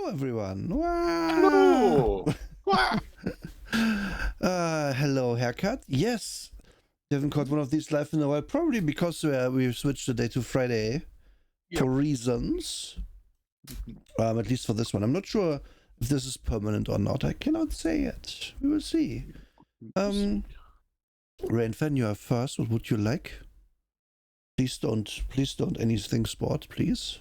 Hello, everyone. Wow. Hello. Wow. Hello, haircut. Yes, you haven't caught one of these live in a while, probably because we've switched the day to Friday for reasons. At least for this one. I'm not sure if this is permanent or not. I cannot say it. We will see. Rainfan, you are first. What would you like? Please don't anything sport, please.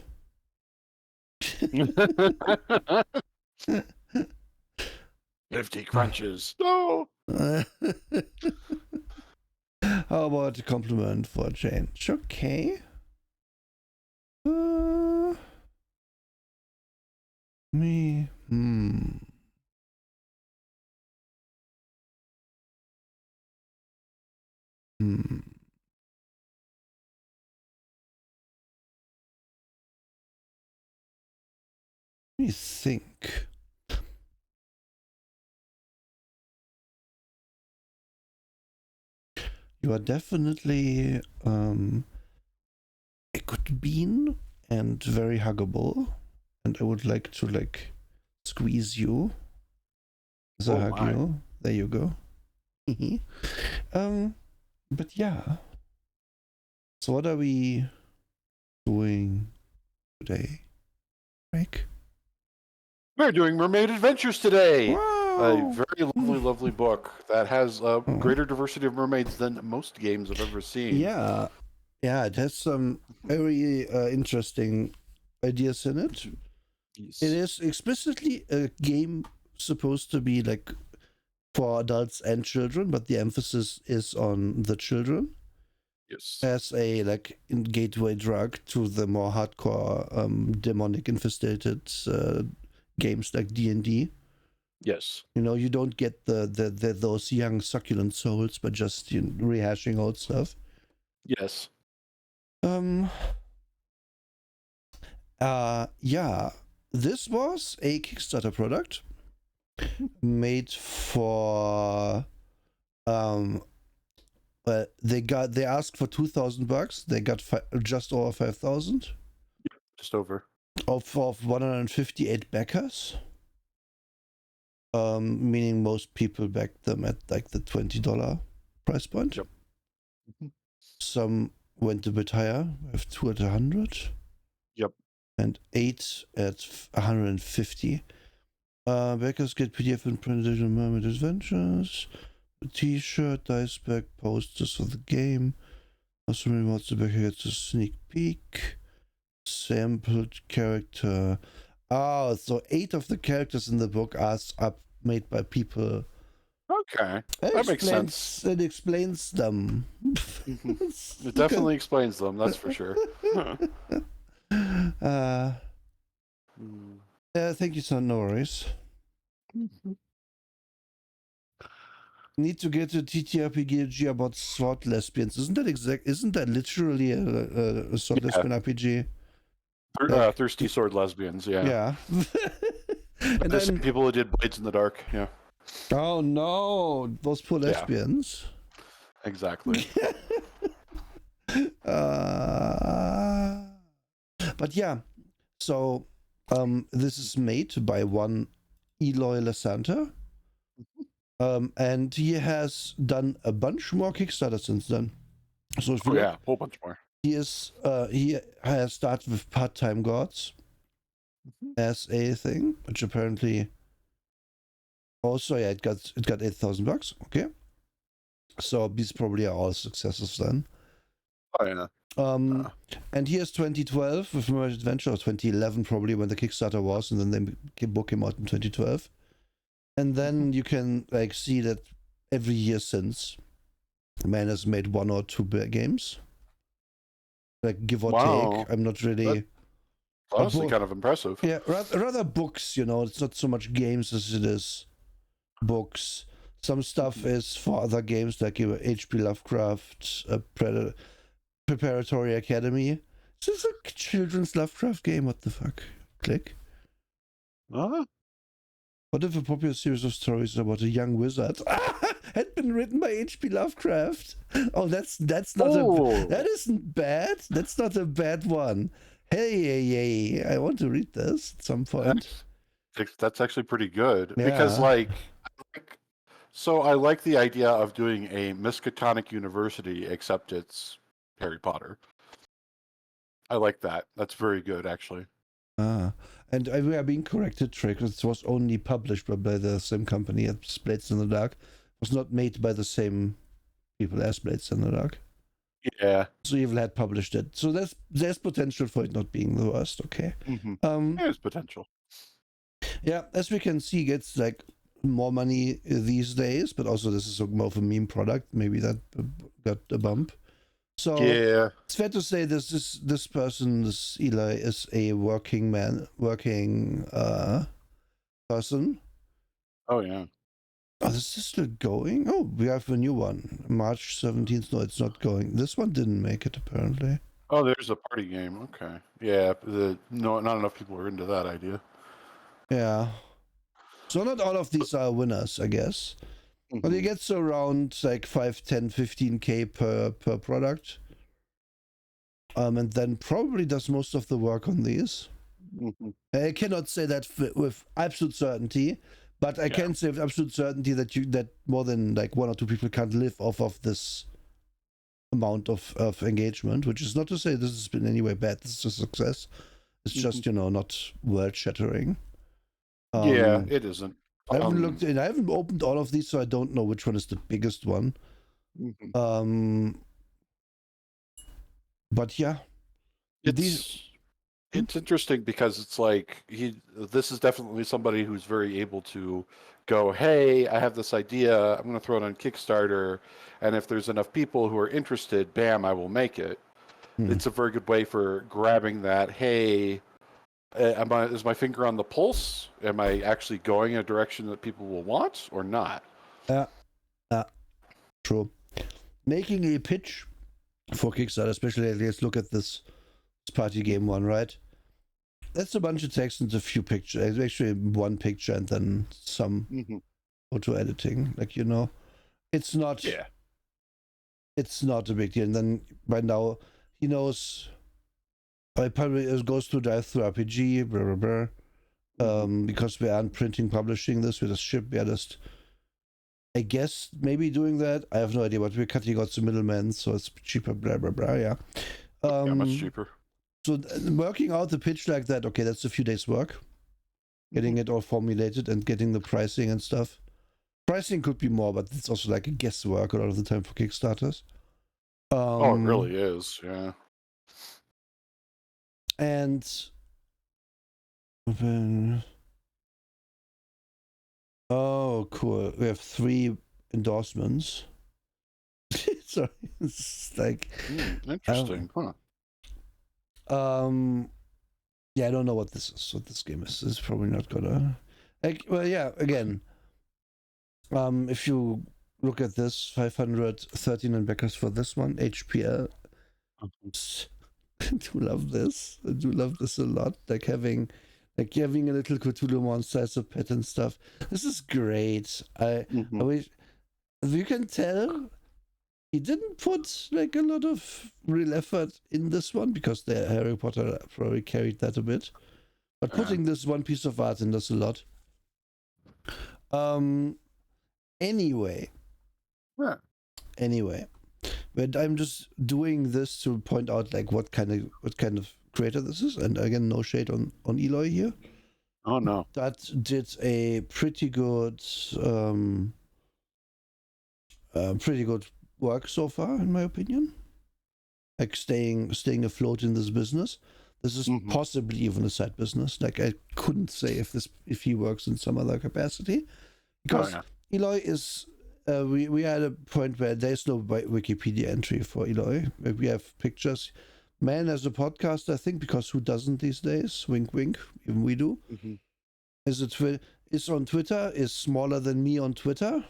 50 crunches. No. How about a compliment for a change? Okay. Me. Let me think. You are definitely a good bean and very huggable, and I would like to squeeze you as I hug you. There you go. But yeah. So what are we doing today, Mike? We're doing Mermaid Adventures today. Wow. A very lovely book that has a greater diversity of mermaids than most games I've ever seen. Yeah, it has some very interesting ideas in it. Yes. It is explicitly a game supposed to be like for adults and children, but the emphasis is on the children. Yes. As a gateway drug to the more hardcore demonic infested games like D&D. Yes. You know, you don't get the those young succulent souls, but just rehashing old stuff. Yes. Yeah. This was a Kickstarter product made for they asked for $2,000. They got just over 5,000. Just over. Of 158 backers. Meaning most people backed them at like the $20 price point. Yep. Some went a bit higher. We have 2 at 100. Yep. And 8 at 150. Backers get PDF and print edition Mermaid Adventures, a t-shirt, dice bag, posters for the game. Also rewards the backer gets a sneak peek. Sampled character. Oh, so 8 of the characters in the book are made by people. Okay, that makes sense. It explains them. It definitely explains them, that's for sure. Yeah, thank you, son. No worries. Need to get a TTRPG about sword lesbians. Isn't that literally a sword lesbian RPG? Thirsty sword lesbians, yeah. Yeah. And there's some people who did Blades in the Dark, yeah. Oh no, those poor lesbians. Yeah. Exactly. But yeah, so this is made by one Eloy Lasanta. And he has done a bunch more Kickstarter since then. So if a whole bunch more. He has started with Part-Time Gods as a thing, which apparently also it got $8,000. Okay, so these probably are all successes then. Oh yeah. And here's 2012 with Mermaid Adventures, 2011 probably when the Kickstarter was, and then the book came out in 2012. And then you can see that every year since, man has made 1 or 2 games. Give or take. I'm not really. That's honestly kind of impressive. Yeah, rather books. It's not so much games as it is books. Some stuff is for other games like H.P. Lovecraft, Preparatory Academy. Is this a children's Lovecraft game? What the fuck? Click. What if a popular series of stories about a young wizard had been written by H.P. Lovecraft? Oh, that's not that isn't bad. That's not a bad one. Hey, I want to read this at some point. That's actually pretty good because, Yeah. like, so I like the idea of doing a Miskatonic University, except it's Harry Potter. I like that. That's very good, actually. Ah. And we are being corrected, Trick. It was only published by the same company as Blades in the Dark. It was not made by the same people as Blades in the Dark. Yeah. So Evil had published it. So there's potential for it not being the worst, okay? Mm-hmm. Um There's potential. yeah, as we can see, gets like more money these days, but also this is more of a meme product. Maybe that got a bump. So Yeah. it's fair to say this person, this Eli, is a working person. Oh yeah. Oh, this is still going? Oh, we have a new one. March 17th. No, it's not going. This one didn't make it, apparently. Oh, there's a party game. Okay. Yeah. No, not enough people are into that idea. Yeah. So not all of these are winners, I guess. But it gets around like 5, 10, 15K per product. And then probably does most of the work on these. Mm-hmm. I cannot say that with absolute certainty, but I can say with absolute certainty that more than like 1 or 2 people can't live off of this amount of engagement, which is not to say this has been in any way bad. This is a success. It's just, not world shattering. Yeah, it isn't. I haven't looked in, I haven't opened all of these, so I don't know which one is the biggest one. But yeah. It's interesting because it's like this is definitely somebody who's very able to go, hey, I have this idea, I'm going to throw it on Kickstarter, and if there's enough people who are interested, bam, I will make it. It's a very good way for grabbing that, hey, is my finger on the pulse? Am I actually going in a direction that people will want or not? Yeah, true. Making a pitch for Kickstarter, especially, let's look at this party game one, right? That's a bunch of text and a few pictures. Actually, one picture and then some photo editing. Like, it's not. Yeah. It's not a big deal. And then by now, he knows. I probably goes through Drive-Thru RPG, blah blah blah. Because we aren't printing, publishing this, we just ship. We are just, I guess, maybe doing that. I have no idea, but we're cutting out the middlemen, so it's cheaper. Blah blah blah. Yeah. Much cheaper. So working out the pitch like that, okay, that's a few days work. Getting it all formulated and getting the pricing and stuff. Pricing could be more, but it's also like a guesswork a lot of the time for Kickstarters. Oh, it really is, yeah. And oh, cool. We have 3 endorsements. Sorry, it's like interesting, huh? Yeah, I don't know what this game is. It's probably not gonna well, yeah, again. If you look at this, 513 backers for this one, HPL. I do love this. I do love this a lot. Like having a little Cthulhu monster as a pet and stuff. This is great. I wish you can tell he didn't put like a lot of real effort in this one because the Harry Potter probably carried that a bit. But putting this one piece of art in does a lot. Anyway. But I'm just doing this to point out like what kind of creator this is, and again, no shade on Eloy here. Oh no. That did a pretty good work so far, in my opinion. Like staying afloat in this business. This is possibly even a side business. Like I couldn't say if he works in some other capacity, because Eloy is. We are at a point where there's no Wikipedia entry for Eloy. We have pictures. Man as a podcast, I think, because who doesn't these days? Wink, wink. Even we do. Is on Twitter. Is smaller than me on Twitter.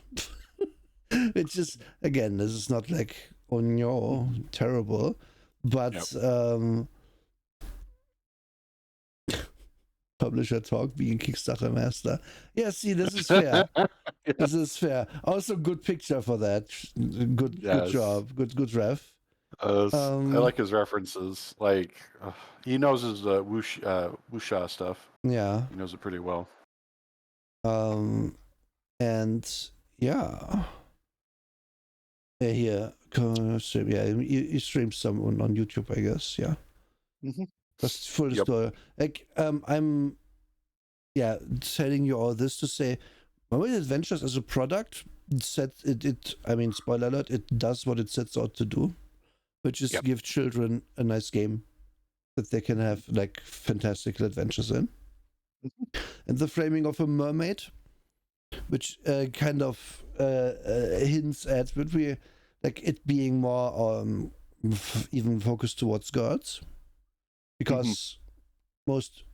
It's just, again, this is not like oh no, terrible, but publisher talk, being Kickstarter master. Yeah, see, this is fair. This is fair. Also, good picture for that. Good job. Good ref. I like his references. Like he knows his wuxia stuff. Yeah, he knows it pretty well. And yeah. Here, stream. Yeah, he streams some on YouTube, I guess. Yeah, just full Yep. disclosure. Like, I'm, yeah, telling you all this to say, Mermaid Adventures as a product, I mean, spoiler alert, it does what it sets out to do, which is Yep. give children a nice game that they can have like fantastical adventures in. And the framing of a mermaid, which kind of hints at would be like it being more even focused towards girls, because most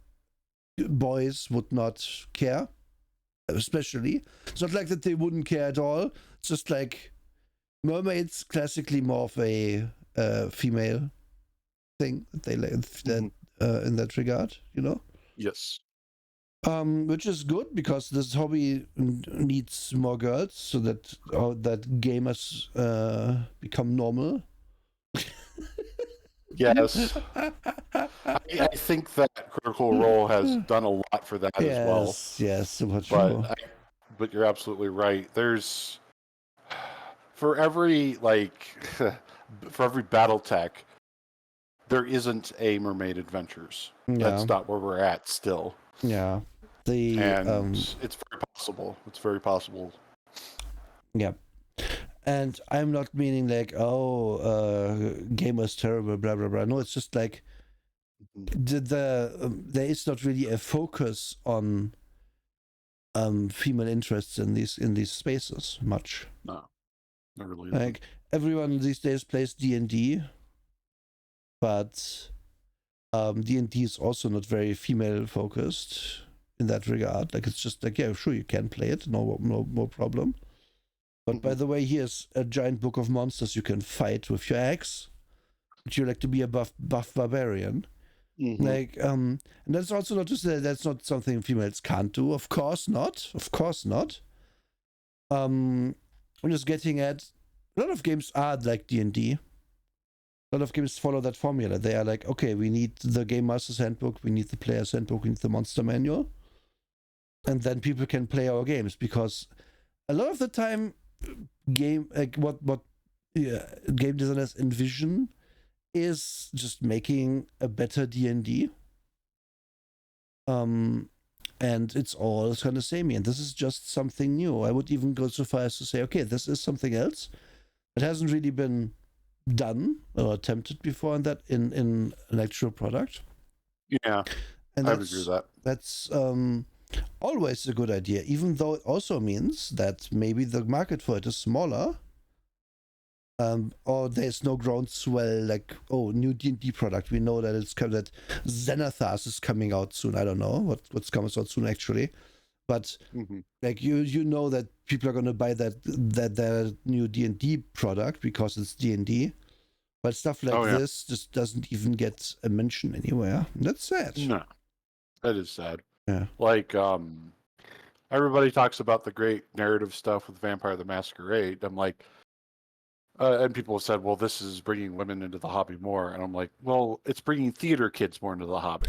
boys would not care, especially. It's not like that they wouldn't care at all. It's just like mermaids classically more of a female thing that they that in that regard, you know. Yes. Which is good because this hobby needs more girls, so that gamers become normal. Yes. I think that Critical Role has done a lot for that as well. Yes, super true. But you're absolutely right. There's for every for every BattleTech, there isn't a Mermaid Adventures. Yeah. That's not where we're at still. Yeah. And it's very possible. It's very possible. Yeah. And I'm not meaning like, gamer's terrible, blah blah blah. No, it's just like there is not really a focus on female interests in these spaces much. No, not really. Like everyone these days plays D&D, but D&D is also not very female focused in that regard. Like it's just like, yeah, sure, you can play it, no problem. But by the way, here's a giant book of monsters you can fight with your axe. Would you like to be a buff barbarian? Like, and that's also not to say that's not something females can't do. Of course not. Of course not. I'm just getting at a lot of games are like D&D. A lot of games follow that formula. They are like, okay, we need the Game Master's Handbook, we need the Player's Handbook, we need the Monster Manual. And then people can play our games, because a lot of the time, game designers envision is just making a better D&D. And it's all kind of samey, and this is just something new. I would even go so far as to say, okay, this is something else. It hasn't really been done or attempted before in an actual product. Yeah, and I would agree with that. That's always a good idea, even though it also means that maybe the market for it is smaller, or there's no groundswell like, oh, new D&D product. We know that it's kind of that Xanathars is coming out soon. I don't know what's coming out soon actually, but like you know that people are going to buy that new D&D product because it's D&D. But stuff like this just doesn't even get a mention anywhere. That's sad. No, that is sad. Yeah. Like, everybody talks about the great narrative stuff with Vampire the Masquerade. I'm like, and people have said, well, this is bringing women into the hobby more. And I'm like, well, it's bringing theater kids more into the hobby.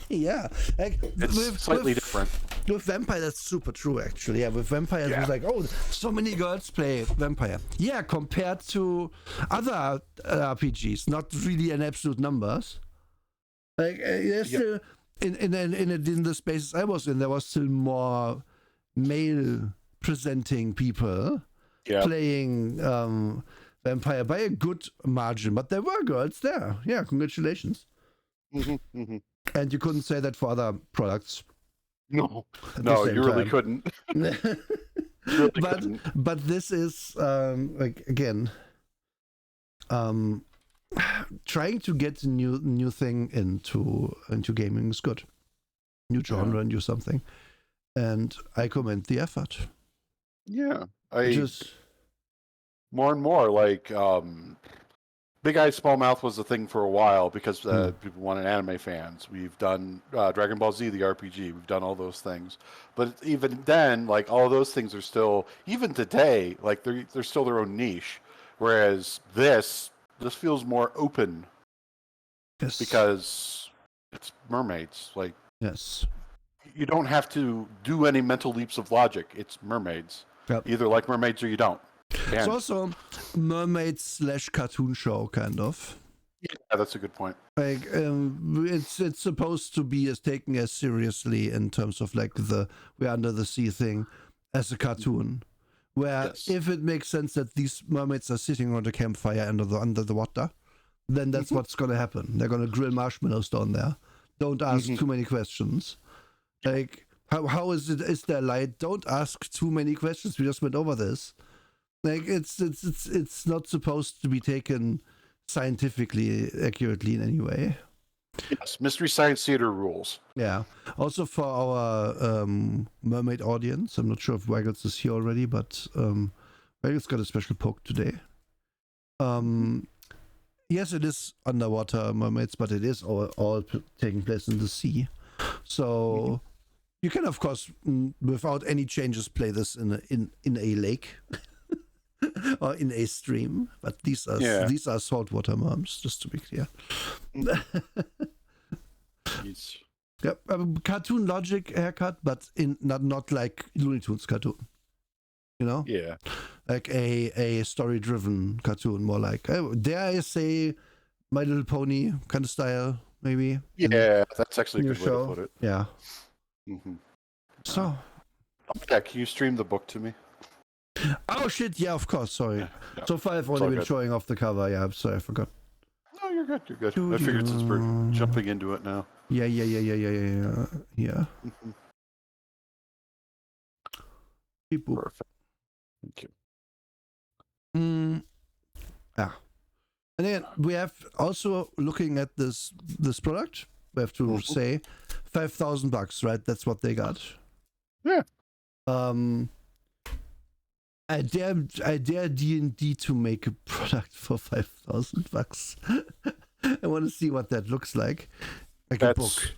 Yeah. Like, it's slightly different. With Vampire, that's super true, actually. Yeah, with Vampire, it was like, oh, so many girls play Vampire. Yeah, compared to other RPGs, not really in absolute numbers. Like, there's still, in the spaces I was in, there was still more male presenting people playing Vampire by a good margin, but there were girls there. Yeah, congratulations. And you couldn't say that for other products. No, you really couldn't. But this is like, again, trying to get a new thing into gaming is good. New genre, new something, and I commend the effort. Yeah, more and more, like, Big Eyes Small Mouth was a thing for a while because people wanted anime fans. We've done Dragon Ball Z, the RPG. We've done all those things. But even then, like, all those things are still, even today, like, they're still their own niche. Whereas this feels more open. Yes. Because it's mermaids. Like, yes. You don't have to do any mental leaps of logic. It's mermaids. Yep. You either like mermaids or you don't. It's also mermaid/cartoon show, kind of. Yeah, that's a good point. Like it's supposed to be as taken as seriously in terms of like the we're under the sea thing as a cartoon, where Yes. if it makes sense that these mermaids are sitting on the campfire under the water, then that's what's gonna happen. They're gonna grill marshmallows down there. Don't ask too many questions. Like how is it? Is there light? Don't ask too many questions. We just went over this. Like it's not supposed to be taken scientifically accurately in any way. Yes, Mystery Science Theater rules. Yeah. Also for our mermaid audience, I'm not sure if Waggles is here already, but Waggles got a special poke today. Yes, it is underwater mermaids, but it is all taking place in the sea. So you can, of course, without any changes, play this in a lake. Or in a stream, but these are saltwater merms, just to be clear. Yep, cartoon logic haircut, but in not like Looney Tunes cartoon. You know? Yeah. Like a story driven cartoon, more like dare I say My Little Pony kind of style, maybe. Yeah, that's actually a good way to put it. Yeah. Mm-hmm. So. Yeah, can you stream the book to me? Oh shit! Yeah, of course. Sorry. Yeah. So far, I've only been showing off the cover. Yeah, I'm sorry, I forgot. No, you're good. You're good. I figured since we're jumping into it now. Yeah. Perfect. Thank you. Yeah. And then we have also looking at this product. We have to say $5,000, right? That's what they got. Yeah. I dare D&D to make a product for $5,000. I want to see what that looks like. Like a book.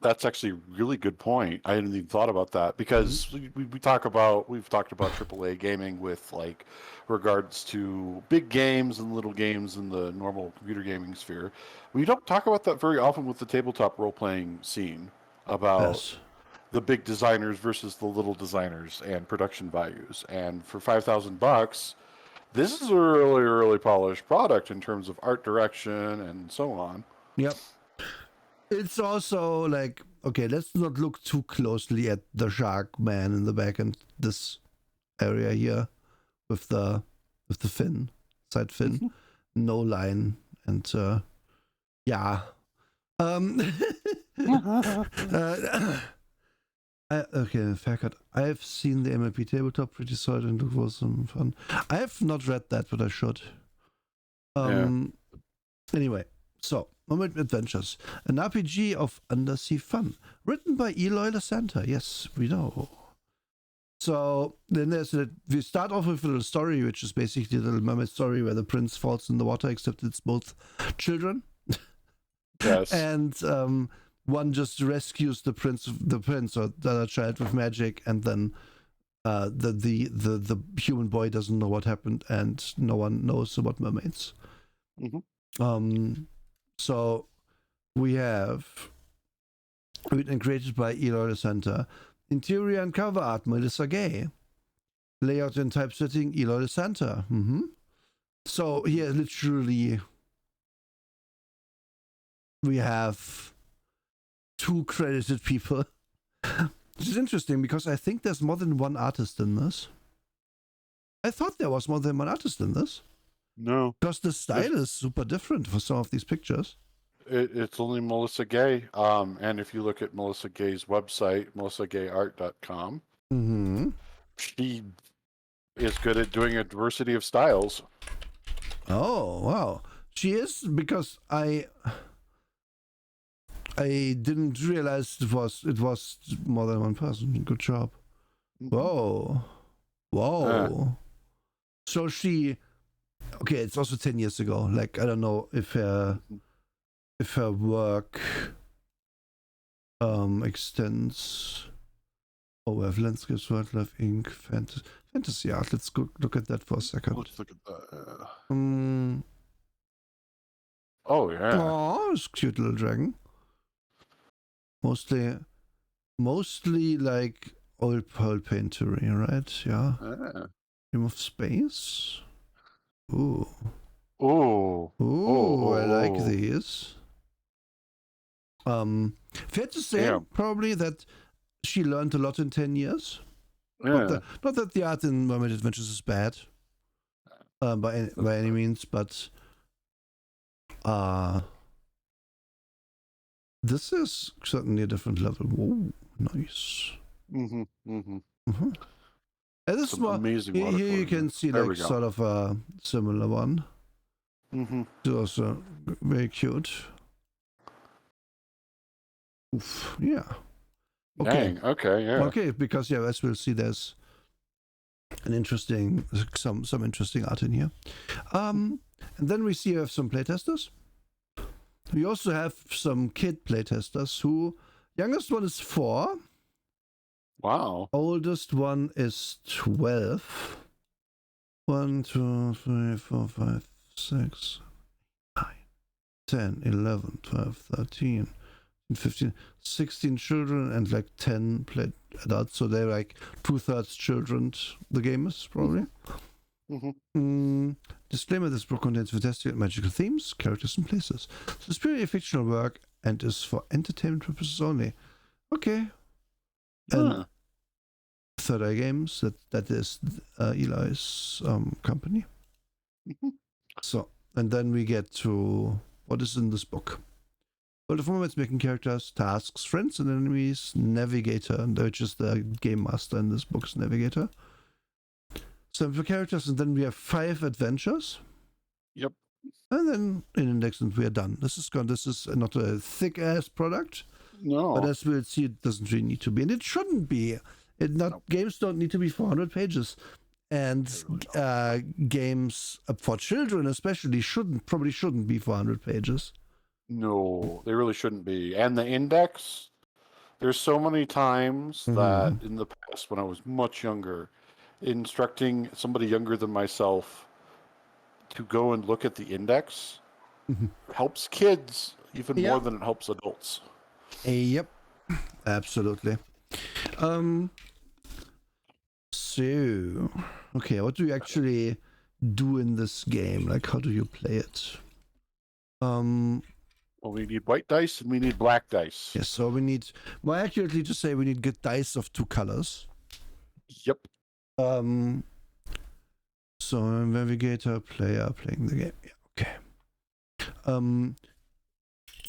That's actually a really good point. I hadn't even thought about that because we've talked about AAA gaming with like regards to big games and little games in the normal computer gaming sphere. We don't talk about that very often with the tabletop role playing scene about the big designers versus the little designers and production values. And for $5,000, this is a really polished product in terms of art direction and so on. Yep. It's also like, okay, let's not look too closely at the shark man in the back and this area here with the fin, side fin, no line, and yeah. Okay, fair cut. I've seen the MLP tabletop pretty solid and it was some fun. I have not read that, but I should. Anyway, so Mermaid Adventures, an RPG of undersea fun, written by Eloy Lasanta. Yes, we know. So then we start off with a little story, which is basically the Little Mermaid story where the prince falls in the water, except it's both children. Yes. And one just rescues the prince or the other child with magic, and then the human boy doesn't know what happened, and no one knows about mermaids. So we have written and created by Eloy Lasanta. Interior and cover art, Melissa Gay. Layout and typesetting, Eloy Lasanta. So here, literally, we have 2 credited people. Which is interesting because I think there's more than one artist in this. I thought there was more than one artist in this. No. Because the style is super different for some of these pictures. It's only Melissa Gay. And if you look at Melissa Gay's website, melissagayart.com, she is good at doing a diversity of styles. Oh, wow. She is, because I didn't realize it was more than one person. Good job. Whoa. So she, okay, it's also 10 years ago. Like, I don't know if her work extends. Oh, we have landscapes, wildlife, ink, fantasy art. Let's go look at that for a second. Let's look at that. Oh, yeah. Oh, it's a cute little dragon. Mostly Mostly like old pearl paintery, right? Yeah. Ah. Game of Space. Ooh. Oh. Ooh, I like these. Fair to say, Damn. probably that she learned a lot in 10 years. Yeah. Not that the art in Mermaid Adventures is bad, by any means, but this is certainly a different level. Whoa, nice. Mm-hmm. Mm-hmm. Mm-hmm. And this is Some more, amazing here you watercolor. can see There we like go. sort of a similar one. Mm-hmm. It's also very cute. Oof, yeah. Okay. Dang. Okay. Yeah. Okay, because yeah, as we'll see, there's an interesting some interesting art in here. And then we see you have some playtesters. We also have some kid playtesters who youngest one is 4. Wow. Oldest one is 12. 1, 2, 3, 4, 5, 6, 9, 10, 11, 12, 13, 15, 16 children and like 10 adults. So they're like 2/3 children, the gamers, probably. Disclaimer: this book contains fantastic and magical themes, characters, and places. So it's purely a fictional work and is for entertainment purposes only. Okay. And Third Eye Games, that is Eli's company. So, and then we get to what is in this book. Well, the format's making characters, tasks, friends and enemies, navigator, and which is the game master in this book's navigator. Some for characters, and then we have 5 adventures. Yep. And then in index, and we are done. This is not a thick ass product. No. But as we'll see, it doesn't really need to be, and it shouldn't be. Games don't need to be 400 pages, and games for children especially probably shouldn't be 400 pages. No, they really shouldn't be. And the index, there's so many times that in the past when I was much younger, instructing somebody younger than myself to go and look at the index helps kids even more than it helps adults. Yep, absolutely. So, okay, what do you actually do in this game? Like, how do you play it? Well, we need white dice and we need black dice. Yes, so we need, more accurately to say, we need good dice of 2 colors. Yep. So navigator, player, playing the game. Yeah, okay.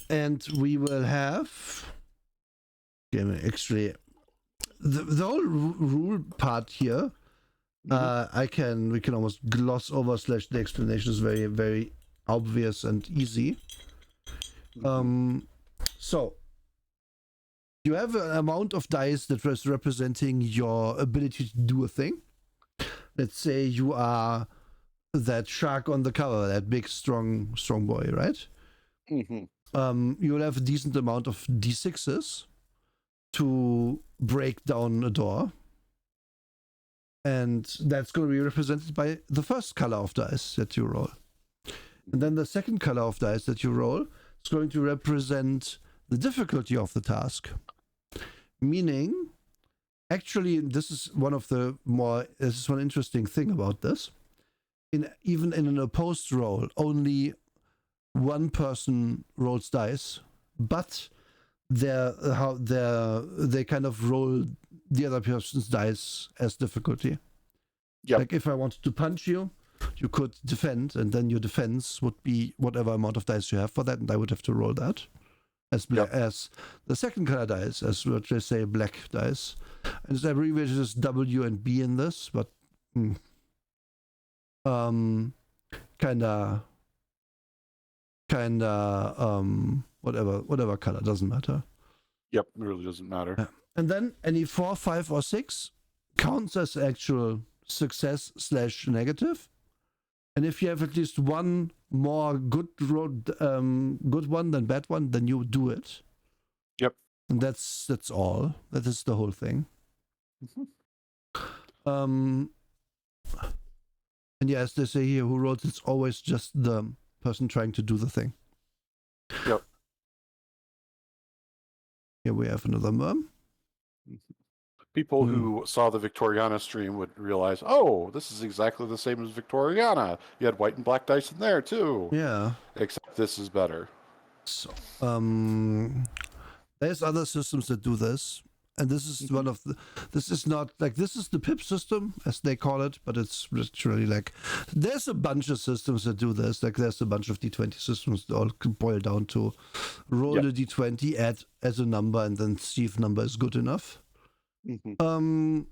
And we will have actually the whole rule part here. We can almost gloss over / the explanation is very, very obvious and easy. So you have an amount of dice that is representing your ability to do a thing. Let's say you are that shark on the cover, that big strong boy, right? You'll have a decent amount of d6s to break down a door, and that's going to be represented by the first color of dice that you roll, and then the second color of dice that you roll is going to represent the difficulty of the task. Meaning, actually, this is one interesting thing about this. Even in an opposed roll, only one person rolls dice, but they kind of roll the other person's dice as difficulty. Yep. Like if I wanted to punch you, you could defend, and then your defense would be whatever amount of dice you have for that, and I would have to roll that as as the second color dice, as what they say, black dice. And it's abbreviated as W and B in this, but kinda whatever color, doesn't matter. Yep, it really doesn't matter. Yeah. And then any 4, 5, or 6 counts as actual success / negative. And if you have at least one more good one than bad one, then you do it. Yep. And that's all. That is the whole thing. And yeah, as they say here, who rolls, it's always just the person trying to do the thing. Yep. Here we have another merm. People who saw the Victoriana stream would realize, oh, this is exactly the same as Victoriana. You had white and black dice in there too. Yeah. Except this is better. So, there's other systems that do this, and this is one of the. This is not like this is the PIP system as they call it, but it's literally like there's a bunch of systems that do this. Like there's a bunch of D20 systems that all boil down to roll the D20, add as a number, and then see if number is good enough. And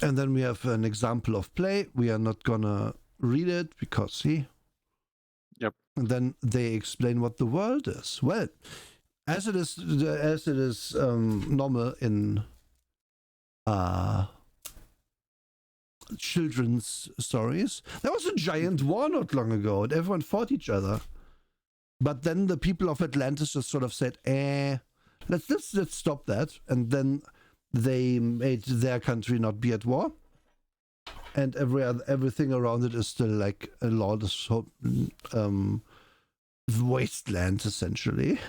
then we have an example of play. We are not gonna read it because see. Yep. And then they explain what the world is. Well, as it is normal in children's stories, there was a giant war not long ago, and everyone fought each other. But then the people of Atlantis just sort of said, let's stop that. And then they made their country not be at war. And everything around it is still like a lawless wasteland, essentially.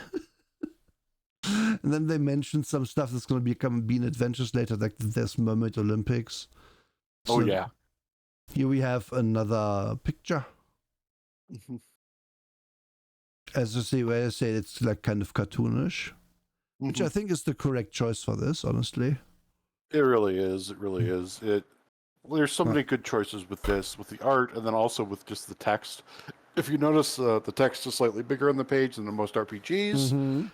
And then they mentioned some stuff that's going to become Bean Adventures later, like there's Mermaid Olympics. Oh, So yeah. here we have another picture. As I say, where I say it's like kind of cartoonish, which I think is the correct choice for this, honestly. It really is. It really is. There's so many good choices with this, with the art, and then also with just the text. If you notice, the text is slightly bigger on the page than in most RPGs.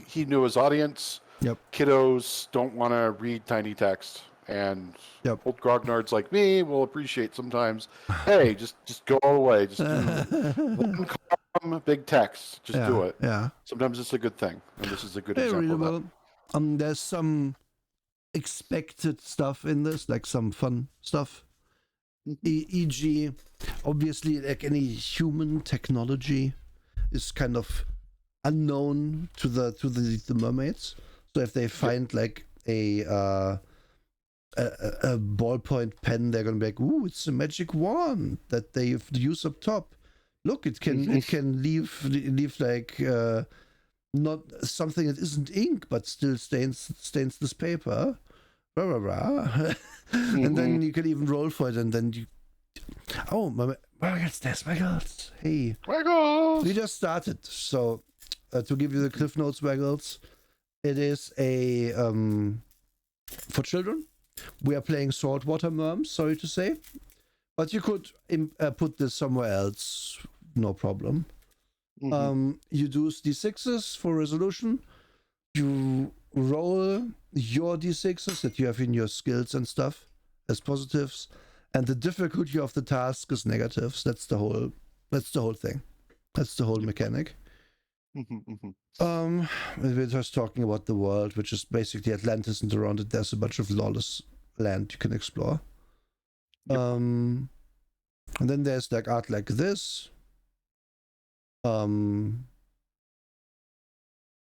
He knew his audience. Yep. Kiddos don't want to read tiny text, and old grognards like me will appreciate sometimes. Hey, just go away. Just do one column, big text. Just do it. Yeah. Sometimes it's a good thing, and this is a good example of that. There's some expected stuff in this, like some fun stuff. E.g., obviously, like any human technology is kind of unknown to the mermaids. So if they find like a ballpoint pen, they're gonna be like, "Ooh, it's a magic wand that they use up top. Look, it can leave like not something that isn't ink, but still stains this paper." Blah, blah, blah. And then you can even roll for it, and then you. Oh, Wiggles, there's Wiggles. Hey, Wiggles. We just started, so to give you the Cliff Notes, Wiggles, it is a for children. We are playing saltwater merms. Sorry to say, but you could put this somewhere else, no problem. You do D6s for resolution. You roll your D6s that you have in your skills and stuff as positives, and the difficulty of the task is negatives. That's the whole thing. That's the whole mechanic. We're just talking about the world, which is basically Atlantis, and around it there's a bunch of lawless land you can explore. And then there's like art like this. All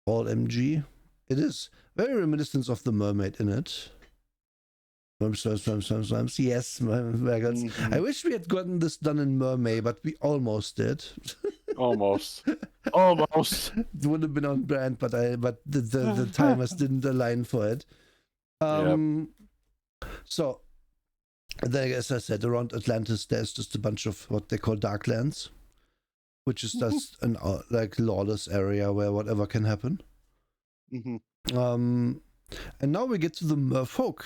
MG. It is very reminiscent of the mermaid in it. Yes, Wiggles. I wish we had gotten this done in Mermaid, but we almost did. Almost. It would have been on brand, but the timers didn't align for it. So, then, as I said, around Atlantis, there's just a bunch of what they call darklands, which is just an like lawless area where whatever can happen. And now we get to the merfolk.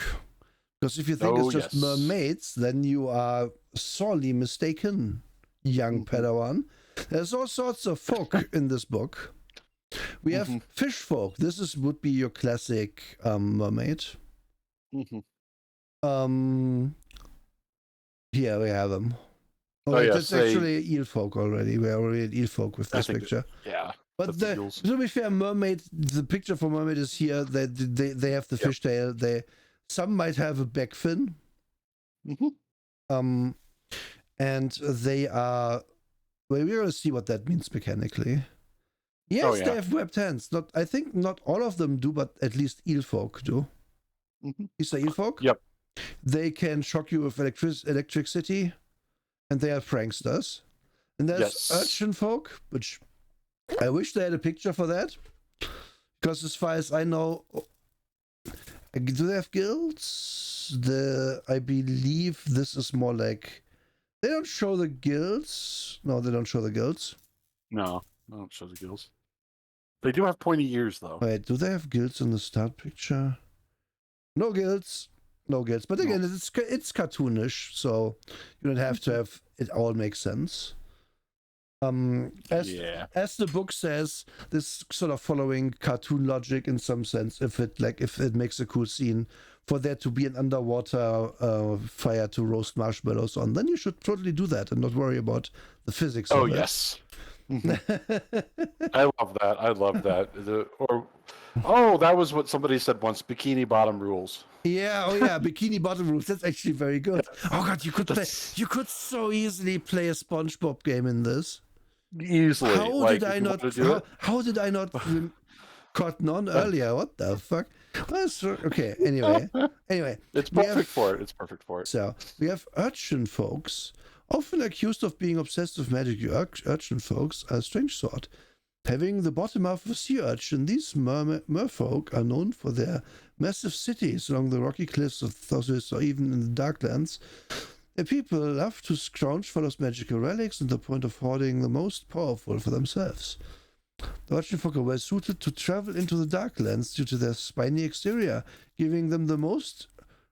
Because if you think it's just mermaids, then you are sorely mistaken, young Padawan. There's all sorts of folk in this book. We have fish folk. This would be your classic mermaid. Here we have them. That's actually eel folk already. We're already at eel folk with this picture. But to be fair, mermaid. The picture for mermaid is here. They have the fishtail. Some might have a back fin. And they are. Well, we're gonna see what that means mechanically. Yes, they have webbed hands. I think not all of them do, but at least eel folk do. Is there eel folk? Yep. They can shock you with electricity, and they are pranksters. And there's urchin folk, which I wish they had a picture for that, because as far as I know, do they have guilds? I believe this is more like, they don't show the guilds. No, they don't show the guilds. No, I don't show the guilds. They do have pointy ears, though. Wait, do they have guilds in the start picture? No guilds. No guilds. But again, it's cartoonish, so you don't have to have it all make sense. As the book says, this sort of following cartoon logic in some sense. If it makes a cool scene for there to be an underwater fire to roast marshmallows on, then you should totally do that and not worry about the physics of it. Oh, yes. I love that. I love that. That was what somebody said once, bikini bottom rules. Yeah, bikini bottom rules. That's actually very good. Oh god, you could so easily play a SpongeBob game in this. Easily. How did I not cotton on earlier? What the fuck? Okay, anyway. It's perfect for it. So we have urchin folks, often accused of being obsessed with magic. Urchin folks are a strange sort. Having the bottom half of a sea urchin, these merfolk are known for their massive cities along the rocky cliffs of Thothis or even in the Darklands. The people love to scrounge for those magical relics and the point of hoarding the most powerful for themselves. The urchin folk are well suited to travel into the Darklands due to their spiny exterior, giving them the most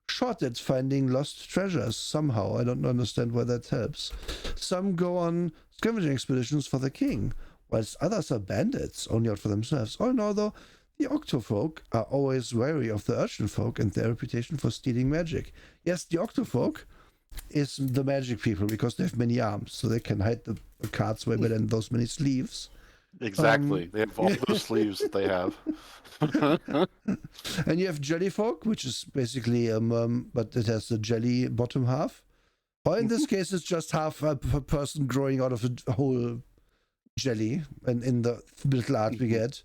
shot at finding lost treasures somehow. I don't understand why that helps. Some go on scavenging expeditions for the king, whilst others are bandits, only out for themselves. All in all, though, the Octofolk are always wary of the urchin folk and their reputation for stealing magic. Yes, the Octofolk is the magic people because they have many arms, so they can hide the cards way better than those many sleeves. Exactly. They have all those sleeves that they have. And you have jellyfolk, which is basically but it has the jelly bottom half. Or in this case, it's just half a person growing out of a whole jelly, and in the little art we get.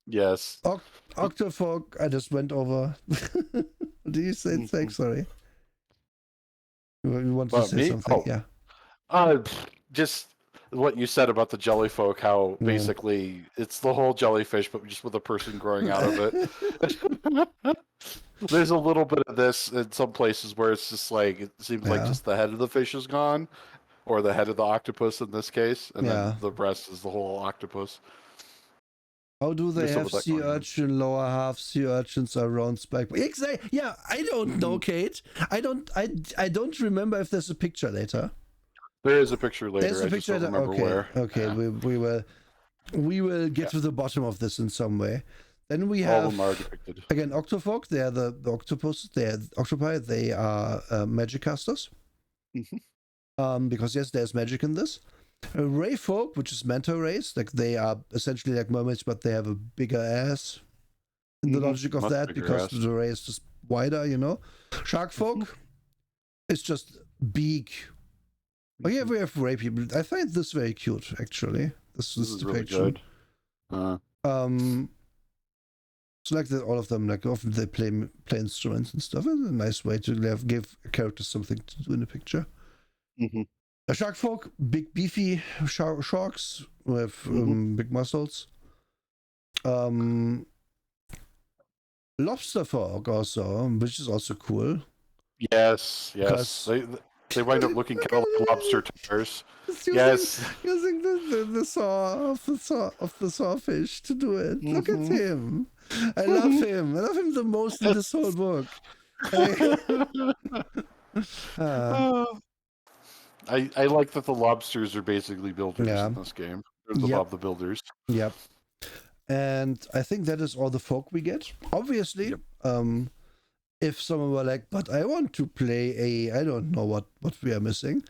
Yes. Octofolk, I just went over. Do you say thanks? Sorry. You want to say something? Yeah. Just what you said about the jellyfolk, how basically it's the whole jellyfish, but just with a person growing out of it. There's a little bit of this in some places where it's just like, it seems like just the head of the fish is gone, or the head of the octopus in this case, and then the rest is the whole octopus. How do they have sea urchin lower half? Sea urchins are round spike. Exactly. Yeah, I don't know, Kate. I don't remember if there's a picture later. There is a picture later. There's a picture. Just don't remember where. Okay. Yeah. We will get to the bottom of this in some way. Then we have all of them are depicted. Again, Octofolk. They are the octopus. They are octopi. They are magic casters. Because yes, there's magic in this. Ray folk, which is manta rays, like they are essentially like mermaids, but they have a bigger ass. In the logic of that, because the ray is just wider, you know. Shark folk, it's just big. Oh yeah, we have ray people. I find this very cute, actually. This depiction. Really good. So like that, all of them, like often they play instruments and stuff. It's a nice way to give characters something to do in a picture. Shark folk, big beefy sharks with big muscles. Lobster folk also, which is also cool. Yes. They wind up looking kind of like lobster tires. Using the saw of the sawfish to do it. Look at him. I love him. I love him the most in this whole book. I like that the lobsters are basically builders in this game. They're Bob the Builders. Yep. And I think that is all the folk we get. Obviously, if someone were like, but I want to play I don't know what we are missing,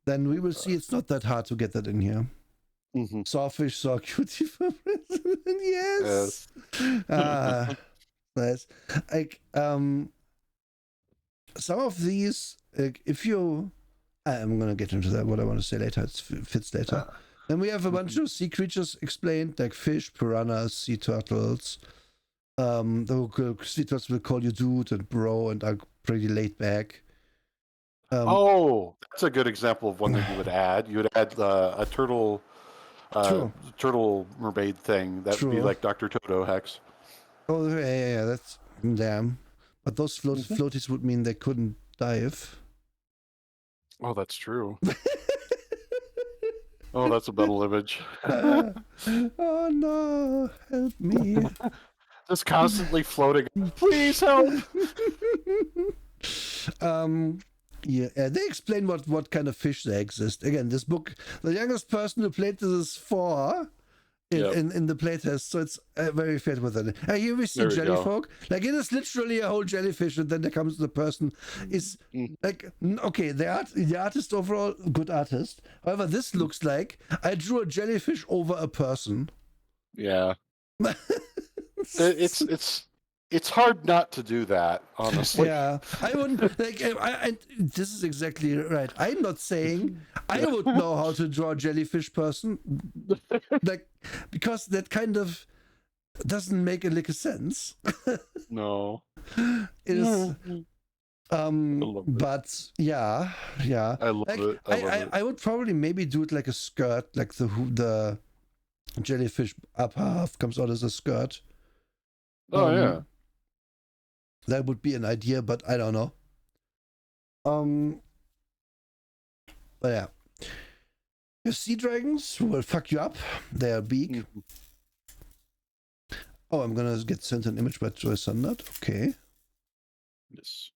then we will see it's not that hard to get that in here. Sawfish, saw cutie for president. Yes. Nice. Like, some of these, if you... I'm going to get into that, what I want to say later. It fits later. Then we have a bunch of sea creatures explained, like fish, piranhas, sea turtles. The sea turtles will call you dude and bro and are pretty laid back. That's a good example of one that you would add. You would add a turtle True. turtle mermaid thing. That would be True. like Dr. Toto Hex. Oh, yeah, that's damn. But those Mhm. floaties would mean they couldn't dive. Oh, that's true. Oh, that's a metal image. Oh no, help me. Just constantly floating. Please help. um, yeah, they explain what kind of fish they exist. Again, this book, the youngest person who played this is 4 Yep. in the playtest, so it's very fit with it. Here we see There we go. jellyfolk. Like, it is literally a whole jellyfish, and then there comes the person. Is like, okay, the artist overall, good artist. However, this looks like I drew a jellyfish over a person. Yeah. It's hard not to do that, honestly. Yeah, I wouldn't like. This is exactly right. I'm not saying I would know how to draw a jellyfish person, like, because that kind of doesn't make a lick of sense. No. It is, love it. but yeah. I love Like, it. I love it. I would probably maybe do it like a skirt, like the jellyfish upper half comes out as a skirt. Oh yeah. That would be an idea, but I don't know. But yeah. Your sea dragons will fuck you up. They are big. Oh, I'm gonna get sent an image by Joy Sundert. Okay. Yes.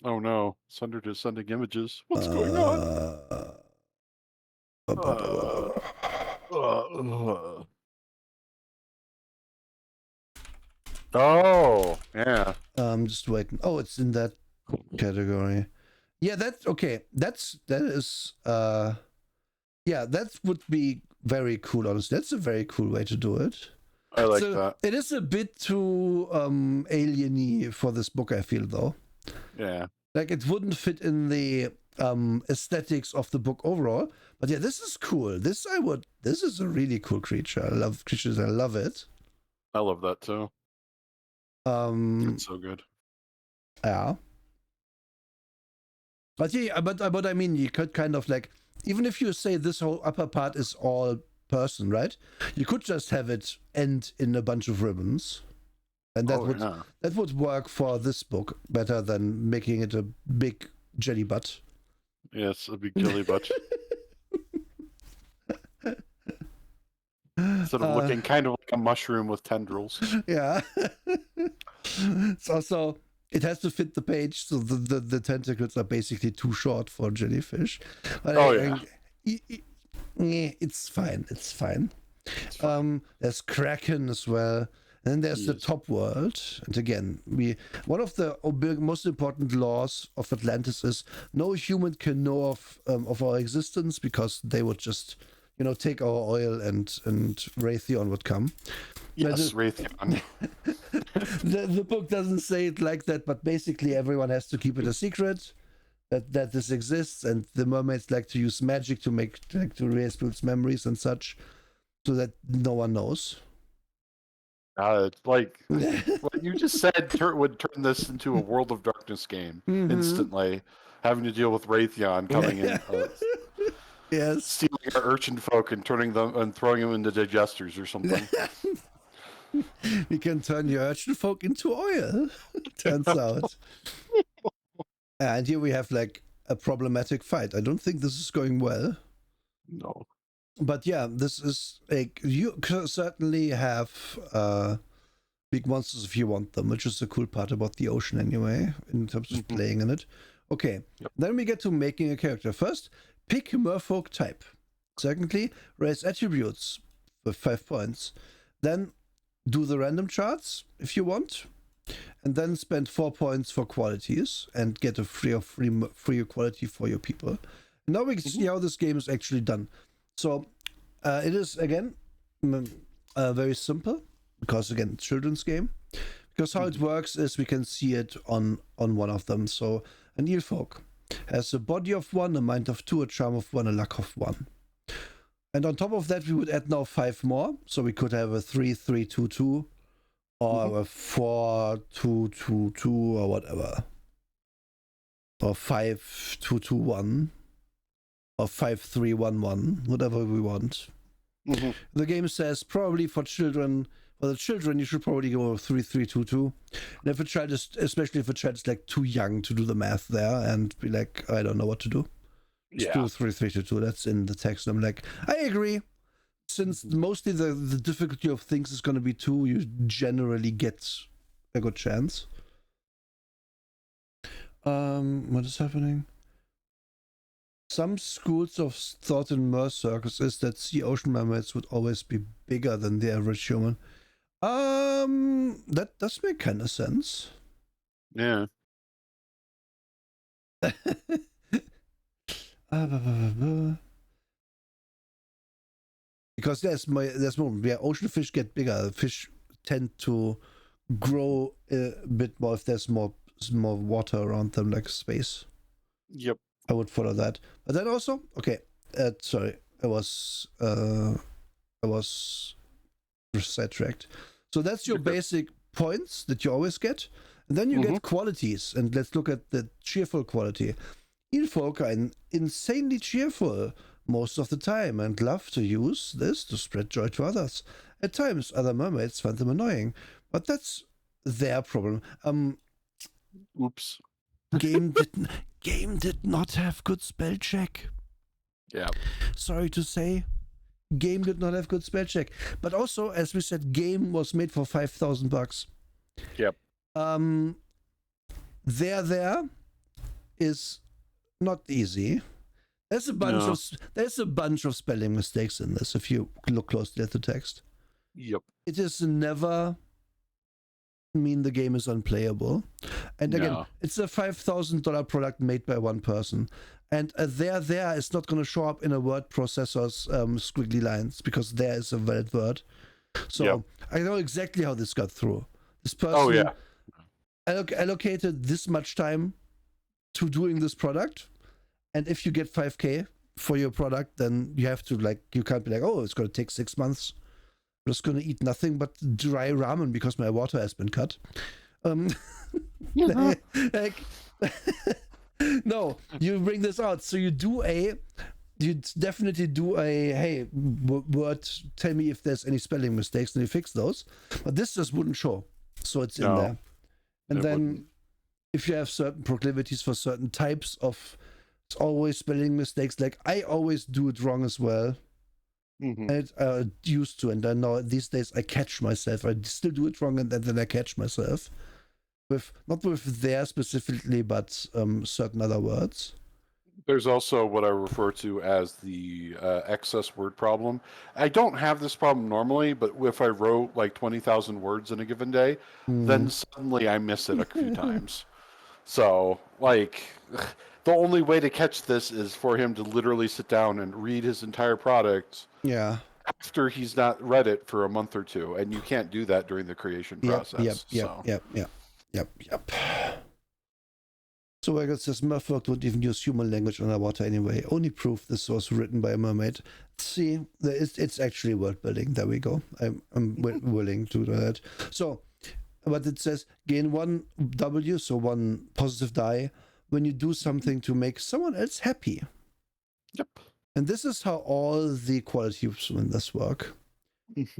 Oh no, Sundert is sending images. What's going on? Oh, yeah. Just waiting. Oh, it's in that category. Yeah, that's okay. That is yeah, that would be very cool, honestly. That's a very cool way to do it. I like that. It is a bit too alien-y for this book, I feel, though. Yeah. Like, it wouldn't fit in the aesthetics of the book overall. But yeah, this is cool. This is a really cool creature. I love creatures. I love it. I love that too. It's so good. Yeah. But yeah, but I mean, you could kind of like, even if you say this whole upper part is all person, right? You could just have it end in a bunch of ribbons, and that would work for this book better than making it a big jelly butt. Yes, a big jelly butt. Instead of looking kind of like a mushroom with tendrils. Yeah. It's also, it has to fit the page, so the tentacles are basically too short for jellyfish. But it's fine. It's fine. There's Kraken as well. And then there's the top world. And again, one of the most important laws of Atlantis is no human can know of our existence, because they would just, take our oil and Raytheon would come. Yes, Raytheon. The book doesn't say it like that, but basically everyone has to keep it a secret that this exists, and the mermaids like to use magic to erase people's memories and such, so that no one knows. Like what you just said would turn this into a World of Darkness game instantly, having to deal with Raytheon coming in, yes, stealing our urchin folk and turning them and throwing them into digesters or something. We can turn your urchin folk into oil. Turns out. And here we have like a problematic fight. I don't think this is going well. No. But yeah, this is like, you certainly have big monsters if you want them, which is the cool part about the ocean anyway, in terms of playing in it. Okay, then we get to making a character. First, pick merfolk type. Secondly, raise attributes with 5 points. Then do the random charts if you want, and then spend 4 points for qualities and get a free quality for your people. And now we can see how this game is actually done. So it is, again, very simple, because, again, children's game. Because how it works is we can see it on one of them. So an eelfolk has a body of 1, a mind of 2, a charm of 1, a luck of 1. And on top of that, we would add now 5 more. So we could have a 3-3-2-2, or a 4-2-2-2, or whatever. Or 5-2-2-1. or 5311, whatever we want. Mm-hmm. The game says probably for children. For the children, you should probably go 3322. And if a child is, especially if a child is like too young to do the math there and be like, I don't know what to do. Just do 3322. That's in the text. I'm like, I agree. Since mostly the difficulty of things is going to be 2, you generally get a good chance. What is happening? Some schools of thought in Mer circles is that sea ocean mermaids would always be bigger than the average human. That does make kind of sense. Yeah. Because there's more. Yeah, ocean fish get bigger. Fish tend to grow a bit more if there's more water around them, like space. Yep. I would follow that. But then also, okay. Sorry, I was sidetracked. So that's your basic points that you always get, and then you get qualities. And let's look at the cheerful quality. Eel folk are insanely cheerful most of the time and love to use this to spread joy to others. At times, other mermaids find them annoying, but that's their problem. Oops. Game did not have good spell check. Yeah. Sorry to say. Game did not have good spell check. But also, as we said, game was made for $5,000. Yep. There is not easy. There's a bunch of spelling mistakes in this if you look closely at the text. Yep. It is never mean the game is unplayable. And again, it's a $5,000 product made by one person. And there is not going to show up in a word processor's squiggly lines because there is a valid word. So I know exactly how this got through. This person allocated this much time to doing this product. And if you get 5K for your product, then you have to you can't be like, oh, it's going to take 6 months. I'm just going to eat nothing but dry ramen because my water has been cut. No, you bring this out. So you definitely do a, hey, word, tell me if there's any spelling mistakes and you fix those. But this just wouldn't show. So it's in there. And then if you have certain proclivities for certain types of, it's always spelling mistakes. Like I always do it wrong as well. And used to, and then now these days I catch myself. I still do it wrong, and then I catch myself with not with there specifically, but certain other words. There's also what I refer to as the excess word problem. I don't have this problem normally, but if I wrote like 20,000 words in a given day, then suddenly I miss it a few times. So like. The only way to catch this is for him to literally sit down and read his entire product after he's not read it for a month or two, and you can't do that during the creation process. Yep. So I guess this Merfolk would even use human language underwater anyway. Only proof this was written by a mermaid. See, it's actually world building. There we go. I'm willing to do that. So, but it says gain 1 W, so 1 positive die, when you do something to make someone else happy. Yep. And this is how all the qualities in this work.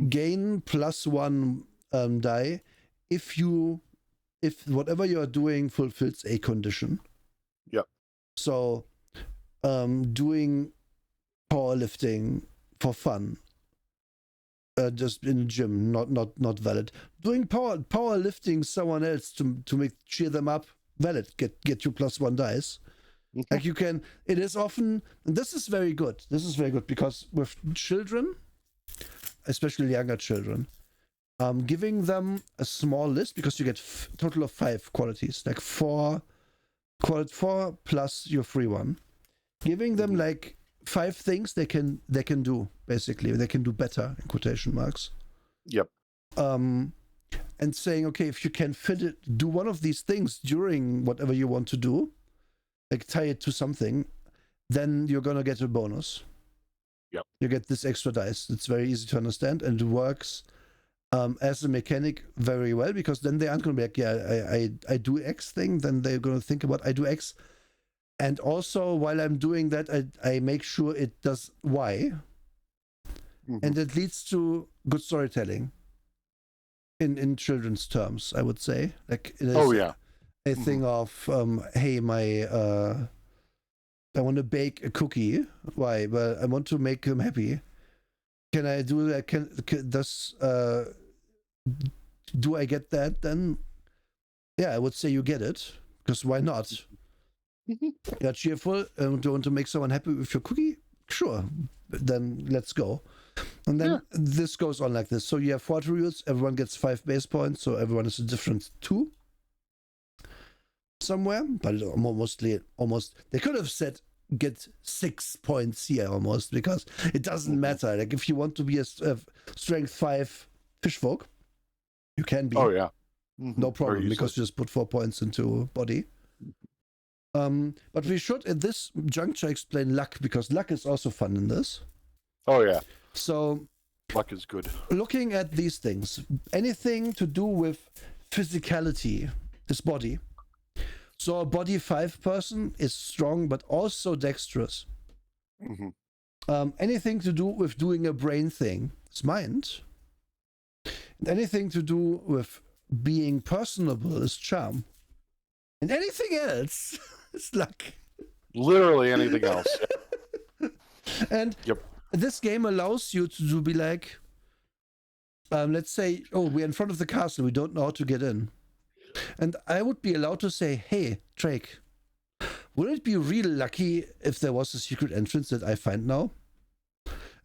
Gain +1 die if whatever you are doing fulfills a condition. Yep. So doing powerlifting for fun. Just in a gym, not valid. Doing powerlifting someone else to cheer them up, valid. Get you +1 dice. Like you can, it is often, and this is very good. This is very good because with children, especially younger children, giving them a small list, because you get total of 5 qualities, like 4 plus your free one. Giving them like 5 things they can do, basically. They can do better, in quotation marks. Yep. And saying, okay, if you can do one of these things during whatever you want to do, like tie it to something, then you're gonna get a bonus. Yep. You get this extra dice. It's very easy to understand, and it works as a mechanic very well, because then they aren't gonna be like, yeah, I do X thing. Then they're gonna think about, I do X, And also, while I'm doing that, I make sure it does Y. And it leads to good storytelling in children's terms, I would say. Like, it is a thing of, hey, I want to bake a cookie. Why? Well, I want to make them happy. Can I do that? Do I get that then? Yeah, I would say you get it, because why not? You're cheerful and you want to make someone happy with your cookie? Sure, then let's go. And then this goes on like this. So you have 4 attributes, everyone gets 5 base points, so everyone is a different 2 somewhere, but almost they could have said get 6 points here almost, because it doesn't matter. Like, if you want to be a strength 5 fishfolk, you can be. No problem, because you just put 4 points into body. But we should at this juncture explain luck, because luck is also fun in this. So luck is good. Looking at these things, anything to do with physicality is body. So a body 5 person is strong but also dexterous. Anything to do with doing a brain thing is mind. And anything to do with being personable is charm. And anything else is luck. Literally anything else. And this game allows you to be like, let's say, we're in front of the castle, we don't know how to get in. And I would be allowed to say, hey, Drake, would it be real lucky if there was a secret entrance that I find now?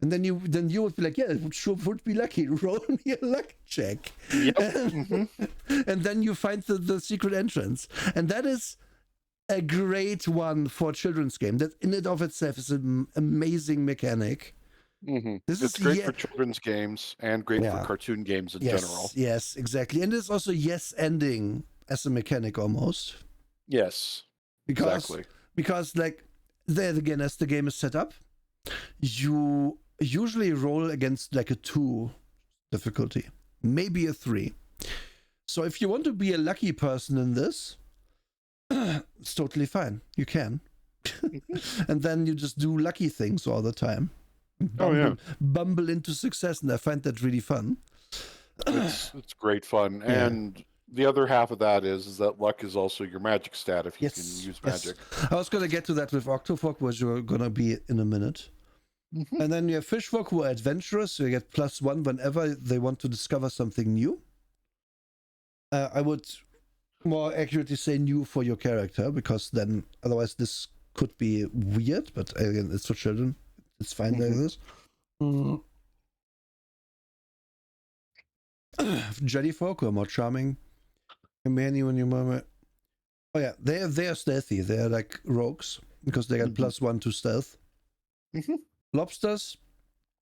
And then you would be like, yeah, it would be lucky. Roll me a luck check. And then you find the secret entrance. And that is a great one for a children's game. That in and of itself is an amazing mechanic. It's great for children's games and great for cartoon games in general. Yes, exactly. And it's also ending as a mechanic almost. Yes, exactly. Because like, there again, as the game is set up, you usually roll against like a 2 difficulty, maybe a 3. So if you want to be a lucky person in this, it's totally fine. You can. And then you just do lucky things all the time. Bumble into success, and I find that really fun. It's great fun. And the other half of that is that luck is also your magic stat if you can use magic. I was going to get to that with Octofolk, which you're going to be in a minute. And then you have Fishfolk, who are adventurous, so you get +1 whenever they want to discover something new. I would more accurately say new for your character, because then otherwise this could be weird, but again, it's for children. It's fine like this. Jellyfolk, who are more charming. Many when you murmur. Oh yeah, they are stealthy. They are like rogues, because they get +1 to stealth. Lobsters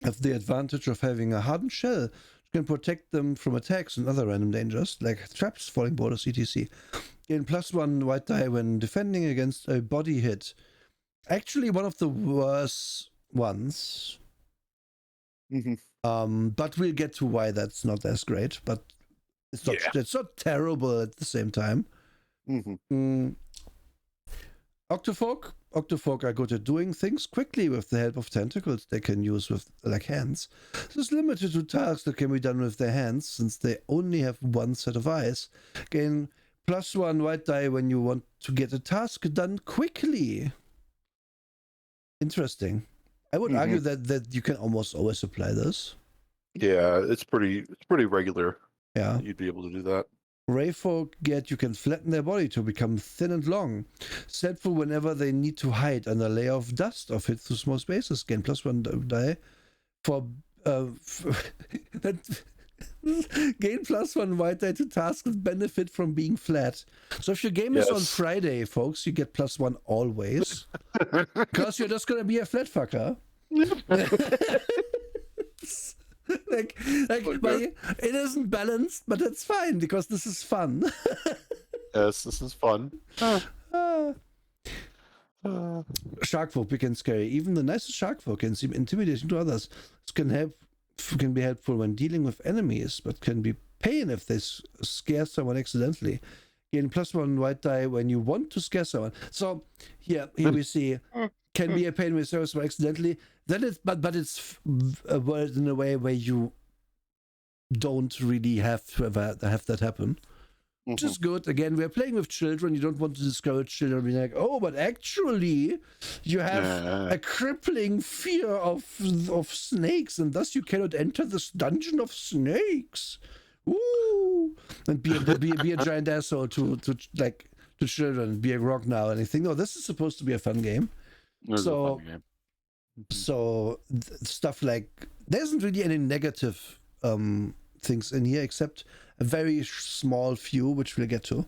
have the advantage of having a hardened shell, which can protect them from attacks and other random dangers, like traps, falling boulders, etc. Gain +1 white die when defending against a body hit. Actually, one of the worst ones. But we'll get to why that's not as great, but it's not terrible at the same time. Octofolk are good at doing things quickly with the help of tentacles they can use with like hands. This is limited to tasks that can be done with their hands, since they only have 1 set of eyes. Gain +1 white die when you want to get a task done quickly. Interesting. I would argue that you can almost always apply this. Yeah, it's pretty regular. Yeah, you'd be able to do that. Rayfolk you can flatten their body to become thin and long. It's helpful whenever they need to hide under a layer of dust or fit through small spaces. Gain +1 die for gain +1 white die to tasks that benefit from being flat. So if your game is on Friday, folks, you get +1 always. Because you're just gonna be a flat fucker. It isn't balanced, but it's fine, because this is fun. Yes, this is fun. Sharkfolk begin scary. Even the nicest sharkfolk can seem intimidating to others. This can be helpful when dealing with enemies, but can be pain if they scare someone accidentally. Gain +1 white die when you want to scare someone. So here we see can be a pain with service accidentally. Then it's but it's worded in a way where you don't really have to have that happen. Which is good. Again, we're playing with children. You don't want to discourage children being like, oh, but actually you have a crippling fear of snakes, and thus you cannot enter this dungeon of snakes. Ooh, and be a giant asshole to children, be a rock now, and I think, no, this is supposed to be a fun game. So stuff like there isn't really any negative things in here except a very small few, which we'll get to.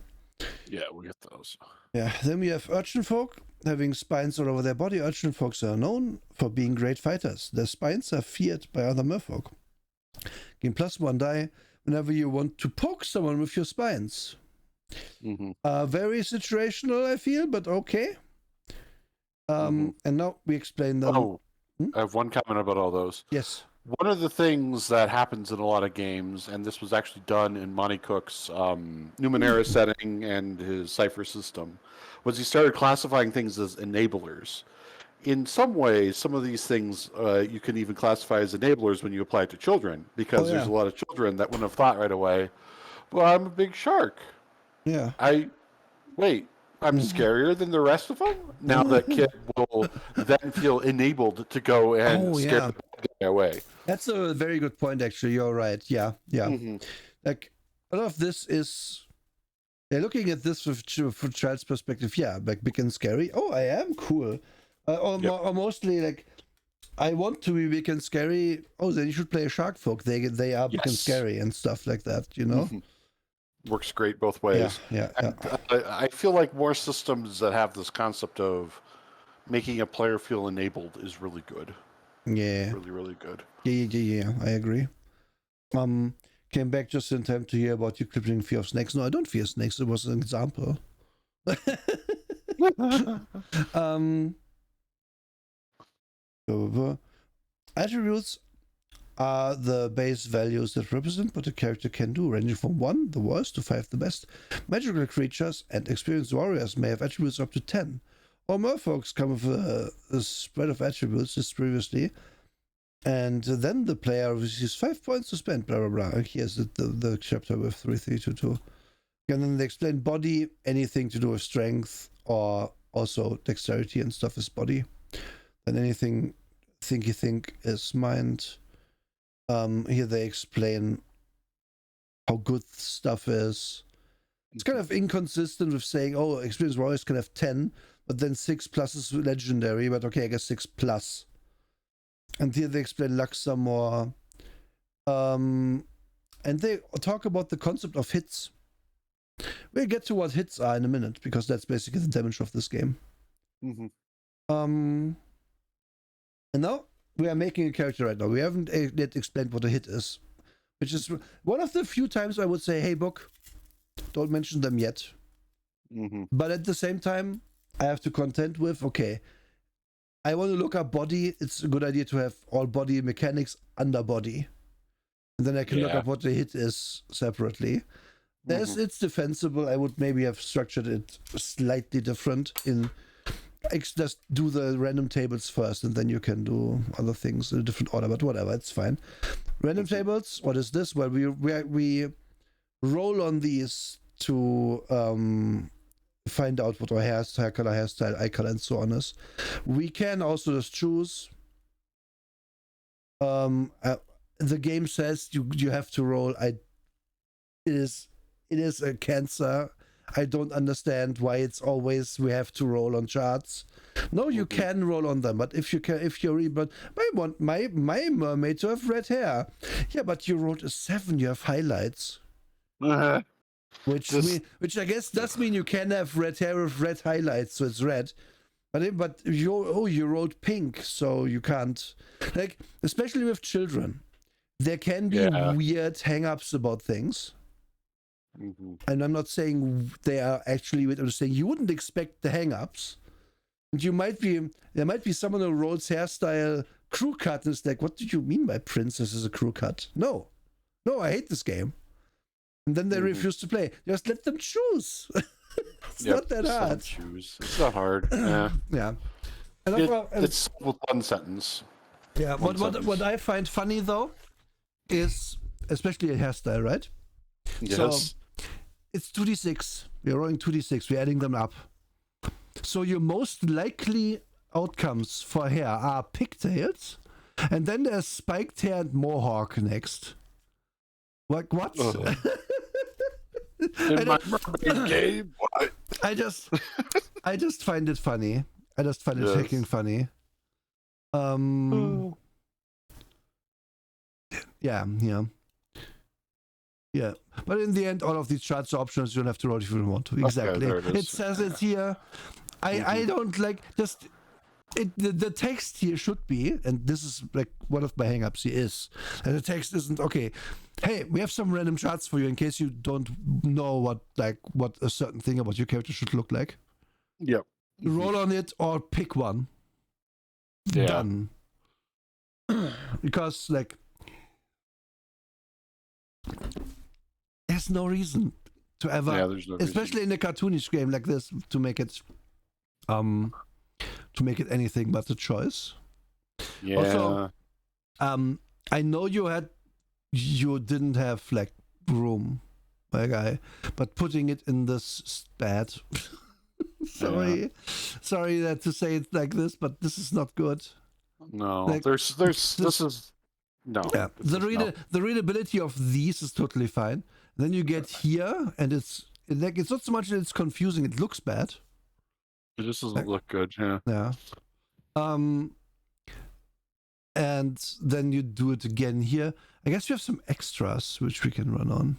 Yeah, we'll get those. Yeah, then we have urchin folk having spines all over their body. Urchin folks are known for being great fighters. Their spines are feared by other merfolk. Gain +1 die whenever you want to poke someone with your spines. Very situational, I feel, but okay. And now we explain them. Oh, I have one comment about all those. Yes. One of the things that happens in a lot of games, and this was actually done in Monty Cook's Numenera setting and his Cypher system, was he started classifying things as enablers. In some ways, some of these things you can even classify as enablers when you apply it to children, because there's a lot of children that wouldn't have thought right away, well, I'm a big shark. Yeah. I'm scarier than the rest of them? Now that kid will then feel enabled to go and scare the bad guy away. That's a very good point, actually. You're right. Yeah. Like, a lot of this is... looking at this from child's perspective, like big and scary. Oh, I am cool. Or mostly, like, I want to be big and scary. Oh, then you should play a shark folk. They are big and scary and stuff like that, you know? Works great both ways. Yeah. I feel like more systems that have this concept of making a player feel enabled is really good. Yeah. Really, really good. Yeah. I agree. Came back just in time to hear about your crippling fear of snakes. No, I don't fear snakes. It was an example. Attributes are the base values that represent what a character can do, ranging from 1, the worst, to 5, the best. Magical creatures and experienced warriors may have attributes up to 10. Or merfolks come with a spread of attributes as previously, and then the player receives 5 points to spend, blah, blah, blah. Here's the chapter with 3322. And then they explain body, anything to do with strength, or also dexterity and stuff is body. Then anything thinky think is mind. Here they explain how good stuff is. It's kind of inconsistent with saying, oh, experienced warriors can have 10, but then 6 plus is legendary, but okay, I guess 6 plus. And here they explain luck some more. And they talk about the concept of hits. We'll get to what hits are in a minute, because that's basically the damage of this game. And now we are making a character right now. We haven't yet explained what a hit is, which is one of the few times I would say, hey, book, don't mention them yet. But at the same time, I have to contend with, okay, I want to look up body. It's a good idea to have all body mechanics under body. And then I can look up what the hit is separately. It's defensible. I would maybe have structured it slightly different in... just do the random tables first, and then you can do other things in a different order, but whatever, it's fine. Random tables, what is this? Well, we roll on these to find out what our hair color, hairstyle, eye color, and so on is. We can also just choose. The game says you have to roll. It is a cancer. I don't understand why it's always we have to roll on charts. No, you can roll on them, but if you're but I want my mermaid to have red hair. Yeah, but you rolled a 7. You have highlights, which I guess does mean you can have red hair with red highlights, so it's red. But you rolled pink, so you can't, like, especially with children, there can be weird hang-ups about things. And I'm not saying they are actually, I'm just saying you wouldn't expect the hang-ups. And there might be someone who rolls hairstyle crew cut and it's like, what did you mean by princess is a crew cut? No, I hate this game. and then they Mhm. refuse to play. Just let them choose. It's Yep, not that just let 'em hard. choose. It's not hard. Yeah. Yeah. And overall, It's with one sentence. yeah. One What sentence. I find funny though is especially a hairstyle, right? So Yes. it's 2d6. We're rolling 2d6. We're adding them up. So your most likely outcomes for hair are pigtails, and then there's spiked hair and mohawk next. What? Ugh. In my mermaid game, what? I just find it funny. I just find it Yes. fucking funny. Yeah. But in the end, all of these charts are options. You don't have to roll if you don't want to. Exactly. there it is. It says it here. I don't like just it. The text here should be, and this is like one of my hangups here is, and the text isn't okay. Hey, we have some random charts for you in case you don't know what a certain thing about your character should look like. Yep. Roll on it or pick one. Yeah. Done. Because like there's no reason to ever, Yeah, there's no reason. especially in a cartoonish game like this, to make it anything but a choice. Yeah. Also, I know you didn't have like room, my guy, but putting it in this is bad. Sorry that to say it like this, but this is not good. No, like, this is no. Yeah, No. the readability of these is totally fine. Then you get here, and it's not so much that it's confusing; it looks bad. It just doesn't look good. Yeah. Yeah. And then you do it again here. I guess we have some extras which we can run on.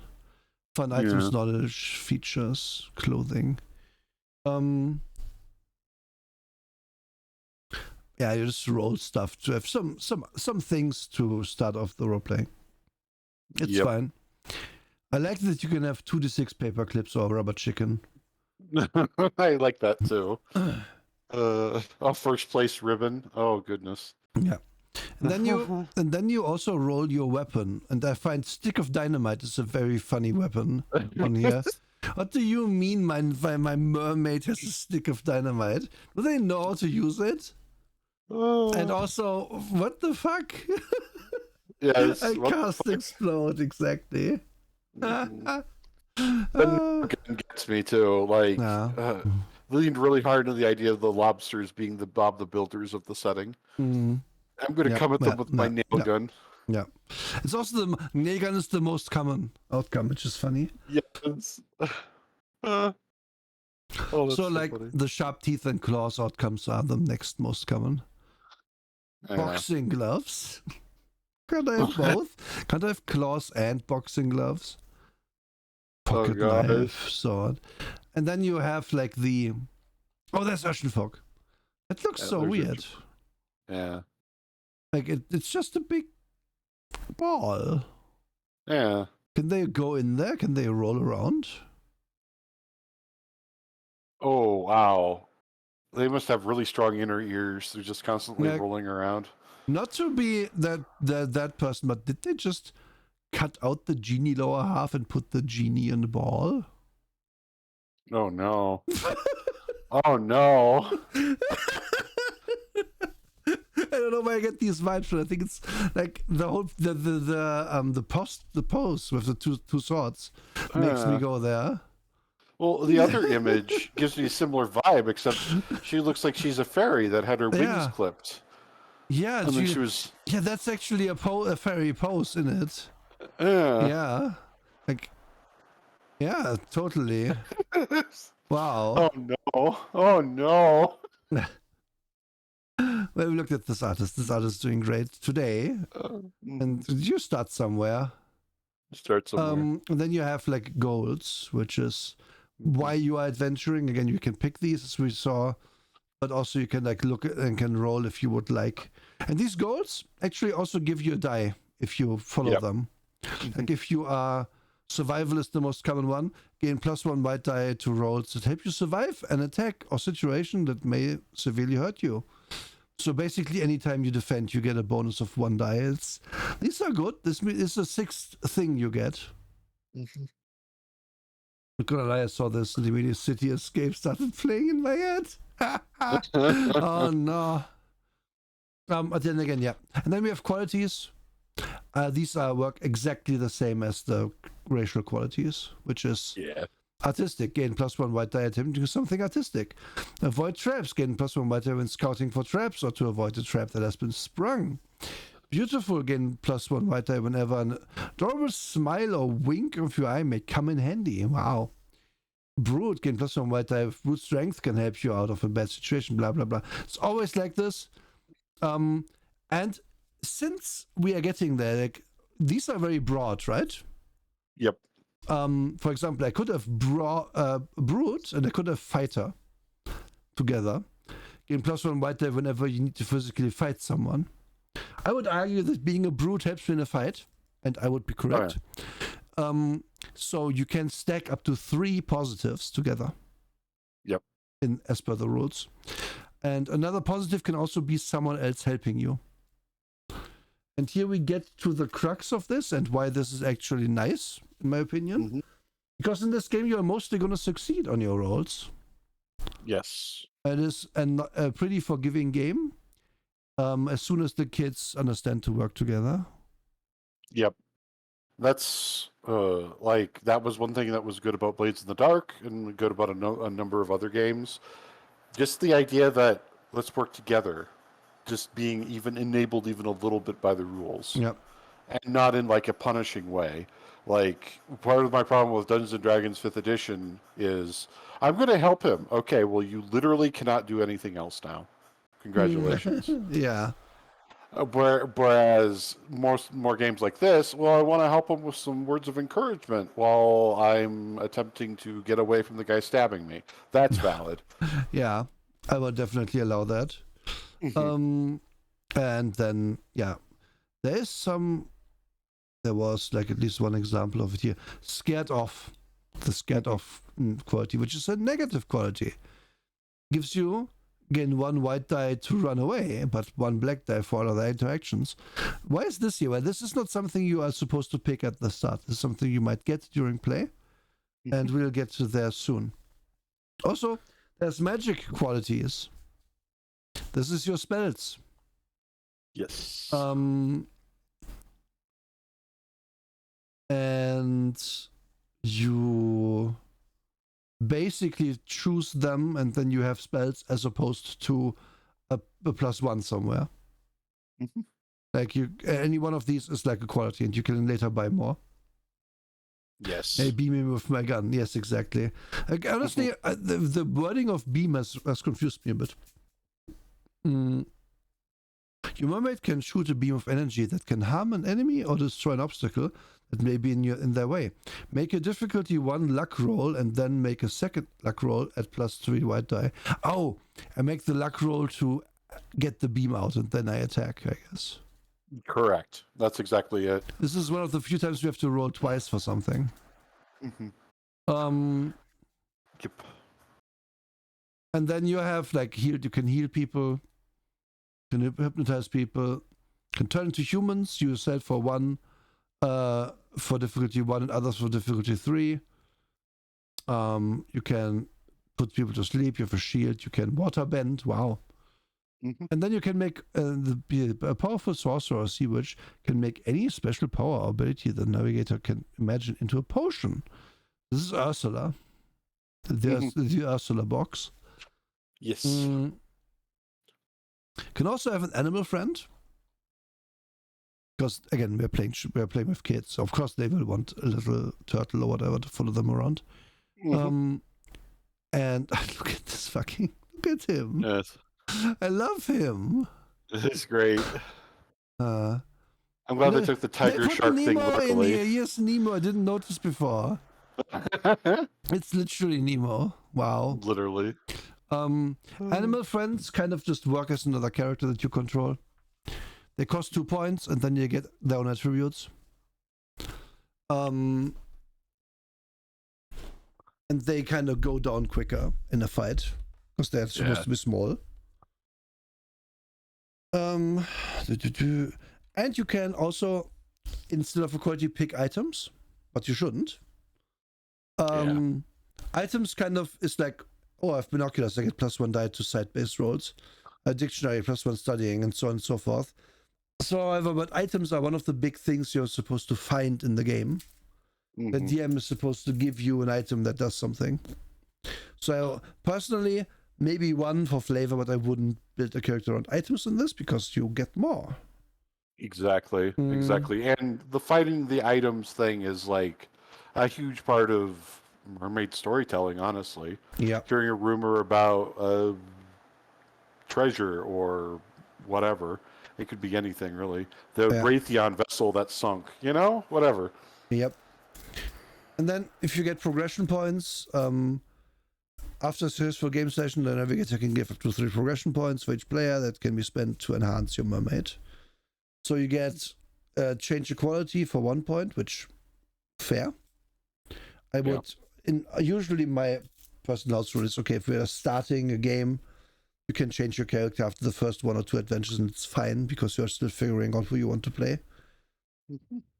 Fun items, knowledge, features, clothing. Yeah, you just roll stuff to have some things to start off the role playing. It's fine. I like that you can have 2d6 paper clips or rubber chicken. I like that too. First place ribbon. Oh goodness. Yeah. And then you also roll your weapon, and I find stick of dynamite is a very funny weapon on here. What do you mean my mermaid has a stick of dynamite? Do they know how to use it? And also, what the fuck? Yes. I cast explode, exactly. That gets me too. Like, leaned really hard on the idea of the lobsters being the Bob the Builders of the setting. Mm. I'm going to come at them with my nail gun. Yeah. It's also the nail gun is the most common outcome, which is funny. Yes. So like funny. the sharp teeth and claws outcomes are the next most common. Boxing gloves. Can't I have both? Can't I have claws and boxing gloves? Pocket knife, sword. And then you have like the... Oh, there's ocean fog. It looks so weird. Yeah. Like it's just a big ball. Yeah. Can they go in there? Can they roll around? Oh, wow. They must have really strong inner ears. They're just constantly rolling around. Not to be that person, but did they just cut out the genie lower half and put the genie in the ball? Oh no. Oh no. I don't know why I get these vibes, but I think it's like the whole the pose with the two swords makes me go there. Well, the other image gives me a similar vibe, except she looks like she's a fairy that had her wings clipped. Yeah, and then she was. Yeah, that's actually a fairy pose in it. Yeah. Like. Yeah, totally. Wow. Oh no. Oh no. Well, we looked at this artist. This artist is doing great today. And you start somewhere. Start somewhere. And then you have like goals, which is why you are adventuring. Again, you can pick these as we saw, but also you can like look and can roll if you would like. And these goals actually also give you a die if you follow them. Like if you are survival is the most common one, gain +1 white die to rolls that help you survive an attack or situation that may severely hurt you. So basically, anytime you defend, you get a bonus of 1 die. These are good. This is the 6th thing you get. I'm gonna lie, I saw this and immediately City Escape started playing in my head. Oh no. But then again, yeah. And then we have qualities. These work exactly the same as the racial qualities, which is Yeah. artistic, gain +1 white die attempting to do something artistic. Avoid traps, gain +1 white die when scouting for traps or to avoid a trap that has been sprung. Beautiful, gain +1 white die whenever an adorable smile or wink of your eye may come in handy. Wow. Brute, gain +1 white die. Brute strength can help you out of a bad situation, blah, blah, blah. It's always like this. And since we are getting there, like, these are very broad, right? Yep. For example, I could have brute and I could have fighter together. Gain +1 white die whenever you need to physically fight someone. I would argue that being a brute helps you in a fight, and I would be correct. So you can stack up to 3 positives together. Yep. As per the rules. And another positive can also be someone else helping you. And here we get to the crux of this and why this is actually nice, in my opinion. Mm-hmm. Because in this game, you are mostly going to succeed on your rolls. Yes. It is a pretty forgiving game, as soon as the kids understand to work together. Yep. That's like, that was one thing that was good about Blades in the Dark and good about a number of other games. Just the idea that let's work together, just being even enabled even a little bit by the rules. Yep. And not in like a punishing way. Like, part of my problem with Dungeons and Dragons 5th edition is I'm going to help him. Okay, well, you literally cannot do anything else now. Congratulations. Yeah. Whereas more games like this, well, I want to help him with some words of encouragement while I'm attempting to get away from the guy stabbing me. That's valid. Yeah, I would definitely allow that. And then, yeah, there was like at least one example of it here. Scared off. The scared off quality, which is a negative quality. Gives you, gain 1 white die to run away, but 1 black die for all other interactions. Why is this here? Well, this is not something you are supposed to pick at the start. This is something you might get during play, and we'll get to there soon. Also, there's magic qualities. This is your spells. Yes. And you basically choose them, and then you have spells as opposed to a +1 somewhere. Like any one of these is like a quality, and you can later buy more. Yes. Hey, beam me with my gun. Yes, exactly. Like, honestly, the wording of beam has confused me a bit. Your mermaid can shoot a beam of energy that can harm an enemy or destroy an obstacle that may be in their way. Make a difficulty 1 luck roll and then make a second luck roll at +3 white die. Oh, I make the luck roll to get the beam out and then I attack, I guess. Correct. That's exactly it. This is one of the few times we have to roll twice for something. Yep. And then you have like heal. You can heal people, can hypnotize people, can turn into humans. You yourself for 1, for difficulty 1, and others for difficulty 3. You can put people to sleep. You have a shield. You can water bend. Wow. And then you can make a powerful sorcerer or sea witch can make any special power or ability the navigator can imagine into a potion. This is Ursula. The Ursula box. Yes. Can also have an animal friend. Because again, we're playing with kids. So of course they will want a little turtle or whatever to follow them around. And look at this fucking, look at him. Yes. I love him. It's great. I'm glad they took the tiger put shark thing Nemo in literally. here. Yes, Nemo. I didn't notice before. It's literally Nemo. Wow. Literally. Animal friends kind of just work as another character that you control. They cost 2 points, and then you get their own attributes. And they kind of go down quicker in a fight because they're supposed to be small. And you can also, instead of a quality, pick items, but you shouldn't. Items kind of is like, oh, I have binoculars, I get +1 die to side-based rolls. A dictionary, +1 studying, and so on and so forth. So, however, but items are one of the big things you're supposed to find in the game. The DM is supposed to give you an item that does something. So, personally, maybe 1 for flavor, but I wouldn't build a character around items in this because you get more. Exactly. And the fighting the items thing is like a huge part of mermaid storytelling, honestly. Yeah. Hearing a rumor about a treasure or whatever. It could be anything, really. The Raytheon vessel that sunk, whatever. Yep. And then if you get progression points, after a successful game session, the navigator can give up to 3 progression points for each player that can be spent to enhance your mermaid. So you get change equality for 1 point, which fair. I would usually my personal house rule is okay if we are starting a game, you can change your character after the first 1 or 2 adventures, and it's fine because you're still figuring out who you want to play.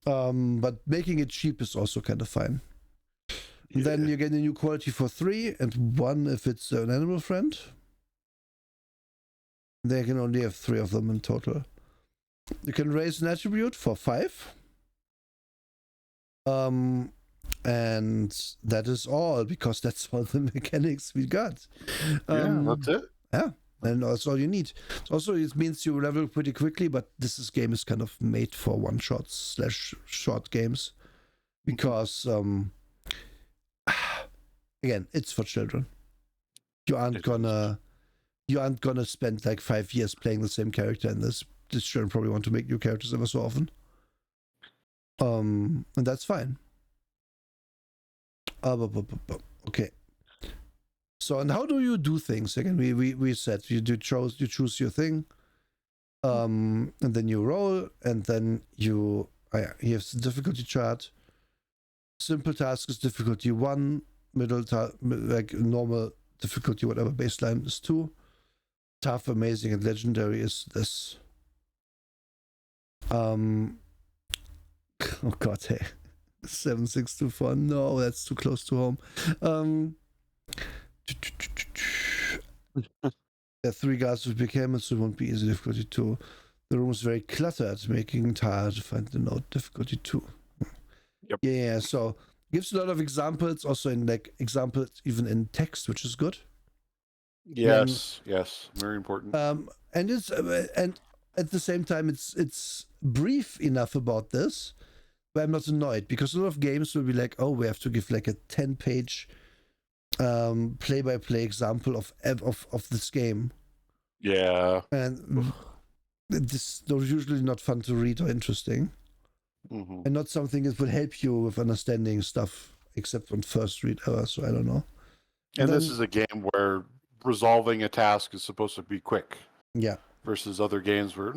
But making it cheap is also kind of fine. And then you get a new quality for 3 and 1 if it's an animal friend. They can only have 3 of them in total. You can raise an attribute for 5. And that is all, because that's all the mechanics we got. That's it. Yeah, and that's all you need. Also, it means you level pretty quickly, but this game is kind of made for one-shots / short games, because again, it's for children. You aren't gonna spend like 5 years playing the same character, and this children probably want to make new characters ever so often. And that's fine. Okay. So, and how do you do things? Again, we said you choose your thing, and then you roll, and then you have the difficulty chart. Simple task is difficulty 1, middle like normal difficulty, whatever baseline is 2. Tough, amazing, and legendary is this. Oh god, hey. 7624. No, that's too close to home. 3 guards with big helmets, so it won't be easy. Difficulty 2. The room is very cluttered, making it hard to find the note. Difficulty 2. Yep. Yeah, so gives a lot of examples, also in like examples even in text, which is good. Yes, very important. And it's and at the same time it's brief enough about this, but I'm not annoyed, because a lot of games will be like, oh, we have to give like a 10-page play-by-play example of this game. Yeah. And those are usually not fun to read or interesting. And not something that will help you with understanding stuff, except on first read ever, so I don't know. And this is a game where resolving a task is supposed to be quick. Yeah. Versus other games where,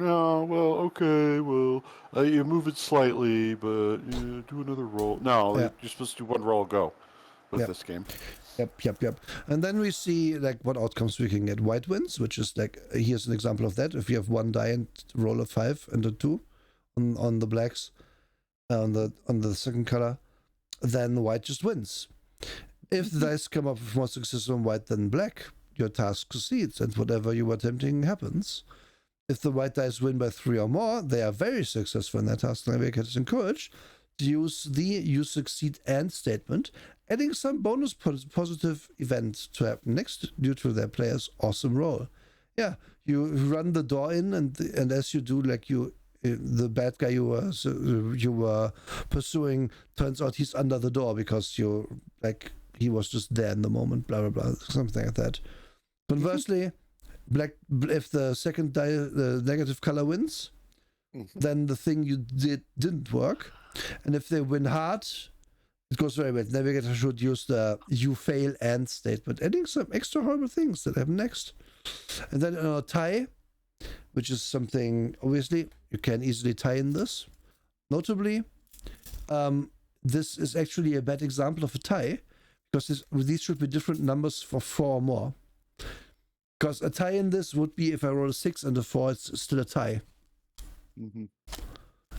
you move it slightly, but do another roll. No, you're supposed to do 1 roll, go with this game. Yep. And then we see like what outcomes we can get. White wins, which is like, here's an example of that. If you have 1 die and roll a 5 and a 2 on the blacks, on the second color, then white just wins. If the dice come up with more success on white than black, your task succeeds, and whatever you were attempting happens. If the white dice win by 3 or more, they are very successful in their task. Navigator is encouraged to use the "you succeed and" statement, adding some bonus positive event to happen next due to their player's awesome roll. Yeah, you run the door in, and as you do, like the bad guy you were pursuing, turns out he's under the door because he was just there in the moment, blah blah blah, something like that. Conversely, black, if the second die, the negative color wins, then the thing you didn't work, and if they win hard, it goes very bad. Navigator should use the "you fail and" statement, adding some extra horrible things that happen next. And then a tie, which is something obviously you can easily tie in this. Notably, this is actually a bad example of a tie, because these should be different numbers for 4 or more. Because a tie in this would be if I roll a 6 and a 4, it's still a tie.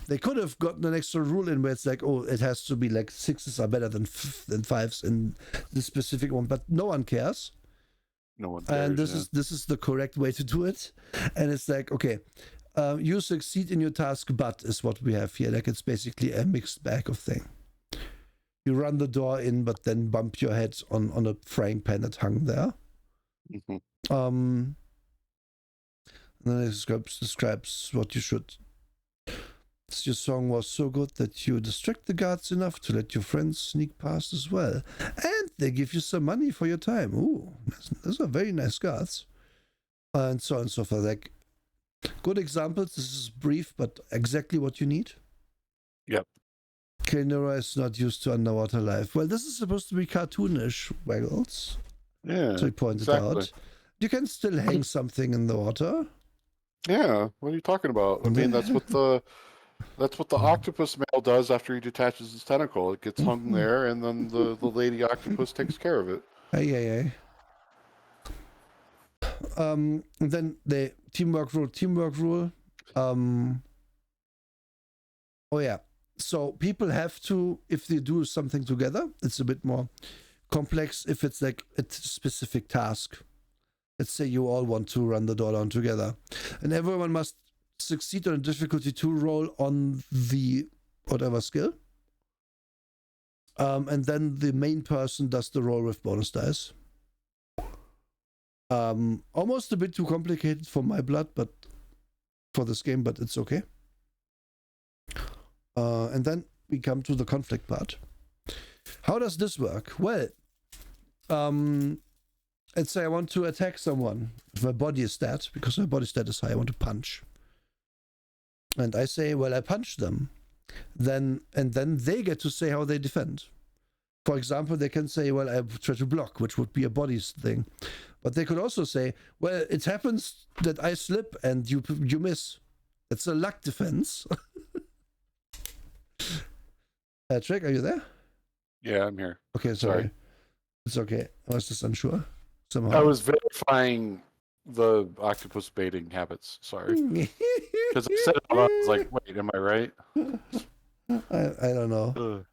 They could have gotten an extra rule in where it's like, oh, it has to be like 6s are better than 5s in this specific one, but no one cares. No one cares. And this is the correct way to do it. And it's like, okay, you succeed in your task, but is what we have here. Like it's basically a mixed bag of thing. You run the door in, but then bump your head on a frying pan that hung there. And then it describes what you should. Your song was so good that you distract the guards enough to let your friends sneak past as well. And they give you some money for your time. Ooh, those are very nice guards. And so on and so forth. Like, good examples. This is brief, but exactly what you need. Yep. Kilnora is not used to underwater life. Well, this is supposed to be cartoonish, Waggles. Yeah, so he pointed out. You can still hang something in the water. Yeah, what are you talking about? I mean, that's what the octopus male does after he detaches his tentacle. It gets hung there, and then the lady octopus takes care of it. Aye. Then the teamwork rule. Oh yeah. So people have to, if they do something together, it's a bit more complex if it's like a specific task. Let's say you all want to run the door down together, and everyone must succeed on a difficulty 2 roll on the whatever skill. And then the main person does the roll with bonus dice. Almost a bit too complicated for my blood, but for this game, but it's okay. And then we come to the conflict part. How does this work? Well, let's say I want to attack someone. If my body is stat, because my body stat is high, I want to punch. And I say, well, I punch them. Then they get to say how they defend. For example, they can say, well, I try to block, which would be a body thing. But they could also say, well, it happens that I slip and you miss. It's a luck defense. Trick, are you there? Yeah, I'm here. Okay, sorry. It's okay. I was just unsure. Somehow. I was verifying the octopus baiting habits. Sorry. Because I said it out loud, I was like, wait, am I right? I don't know.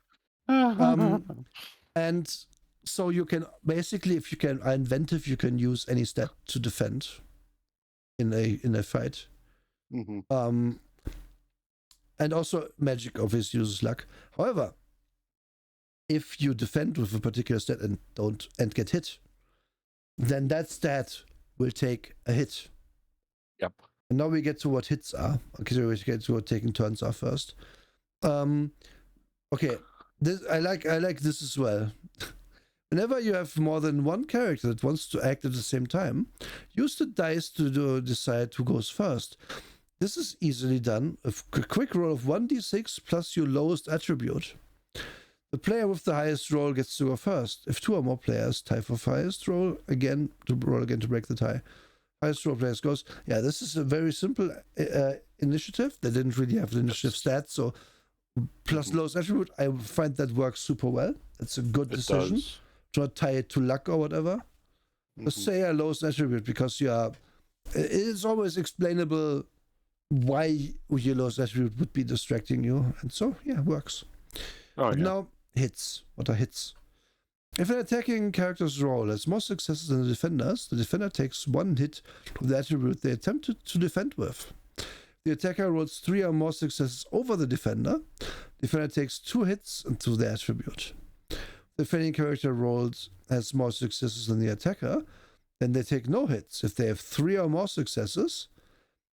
And so you can basically, if you are inventive, you can use any stat to defend in a fight. And also magic obviously uses luck. However, if you defend with a particular stat and get hit, then that stat will take a hit. Yep. And now we get to what hits are. Okay, so we get to what taking turns are first. Okay, this I like this as well. Whenever you have more than one character that wants to act at the same time, use the dice to decide who goes first. This is easily done. A quick roll of 1d6 plus your lowest attribute. The player with the highest roll gets to go first. If 2 or more players tie for highest roll, again to break the tie. Highest roll players goes. Yeah, this is a very simple initiative. They didn't really have the initiative stats, so plus lowest attribute. I find that works super well. It's a good decision. Does. Do not tie it to luck or whatever. Just say a lowest attribute because you are. It is always explainable why your lowest attribute would be distracting you, and so yeah, works. Now hits. What are hits? If an attacking character's roll has more successes than the defender takes 1 hit to the attribute they attempted to defend with. The attacker rolls 3 or more successes over the defender takes 2 hits to the attribute. The defending character has more successes than the attacker, then they take no hits. If they have 3 or more successes,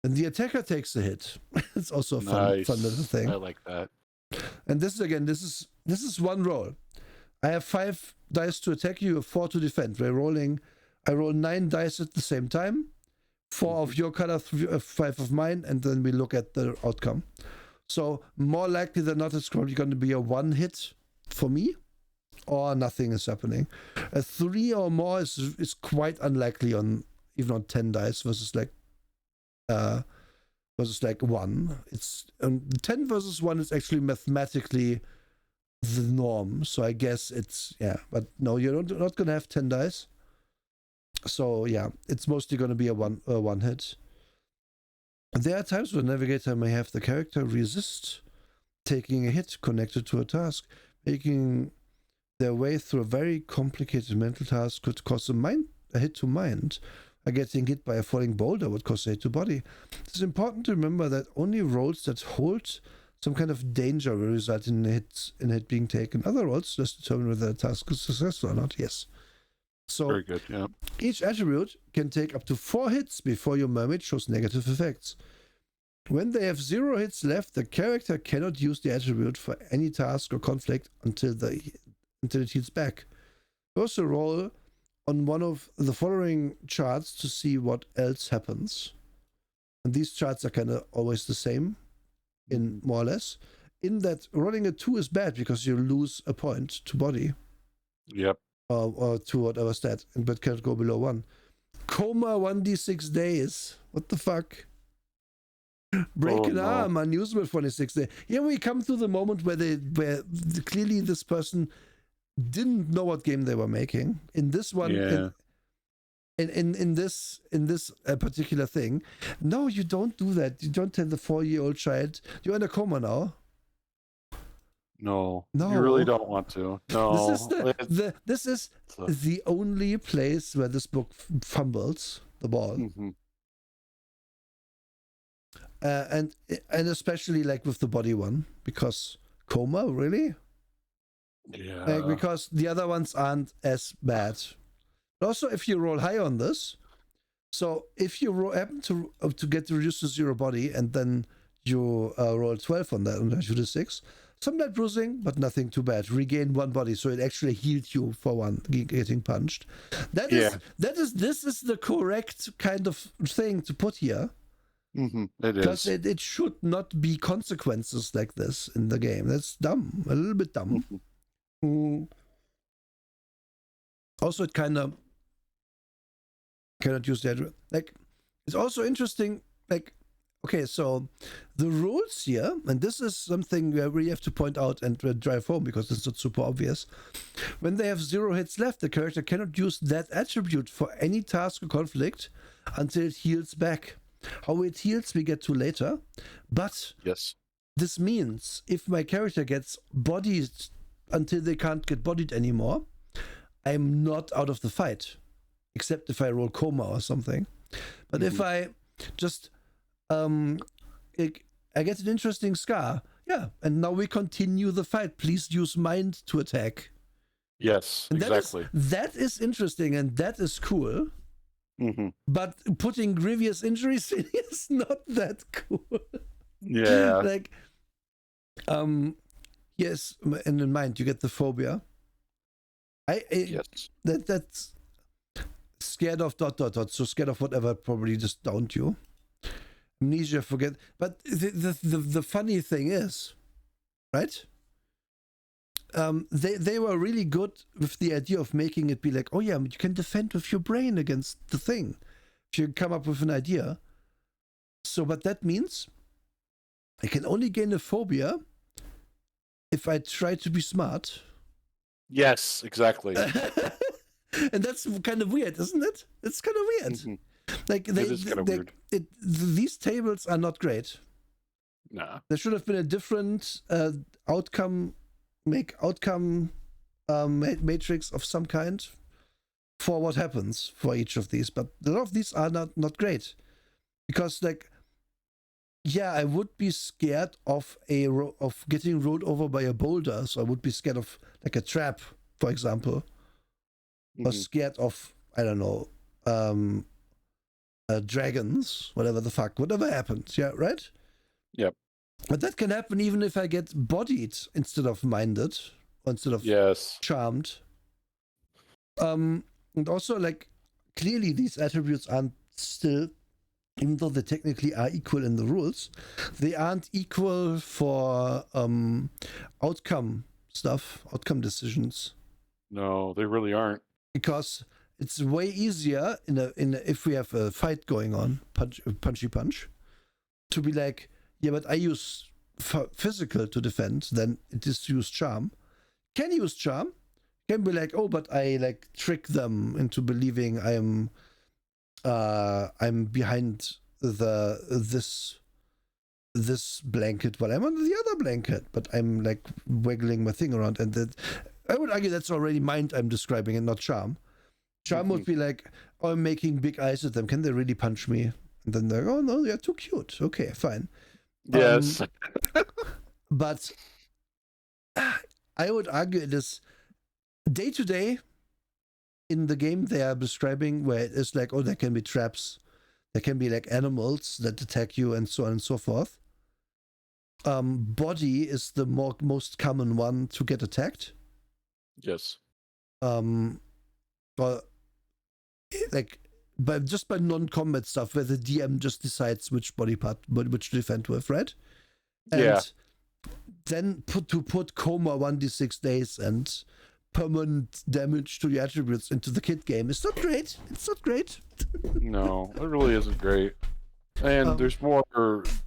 then the attacker takes a hit. It's also a fun little thing. I like that. And this is one roll. I have 5 dice to attack you, 4 to defend. I roll 9 dice at the same time. 4 of your color, 5 of mine, and then we look at the outcome. So more likely than not, it's probably going to be a 1 hit for me, or nothing is happening. A 3 or more is quite unlikely even on 10 dice versus like 1. It's 10 versus 1 is actually mathematically the norm. So I guess it's but no, you're not gonna have 10 dice. So yeah, it's mostly gonna be a one hit. There are times when Navigator may have the character resist taking a hit connected to a task. Making their way through a very complicated mental task could cause a hit to mind. Getting hit by a falling boulder would cause a hit to body. It's important to remember that only rolls that hold some kind of danger will result in a hit being taken. Other rolls just determine whether the task is successful or not. Yes. So Very good. Yeah. each attribute can take up to 4 hits before your mermaid shows negative effects. When they have 0 hits left, the character cannot use the attribute for any task or conflict until it heals back. Also roll on one of the following charts to see what else happens. And these charts are kind of always the same, in more or less. In that rolling a 2 is bad because you lose a point to body. Yep. Or to whatever stat, but can't go below 1. Coma 1d6 days. What the fuck? Break an arm, unusable for 26 days. Here we come to the moment where clearly this person didn't know what game they were making. In this one, in this particular thing. No, you don't do that. You don't tell the 4-year-old child, you're in a coma now. No, you really don't want to. No, this is the only place where this book fumbles the ball. Mm-hmm. And especially like with the body one, because coma, really? Yeah. Because the other ones aren't as bad. Also, if you roll high on this, so if you happen to get reduced to 0 body and then you roll 12 on that, and then shoot a 6, some light bruising, but nothing too bad. Regain 1 body, so it actually healed you for 1 getting punched. This is the correct kind of thing to put here. Mm-hmm. It is. Because it should not be consequences like this in the game. That's dumb. A little bit dumb. Mm-hmm. Also, it cannot use that. Like, it's also interesting, like, okay, so the rules here, and this is something where we have to point out and drive home because it's not super obvious. When they have 0 hits left, the character cannot use that attribute for any task or conflict until it heals back. How it heals we get to later, but yes, this means if my character gets bodied until they can't get bodied anymore, I'm not out of the fight, except if I roll coma or something. But if I just I get an interesting scar, and now we continue the fight. Please use mind to attack. Yes, and exactly. That is interesting and that is cool. Mm-hmm. But putting grievous injuries in is not that cool. Yeah. Like, yes, and in mind, you get the phobia. Yes. That's scared of ... So scared of whatever probably just downed you. Amnesia, forget. But the funny thing is, right? They were really good with the idea of making it be like, oh yeah, you can defend with your brain against the thing if you come up with an idea. So, but that means I can only gain a phobia if I try to be smart. Yes, exactly. And that's kind of weird, isn't it? It's kind of weird. Mm-hmm. Like it is kind of weird. These tables are not great. Nah. There should have been a different outcome matrix of some kind for what happens for each of these, but a lot of these are not great because, like, I would be scared of getting rolled over by a boulder, so I would be scared of like a trap, for example, or scared of, I don't know, dragons, whatever happens, right? Yep. But that can happen even if I get bodied instead of minded, or instead of charmed. And also, like, clearly these attributes aren't still, even though they technically are equal in the rules, they aren't equal for outcome decisions. No, they really aren't. Because it's way easier if we have a fight going on, punchy punch, to be like, yeah, but I use physical to defend, then it is to use charm. Can use charm. Can be like, oh, but I like trick them into believing I'm behind this blanket while I'm on the other blanket, but I'm like wiggling my thing around, and that I would argue that's already mind I'm describing and not charm. Charm would be like, oh, I'm making big eyes at them. Can they really punch me? And then they're, oh no, you're too cute. Okay, fine. Yes. But I would argue it is day to day in the game they are describing where it is like, oh, there can be traps, there can be like animals that attack you, and so on and so forth. Body is the most common one to get attacked. Yes. But like just by non-combat stuff where the DM just decides which body part, which to defend with, right? And yeah. Then put coma 1d6 days and permanent damage to the attributes into the kit game. It's not great. It's not great. No, it really isn't great. And there's more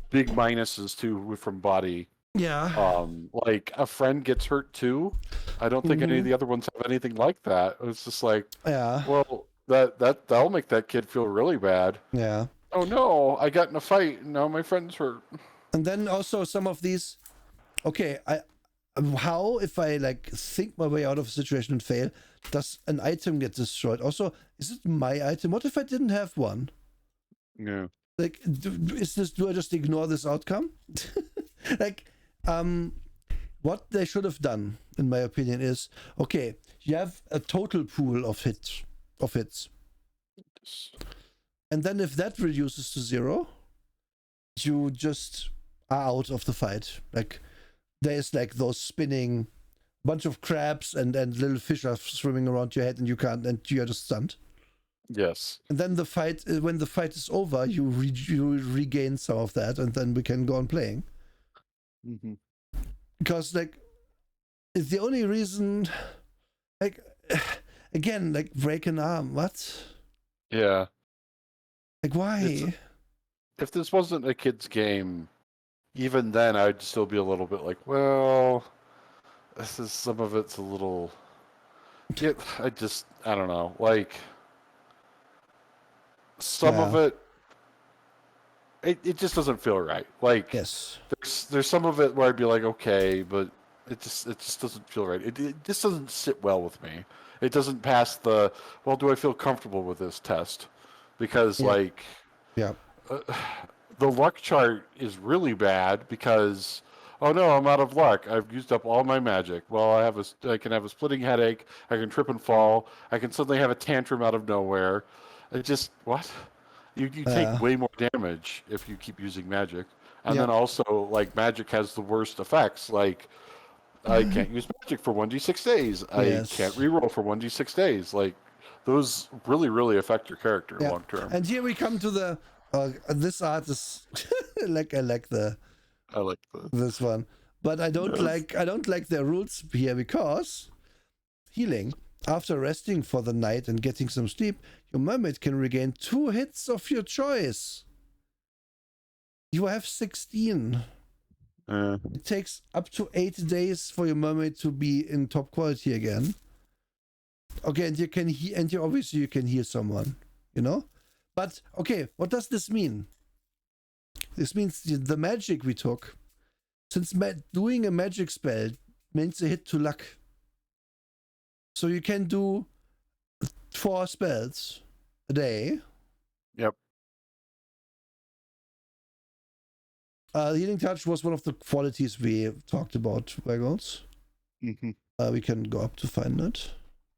big minuses too from body. Yeah. Like a friend gets hurt too. I don't think any of the other ones have anything like that. It's just like, yeah. Well, that'll make that kid feel really bad. Yeah. Oh no, I got in a fight and now my friend's hurt. And then also some of these, okay, how if I like think my way out of a situation and fail, does an item get destroyed? Also, is it my item? What if I didn't have one? Yeah. Like, do I just ignore this outcome? Like, what they should have done, in my opinion, is okay. You have a total pool of hits, and then if that reduces to 0, you just are out of the fight. Like, there's like those spinning bunch of crabs and little fish are swimming around your head, and you're just stunned. Yes. And then the fight, when the fight is over, you regain some of that, and then we can go on playing. Mm-hmm. Because like, it's the only reason, like, again, like break an arm. What? Yeah. Like, why? If this wasn't a kid's game, even then I'd still be a little bit like, well, some of it's a little. I don't know. Like, some of it just doesn't feel right. Like, yes, there's some of it where I'd be like, okay, but it just doesn't feel right. It just doesn't sit well with me. It doesn't pass the, well, do I feel comfortable with this test? Because the luck chart is really bad because, oh no, I'm out of luck. I've used up all my magic. Well, I can have a splitting headache. I can trip and fall. I can suddenly have a tantrum out of nowhere. It just, what? You take way more damage if you keep using magic. And then also, like, magic has the worst effects. Like, I can't use magic for 1d6 days. I can't reroll for 1d6 days. Like, those really, really affect your character long term. And here we come to the this art is like I like this one, but I don't like their rules here because healing. After resting for the night and getting some sleep, your mermaid can regain 2 hits of your choice. You have 16. It takes up to 8 days for your mermaid to be in top quality again. Okay, and you can heal someone, you know? But, okay, what does this mean? This means the magic we took, since doing a magic spell means a hit to luck. So you can do 4 spells a day. Yep. Healing Touch was one of the qualities we talked about, Waggles. Mm-hmm. We can go up to find it.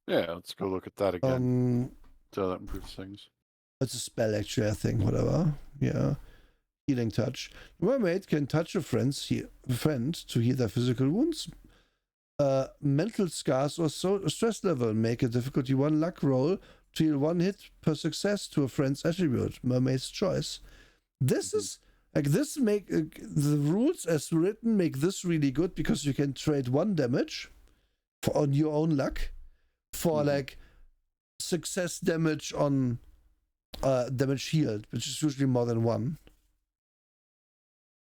Yeah, let's go look at that again. So that improves things. It's a spell, actually, I think. Whatever. Yeah. Healing Touch. Mermaid can touch a friend to heal their physical wounds, mental scars, or stress level. Make a difficulty 1 luck roll to heal 1 hit per success to a friend's attribute. Mermaid's choice. This is like this. Make the rules as written make this really good because you can trade 1 damage on your own luck for like success damage on damage healed, which is usually more than 1.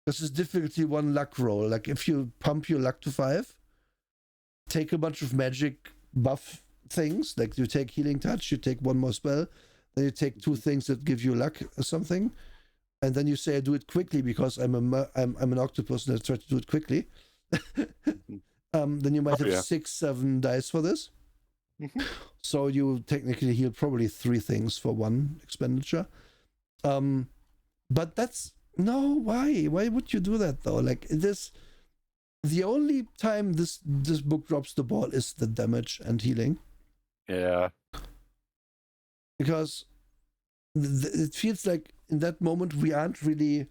This is difficulty 1 luck roll. Like if you pump your luck to 5, take a bunch of magic buff things, like you take Healing Touch, you take 1 more spell, then you take 2 things that give you luck or something, and then you say I do it quickly because I'm an octopus and I try to do it quickly. Then you might have 6-7 dice for this. So you technically heal probably 3 things for 1 expenditure. But that's why would you do that though? Like this, the only time this book drops the ball is the damage and healing. Yeah, because it feels like in that moment we aren't really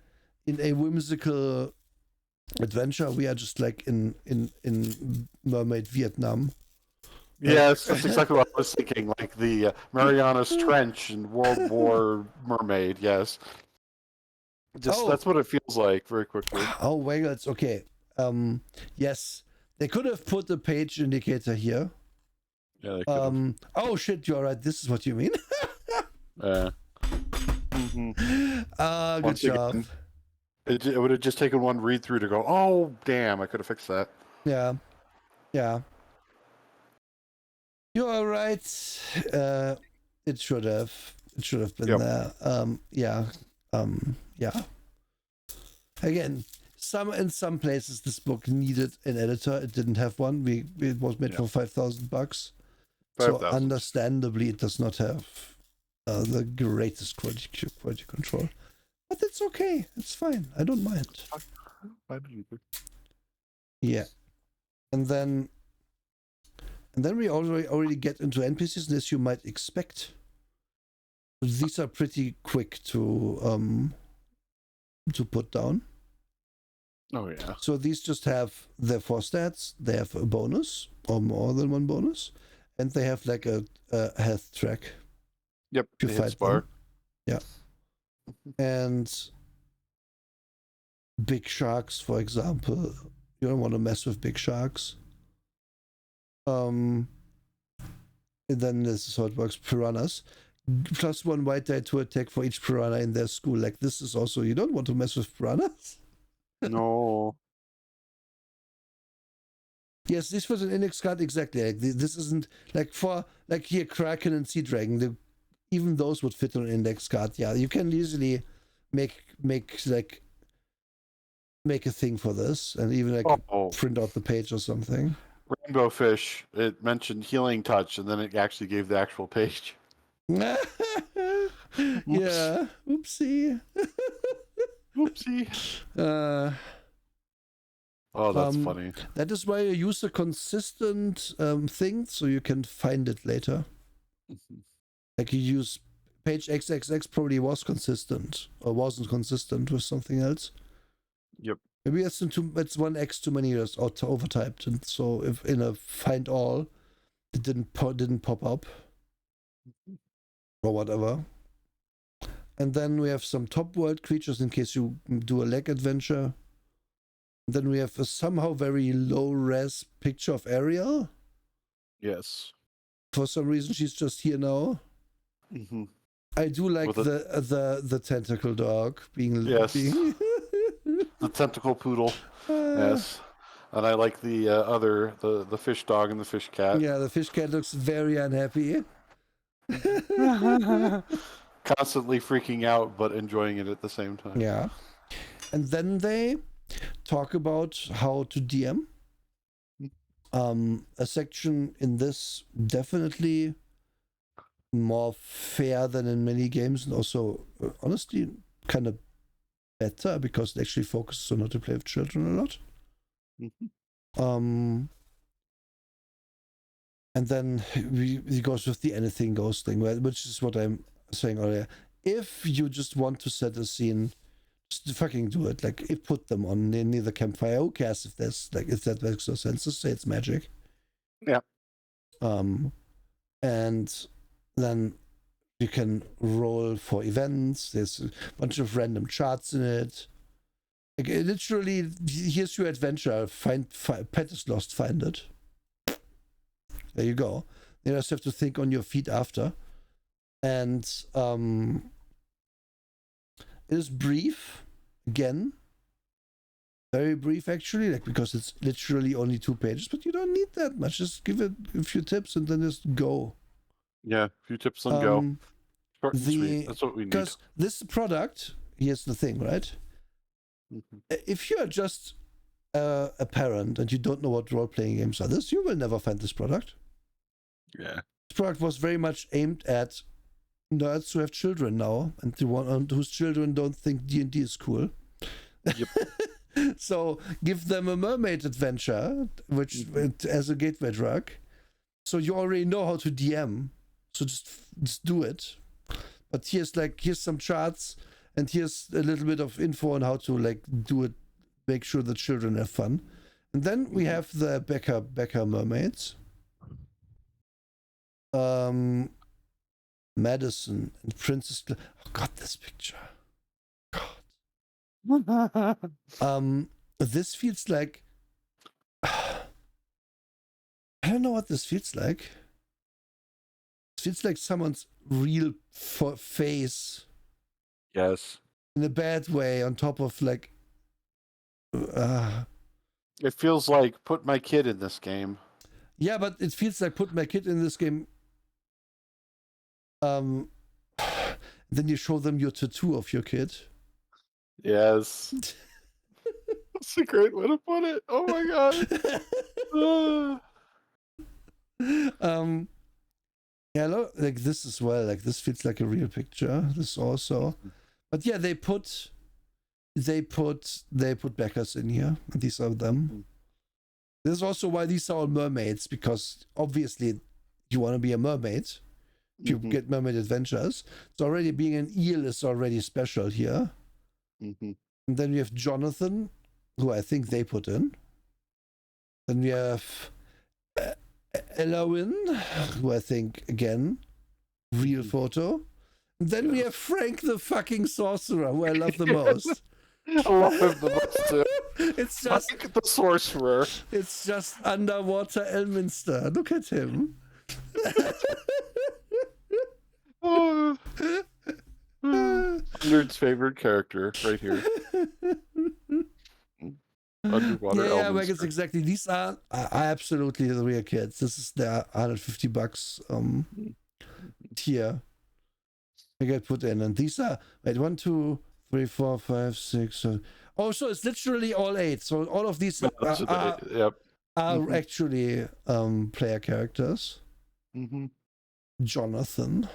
in a whimsical adventure. We are just like in Mermaid Vietnam. Yes, that's exactly what I was thinking. Like the Marianas Trench and World War Mermaid. Yes, that's what it feels like very quickly. Oh, well, it's okay. Yes, they could have put the page indicator here. Yeah, they could have. Oh shit, you're right. This is what you mean. Good job. It would have just taken one read through to go, oh damn, I could have fixed that. Yeah. You are right. It should have been there. Yeah. Again, in some places this book needed an editor. It didn't have one. It was made for $5,000. So understandably, it does not have the greatest quality control. But it's okay. It's fine. I don't mind. Yeah. And then we already get into NPCs, as you might expect. These are pretty quick to put down. Oh yeah. So these just have their 4 stats. They have a bonus or more than 1 bonus, and they have like a health track. Yep. You fight them. Yeah. And big sharks, for example, you don't want to mess with big sharks. And then this is how it works. Piranhas. +1 white die to attack for each piranha in their school. Like this is also, you don't want to mess with piranhas. No. Yes, this was an index card exactly. Like this isn't like for like here Kraken and Sea Dragon. Even those would fit on an index card. Yeah, you can easily make a thing for this and even like print out the page or something. Rainbow Fish, it mentioned healing touch and then it actually gave the actual page. Yeah. Oopsie. Oh, that's funny. That is why you use a consistent thing so you can find it later. Like you use page XXX probably was consistent or wasn't consistent with something else. Yep. Maybe it's 1x too many years or overtyped, and so if in a find all it didn't pop up or whatever. And then we have some top world creatures in case you do a leg adventure. Then we have a somehow very low res picture of Ariel. Yes. For some reason, she's just here now. I do like the tentacle dog being. Yes. The tentacle poodle. Yes. And I like the the fish dog and the fish cat. Yeah, the fish cat looks very unhappy. Constantly freaking out, but enjoying it at the same time. Yeah. And then they talk about how to DM. A section in this definitely more fair than in many games, and also honestly kind of better because it actually focuses on how to play with children a lot. And then he goes with the anything goes thing, which is what I'm saying earlier. If you just want to set a scene, just fucking do it. Like, put them on near the campfire. Who cares if that makes no sense? Just say it's magic. Yeah. And then you can roll for events. There's a bunch of random charts in it. Like, literally, here's your adventure. Pet is lost, find it. There you go. You just have to think on your feet after. And it is brief, again. Very brief, actually, like because it's literally only 2 pages, but you don't need that much. Just give it a few tips and then just go. Yeah, a few tips and go. Short and sweet. That's what we need. Because this product, here's the thing, right? If you are just a parent and you don't know what role-playing games are, you will never find this product. Yeah. This product was very much aimed at nerds who have children now and whose children don't think D&D is cool. Yep. So give them a Mermaid Adventure, which as a gateway drug. So you already know how to DM. So just do it. But here's some charts and here's a little bit of info on how to like do it, make sure the children have fun. And then we have the Becker mermaids. Madison and Princess. Oh God, this picture. God. This feels like. I don't know what this feels like. It feels like someone's real face. Yes. In a bad way, on top of like. It feels like put my kid in this game. Yeah, but it feels like put my kid in this game. Then you show them your tattoo of your kid. Yes. That's a great way to put it. Oh my God. Yeah, like this as well. Like this feels like a real picture. This also, but yeah, they put backers in here. And these are them. This is also why these are all mermaids, because obviously you want to be a mermaid. If you get Mermaid Adventures, so already being an eel is already special here. And then we have Jonathan, who I think they put in. Then we have Elowin, who I think, again, real photo. And then we have Frank the fucking sorcerer, who I love the most. I love him the most too. It's just Frank the sorcerer. It's just underwater Elminster. Look at him. Nerd's favorite character right here. Underwater Yeah, Elminster. like it's exactly. These are absolutely the real kids. This is their $150 tier. I get put in, and these are 1, 2, 3, 4, 5, 6, 7. Oh, so it's literally all 8. So all of these are actually player characters. Jonathan.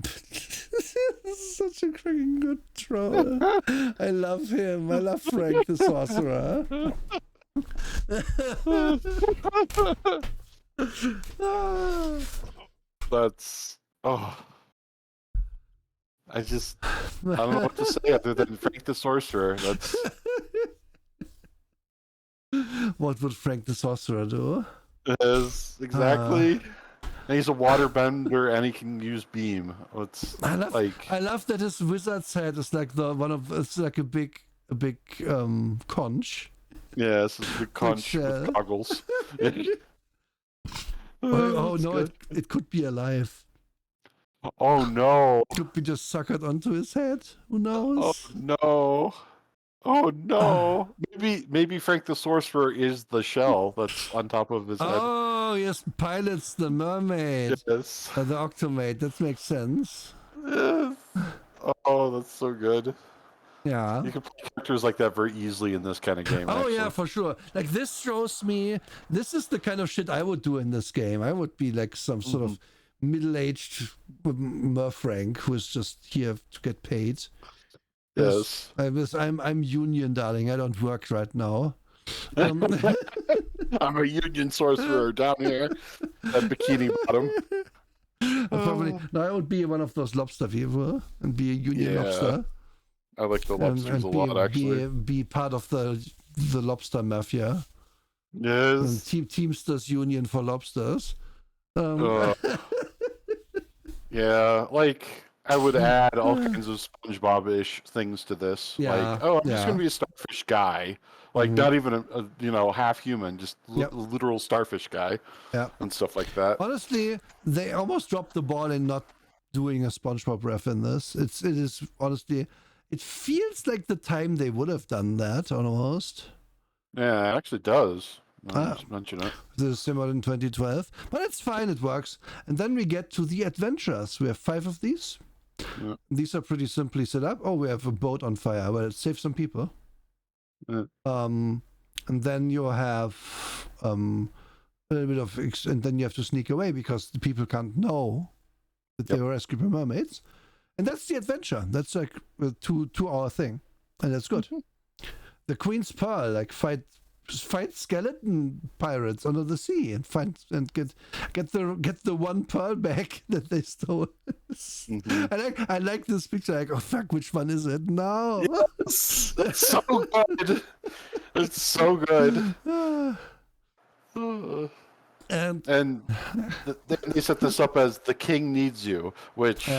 This is such a freaking good troll. I love him. I love Frank the sorcerer. That's I don't know what to say other than Frank the sorcerer. That's What would Frank the sorcerer do? is exactly. And he's a waterbender and he can use beam. I love that his wizard's head is like it's like a big conch. Yeah, it's a big conch with goggles. Oh no, it could be alive. Oh no. It could be just suckered onto his head. Who knows? Oh no. Maybe Frank the sorcerer is the shell that's on top of his head. Oh yes, pilots the mermaid. Yes. The octomate. That makes sense. Yes. Oh, that's so good. Yeah. You can play characters like that very easily in this kind of game. Oh yeah, for sure. Like this shows me this is the kind of shit I would do in this game. I would be like some sort of middle-aged Merfrank who is just here to get paid. Yes. I'm union, darling. I don't work right now. I'm a union sorcerer down here at Bikini Bottom. I would be one of those lobster people and be a union lobster. I like the lobsters a lot, actually. Be part of the lobster mafia. Yes. And Teamsters Union for lobsters. Yeah, like I would add all kinds of SpongeBob-ish things to this. Yeah, like, I'm just gonna be a starfish guy. Like not even a half human, just literal starfish guy. Yeah. And stuff like that. Honestly, they almost dropped the ball in not doing a SpongeBob ref in this. It is honestly, it feels like the time they would have done that almost. Yeah, it actually does. Just mention it. This is similar in 2012, but it's fine. It works. And then we get to the adventures. We have 5 of these. Yeah. These are pretty simply set up. Oh, we have a boat on fire. Well, it saves some people. Yeah. And then you have a little bit of, and then you have to sneak away because the people can't know that they were rescued by mermaids. And that's the adventure. That's like a 2-hour thing, and that's good. The Queen's Pearl, like fight skeleton pirates under the sea and get the one pearl back that they stole. I like this picture. Like, oh fuck, which one is it? No, yes, it's so good. It's so good. And they set this up as the king needs you, which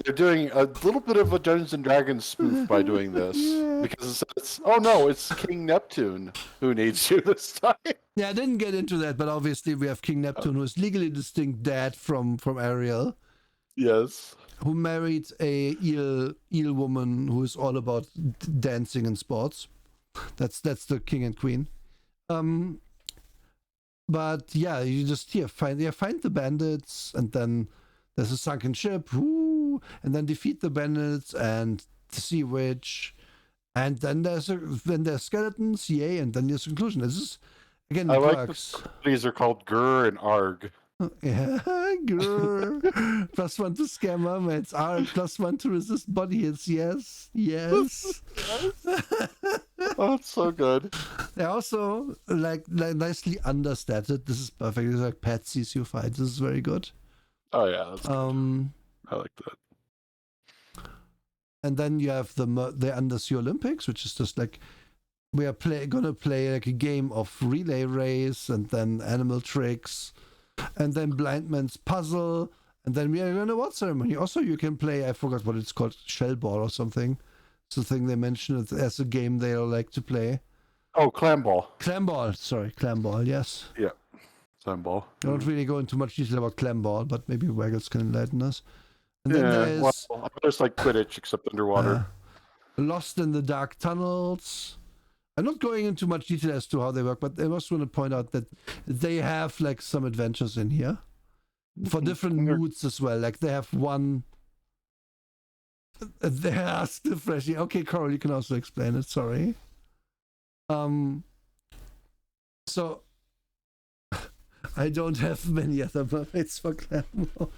they're doing a little bit of a Dungeons and Dragons spoof by doing this, because it's oh no, it's King Neptune who needs you this time. Yeah, I didn't get into that, but obviously we have King Neptune, who is legally distinct dad from Ariel. Yes. Who married a eel woman who is all about dancing and sports. That's the king and queen. But yeah, you just find the bandits, and then there's a sunken ship, and then defeat the bandits and the sea witch, and then there's skeletons, yay, and then there's conclusion. This is again I like works. These are called GER and ARG. Yeah, GER. +1 to scare mermaids. ARG +1 to resist body hits. Yes. Oh, it's so good. They're also like nicely understated. This is perfect. It's like patsies you fight. This is very good. Oh yeah, that's good. I like that. And then you have the Undersea Olympics, which is just like we are gonna play like a game of relay race, and then animal tricks, and then blind man's puzzle, and then we are gonna award ceremony. Also, you can play, I forgot what it's called, shell ball or something. It's the thing they mentioned as a game they like to play. Oh, clam ball. Clam ball, yes. Yeah, clam ball. I don't really go into much detail about clam ball, but maybe Waggles can enlighten us. And then there's just like Quidditch, except underwater. Lost in the Dark Tunnels. I'm not going into much detail as to how they work, but I just want to point out that they have like some adventures in here for different moods as well. Like they have one. They ask the freshie. Okay, Carl, you can also explain it. Sorry. So I don't have many other mermaids for Glamour.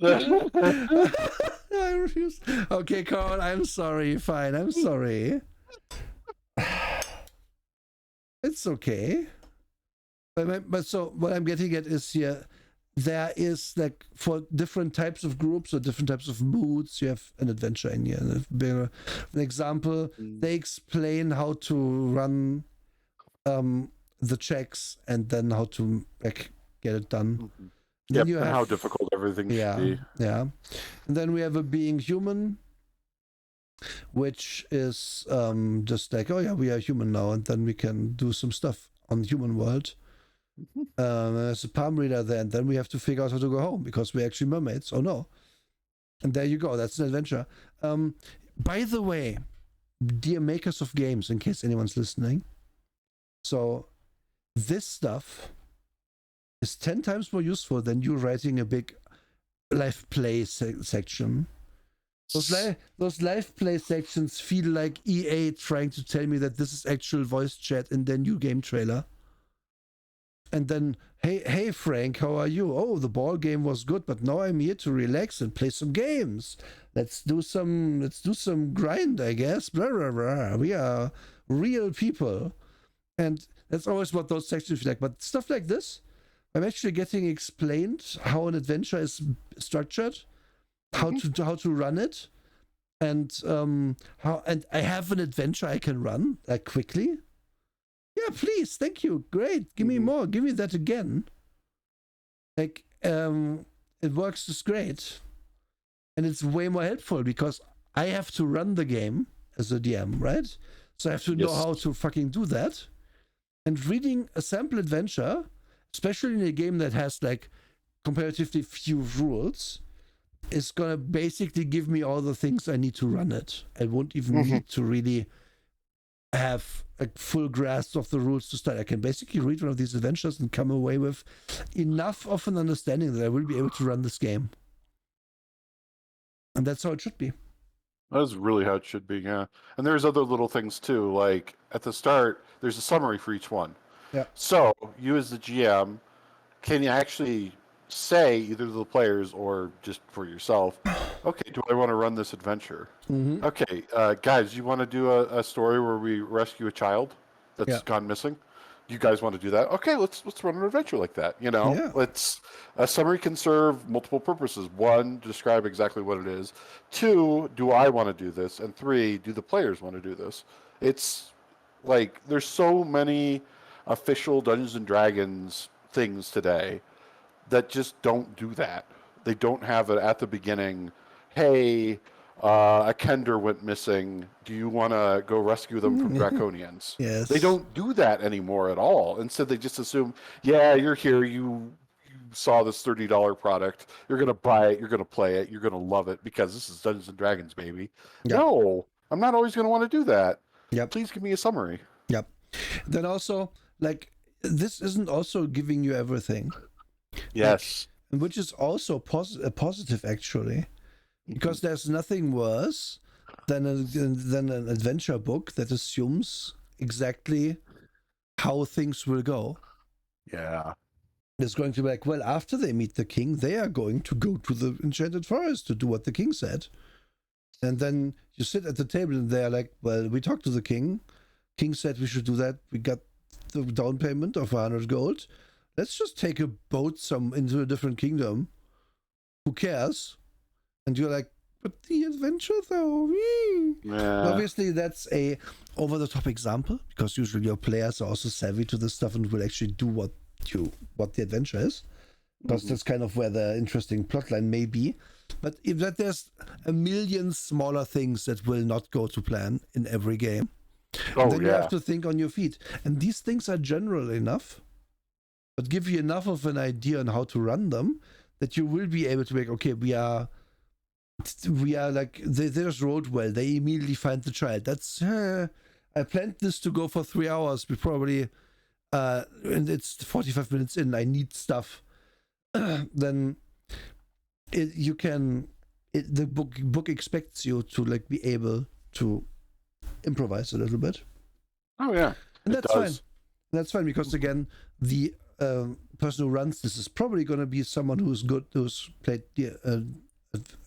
I refuse. Okay, Carl, I'm sorry. Fine, I'm sorry. It's okay. But so what I'm getting at is here, there is like for different types of groups or different types of moods, you have an adventure in here. An example, they explain how to run the checks and then how to like get it done. Then you have how difficult everything should be. Yeah. And then we have a being human, which is just like, oh yeah, we are human now, and then we can do some stuff on the human world. There's a palm reader there, and then we have to figure out how to go home because we're actually mermaids. Oh no. And there you go. That's an adventure. By the way, dear makers of games, in case anyone's listening, so this stuff is 10 times more useful than you writing a big live play section. Those live play sections feel like EA trying to tell me that this is actual voice chat in their new game trailer. And then, hey Frank, how are you? Oh, the ball game was good, but now I'm here to relax and play some games. Let's do some grind, I guess. Blah, blah, blah. We are real people. And that's always what those sections feel like. But stuff like this, I'm actually getting explained how an adventure is structured, how to run it, and I have an adventure I can run like quickly. Yeah, please, thank you, great, give me more, give me that again. Like it works just great, and it's way more helpful because I have to run the game as a DM, right? So I have to know how to fucking do that. And reading a sample adventure, especially in a game that has like comparatively few rules, is gonna basically give me all the things I need to run it. I won't even need to really have a full grasp of the rules to start. I can basically read one of these adventures and come away with enough of an understanding that I will be able to run this game. And that's how it should be. That's really how it should be, yeah. And there's other little things too, like at the start, there's a summary for each one. Yeah. So you as the GM can you actually say either to the players or just for yourself, okay, do I want to run this adventure? Mm-hmm. Okay, guys, you want to do a story where we rescue a child that's Yeah. gone missing? You guys want to do that? Okay, let's run an adventure like that. You know, Yeah. let's a summary can serve multiple purposes. One, describe exactly what it is. Two, do I want to do this? And three, do the players want to do this? It's like there's so many official Dungeons and Dragons things today that just don't do that. They don't have it at the beginning. Hey, a Kender went missing. Do you want to go rescue them from Draconians? They Yes. don't do that anymore at all. Instead, they just assume, yeah, you're here. You saw this $30 product. You're gonna buy it. You're gonna play it. You're gonna love it because this is Dungeons and Dragons, baby. Yep. No, I'm not always gonna want to do that. Yep. Please give me a summary. Yep. Then also, like, this isn't also giving you everything. Yes. Like, which is also a positive, actually, because there's nothing worse than an adventure book that assumes exactly how things will go. Yeah. It's going to be like, well, after they meet the king, they are going to go to the enchanted forest to do what the king said. And then you sit at the table and they're like, well, we talked to the king. King said we should do that. We got the down payment of 100 gold. Let's just take a boat into a different kingdom. Who cares? And you're like, but the adventure though. Yeah. Obviously, that's a over-the-top example because usually your players are also savvy to this stuff and will actually do what the adventure is. Because that's kind of where the interesting plotline may be. But if that there's a million smaller things that will not go to plan in every game, then you have to think on your feet. And these things are general enough, but give you enough of an idea on how to run them that you will be able to make, okay, we are like, they just rode well. They immediately find the child. That's, I planned this to go for 3 hours. We probably, and it's 45 minutes in. I need stuff. Then the book expects you to like be able to improvise a little bit. Oh yeah, and that's fine. That's fine because again, the person who runs this is probably going to be someone who's played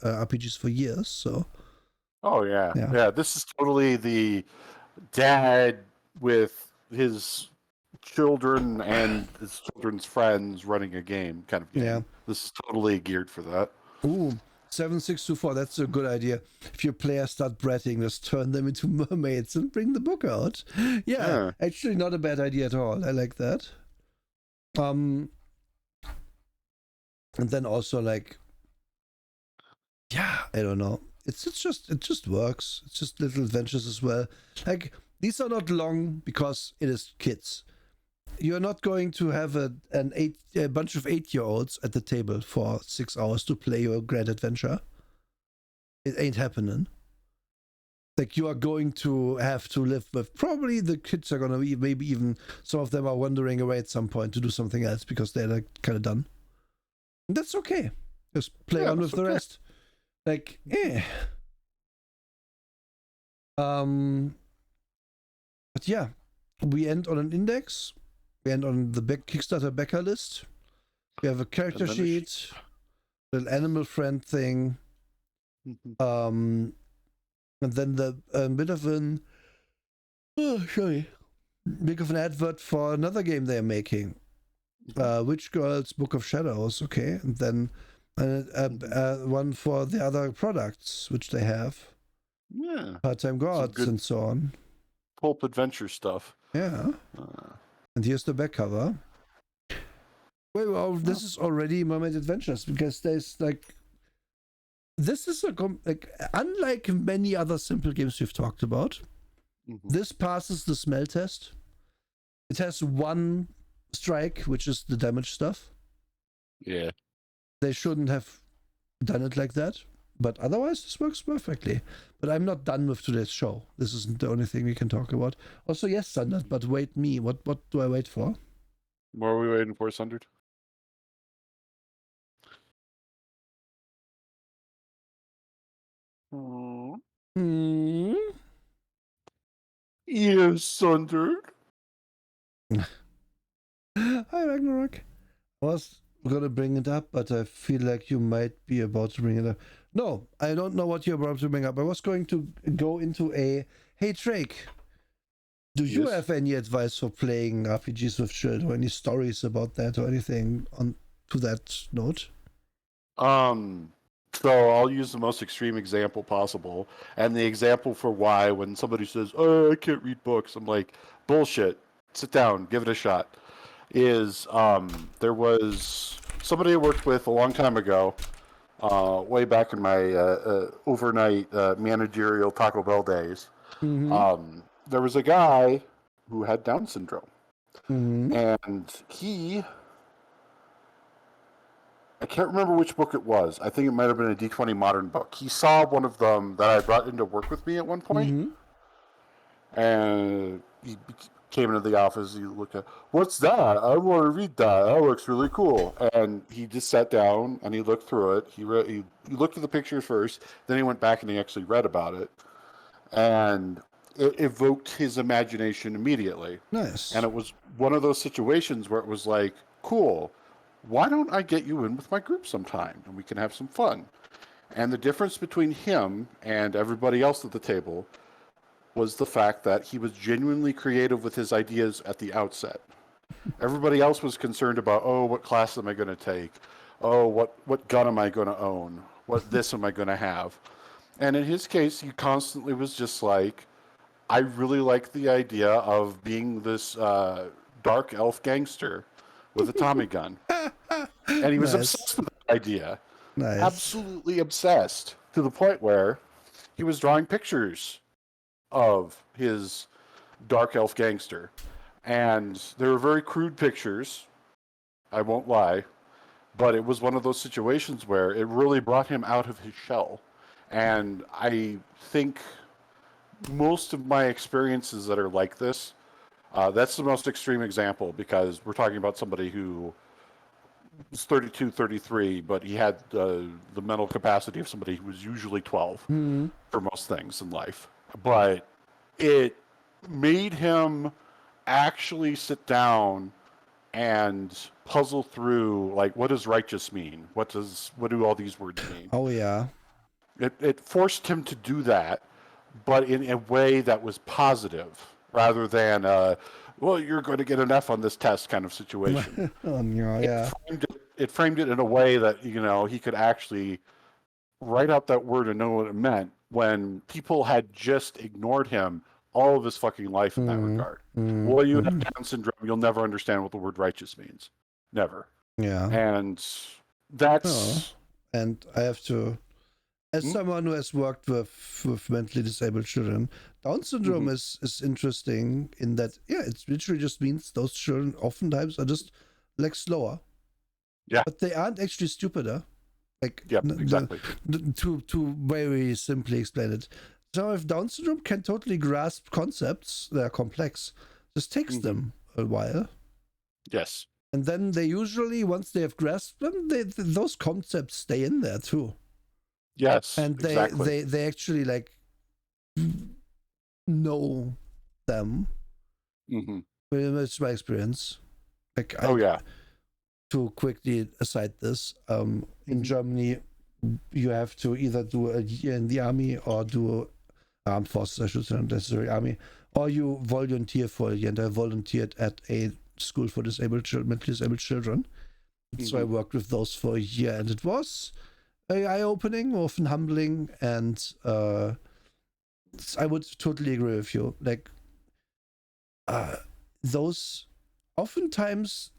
RPGs for years. So. Oh yeah. This is totally the dad with his children and his children's friends running a game kind of game. Yeah. This is totally geared for that. Ooh, 7624. That's a good idea. If your players start bratting, just turn them into mermaids and bring the book out. Yeah, actually not a bad idea at all. I like that. And then also like, yeah, I don't know. It just works. It's just little adventures as well. Like, these are not long because it is kids. You're not going to have a bunch of 8-year-olds at the table for 6 hours to play your grand adventure. It ain't happening. Like, you are going to have to live with, probably the kids are gonna be, maybe even some of them are wandering away at some point to do something else because they're like kind of done. And that's okay. Just play on with the rest. Like, But yeah, we end on an index. We end on the Kickstarter backer list. We have a character sheet, an animal friend thing, and then the bit of an advert for another game they're making, Witch Girl's Book of Shadows. Okay, and then one for the other products which they have. Yeah, Part-time Gods and so on. Pulp adventure stuff. Yeah. And here's the back cover. Wait, well, this is already Mermaid Adventures because there's like, this is unlike many other simple games we've talked about. This passes the smell test. It has one strike, which is the damage stuff. Yeah. They shouldn't have done it like that, but otherwise this works perfectly. But I'm not done with today's show. This isn't the only thing we can talk about. Also, yes, Sandert, but wait me. What do I wait for? What are we waiting for, Sandert? Hmm? Yes, Sundered. Hi, Ragnarok. I was gonna bring it up, but I feel like you might be about to bring it up. No, I don't know what you're about to bring up. I was going to go into a hey Drake. Do you Yes. have any advice for playing RPGs with children, or any stories about that, or anything on to that note? So I'll use the most extreme example possible, and the example for why when somebody says, "Oh, I can't read books," I'm like, "Bullshit. Sit down, give it a shot." Is there was somebody I worked with a long time ago, way back in my overnight managerial Taco Bell days. Mm-hmm. There was a guy who had Down syndrome, Mm-hmm. and I can't remember which book it was. I think it might have been a D20 Modern book. He saw one of them that I brought into work with me at one point, Mm-hmm. and he came into the office. He looked at, "What's that? I want to read that. That looks really cool." And he just sat down and he looked through it. He looked at the pictures first, then he went back and he actually read about it, and it evoked his imagination immediately. And Nice. it was one of those situations where it was like, "Cool. Why don't I get you in with my group sometime and we can have some fun?" And the difference between him and everybody else at the table was the fact that he was genuinely creative with his ideas at the outset. Everybody else was concerned about, oh, what class am I going to take? Oh, what gun am I going to own? What this am I going to have? And in his case, he constantly was just like, I really like the idea of being this dark elf gangster with a Tommy gun. And he was Nice. obsessed with that idea. Nice. Absolutely obsessed to the point where he was drawing pictures of his dark elf gangster. And they were very crude pictures, I won't lie, but it was one of those situations where it really brought him out of his shell. And I think most of my experiences that are like this, that's the most extreme example because we're talking about somebody who was 32, 33, but he had the mental capacity of somebody who was usually 12 Mm-hmm. for most things in life. But it made him actually sit down and puzzle through, like, what does righteous mean? What do all these words mean? Oh yeah. It forced him to do that, but in a way that was positive rather than well, you're going to get an F on this test kind of situation. Oh yeah. Yeah. It framed it in a way that he could actually write out that word and know what it meant when people had just ignored him all of his fucking life in that Mm-hmm. regard. Well, you have Mm-hmm. Down syndrome, you'll never understand what the word righteous means. Never. Yeah. And Oh. that's And I have to, as mm, someone who has worked with mentally disabled children, Down syndrome mhm. is interesting in that it literally just means those children oftentimes are just like slower, Yeah, but they aren't actually stupider. Like yep, exactly. to very simply explain it, someone with Down syndrome can totally grasp concepts that are complex. Just takes Hmm. them a while, Yes. and then they usually, once they have grasped them, those concepts stay in there too, Yes, and exactly. they actually like know them. Hmm. Well, it's my experience. Like Oh I yeah. to quickly aside this, in Hmm. Germany, you have to either do a year in the army or do armed forces, I should say, not necessarily army, or you volunteer for a year. And I volunteered at a school for mentally disabled children. So I Hmm. worked with those for a year, and it was eye-opening, often humbling, and I would totally agree with you. Like uh, those, oftentimes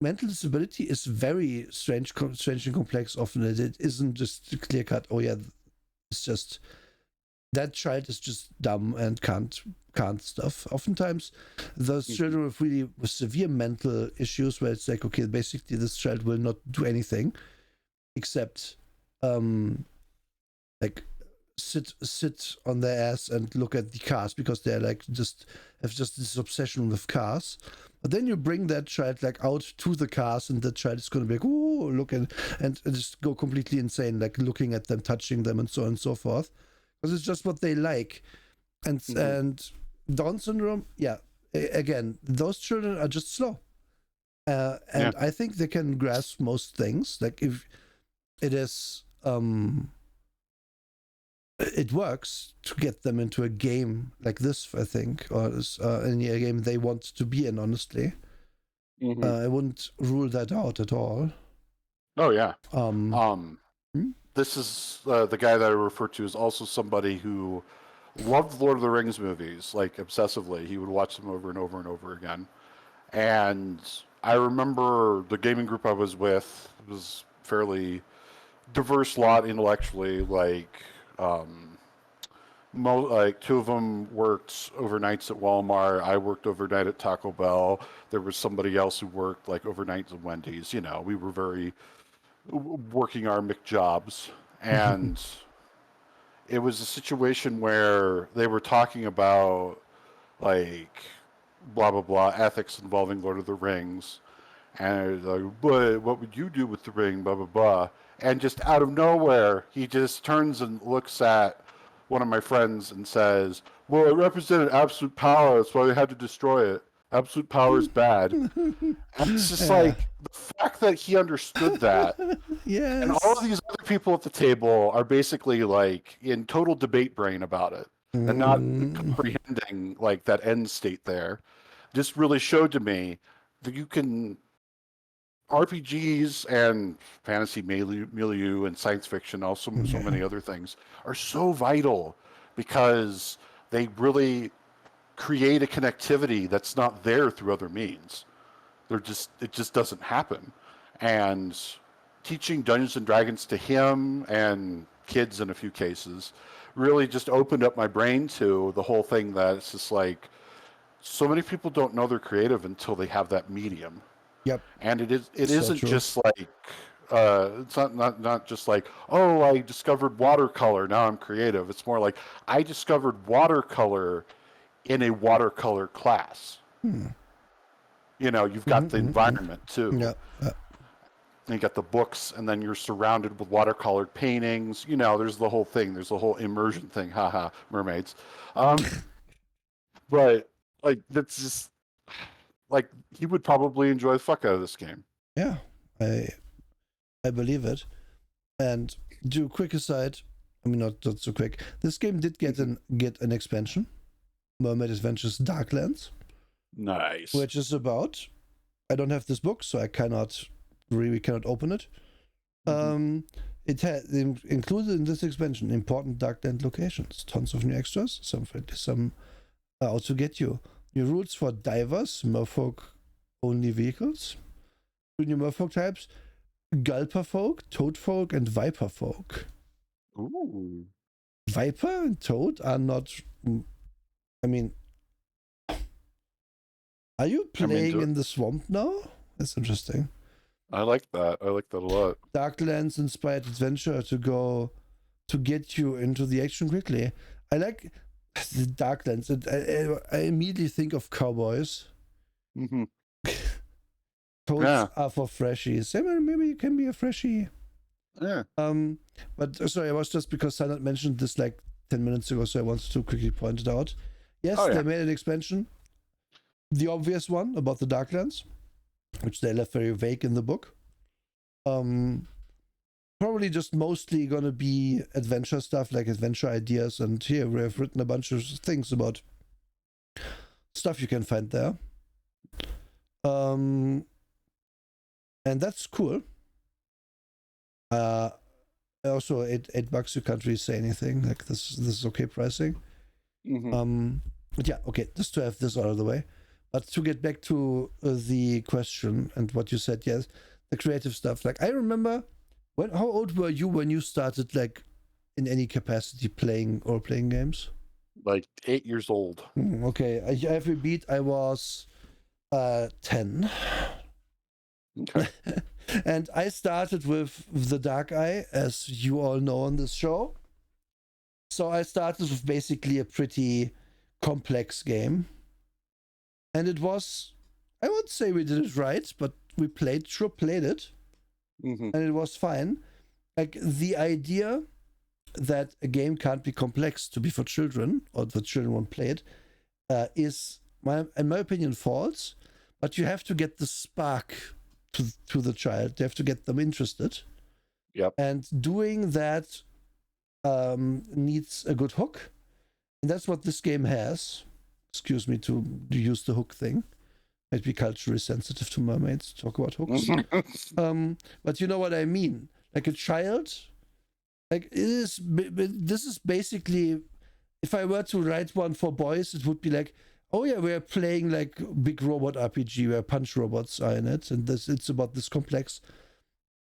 mental disability is very strange and complex. Often it isn't just clear cut. Oh yeah, it's just that child is just dumb and can't stuff. Oftentimes, those Hmm. children with severe mental issues, where it's like, okay, basically this child will not do anything except, um, like sit on their ass and look at the cars because they're like have just this obsession with cars. But then you bring that child like out to the cars, and the child is gonna be like, oh, look, and just go completely insane, like looking at them, touching them, and so on and so forth, because it's just what they like. And Down syndrome, yeah. Again, those children are just slow, and I think they can grasp most things. Like if it is, it works to get them into a game like this, I think, or any game they want to be in. Honestly, I wouldn't rule that out at all. Oh yeah. Hmm? This is the guy that I refer to is also somebody who loved Lord of the Rings movies, like obsessively. He would watch them over and over and over again. And I remember the gaming group I was with was fairly diverse lot intellectually. Like, like two of them worked overnights at Walmart. I worked overnight at Taco Bell. There was somebody else who worked like overnights at Wendy's. You know, we were very working our McJobs, and it was a situation where they were talking about like blah blah blah ethics involving Lord of the Rings, and like, but what would you do with the ring? Blah blah blah, and just out of nowhere, he just turns and looks at one of my friends and says, "Well, it represented absolute power. That's why they had to destroy it. Absolute power is bad." And it's just like the fact that he understood that. Yes. And all of these other people at the table are basically like in total debate brain about it and not comprehending like that end state there. This really showed to me that you can RPGs and fantasy milieu and science fiction, also so many other things, are so vital because they really create a connectivity that's not there through other means. It just doesn't happen. And teaching Dungeons and Dragons to him and kids in a few cases really just opened up my brain to the whole thing that it's just like so many people don't know they're creative until they have that medium. Yep. And it So isn't true. just like it's not just like, oh, I discovered watercolor, now I'm creative. It's more like I discovered watercolor in a watercolor class. You know, you've got the environment too. Yeah. And you got the books, and then you're surrounded with watercolored paintings. You know, there's the whole thing. There's the whole immersion thing. Haha, mermaids. But like that's just like he would probably enjoy the fuck out of this game. Yeah, I believe it. And do a quick aside. I mean, not so quick. This game did get an expansion, Mermaid Adventures Darklands. Nice. Which is about. I don't have this book, so I cannot open it. It had included in this expansion important Darkland locations, tons of new extras, some friendly, some out to get you. New rules for divers, merfolk only vehicles, 2 new merfolk types, gulperfolk, toadfolk, and viperfolk. Ooh. Viper and toad are not. I mean, are you playing in the swamp now? That's interesting. I like that. I like that a lot. Darklands inspired adventure to get you into the action quickly. I like the Darklands. I immediately think of cowboys. Toads are for freshies. Maybe you can be a freshie. Yeah. But sorry, it was just because Silent mentioned this like 10 minutes ago, so I wanted to quickly point it out. Yes, they made an expansion. The obvious one about the Darklands, which they left very vague in the book. Probably just mostly gonna be adventure stuff, like adventure ideas, and here we have written a bunch of things about stuff you can find there. And that's cool. Also, $8 you can't really say anything. Like this is okay pricing. But yeah, okay, just to have this out of the way. But to get back to the question and what you said, yes, the creative stuff. Like I remember, how old were you when you started, like, in any capacity playing games? Like 8 years old. Okay, I have a beat. I was 10. Okay. And I started with The Dark Eye, as you all know on this show. So I started with basically a pretty complex game. And it was, I won't say we did it right, but we played it, and it was fine. Like the idea that a game can't be complex to be for children, or that children won't play it, is, in my opinion, false. But you have to get the spark to the child. You have to get them interested. Yep. And doing that needs a good hook. And that's what this game has. Excuse me to use the hook thing. Might be culturally sensitive to mermaids to talk about hooks. But you know what I mean. Like a child, like this is basically, if I were to write one for boys, it would be like, oh yeah, we're playing like big robot RPG where punch robots are in it, and it's about this complex.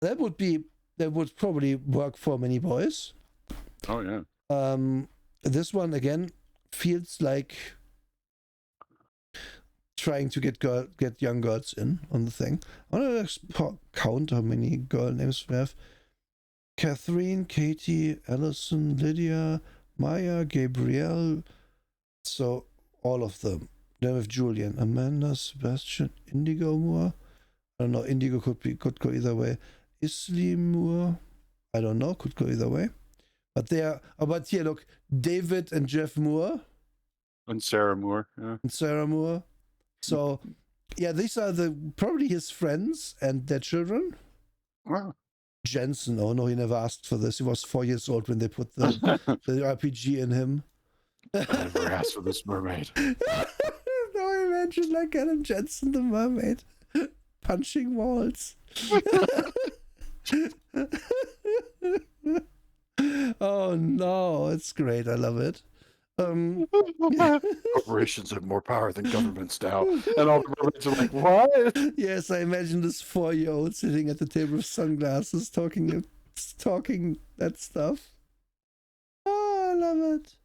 That would probably work for many boys. Oh yeah. This one again feels like trying to get young girls in on the thing. I want to count how many girl names we have. Catherine, Katie, Allison, Lydia, Maya, Gabrielle. So all of them. Then we have Julian, Amanda, Sebastian, Indigo Moore. I don't know. Indigo could go either way. Isley Moore. I don't know. Could go either way. But they are. Oh, but here, look, David and Jeff Moore. And Sarah Moore. Yeah. And Sarah Moore. So, yeah, these are probably his friends and their children. Wow. Jensen, oh no, he never asked for this. He was 4 years old when they put the RPG in him. I never asked for this mermaid. No, imagine like Adam Jensen, the mermaid, punching walls. Oh no, it's great. I love it. Corporations have more power than governments now. And all the mermaids are like, what? Yes, I imagine this 4-year-old sitting at the table with sunglasses talking that stuff. Oh, I love it.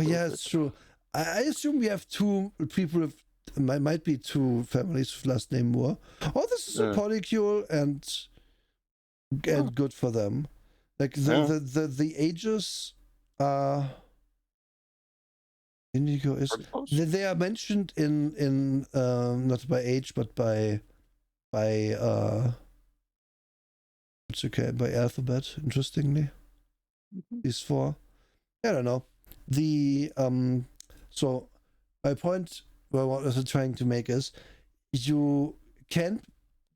Yeah, it's true. I assume we have two people with, might be two families with last name Moore. Oh, this is a polycule and good for them. Like the ages Indigo is they are mentioned in not by age but by it's okay, by alphabet, interestingly. These four. I don't know. The so my point what I was trying to make is you can't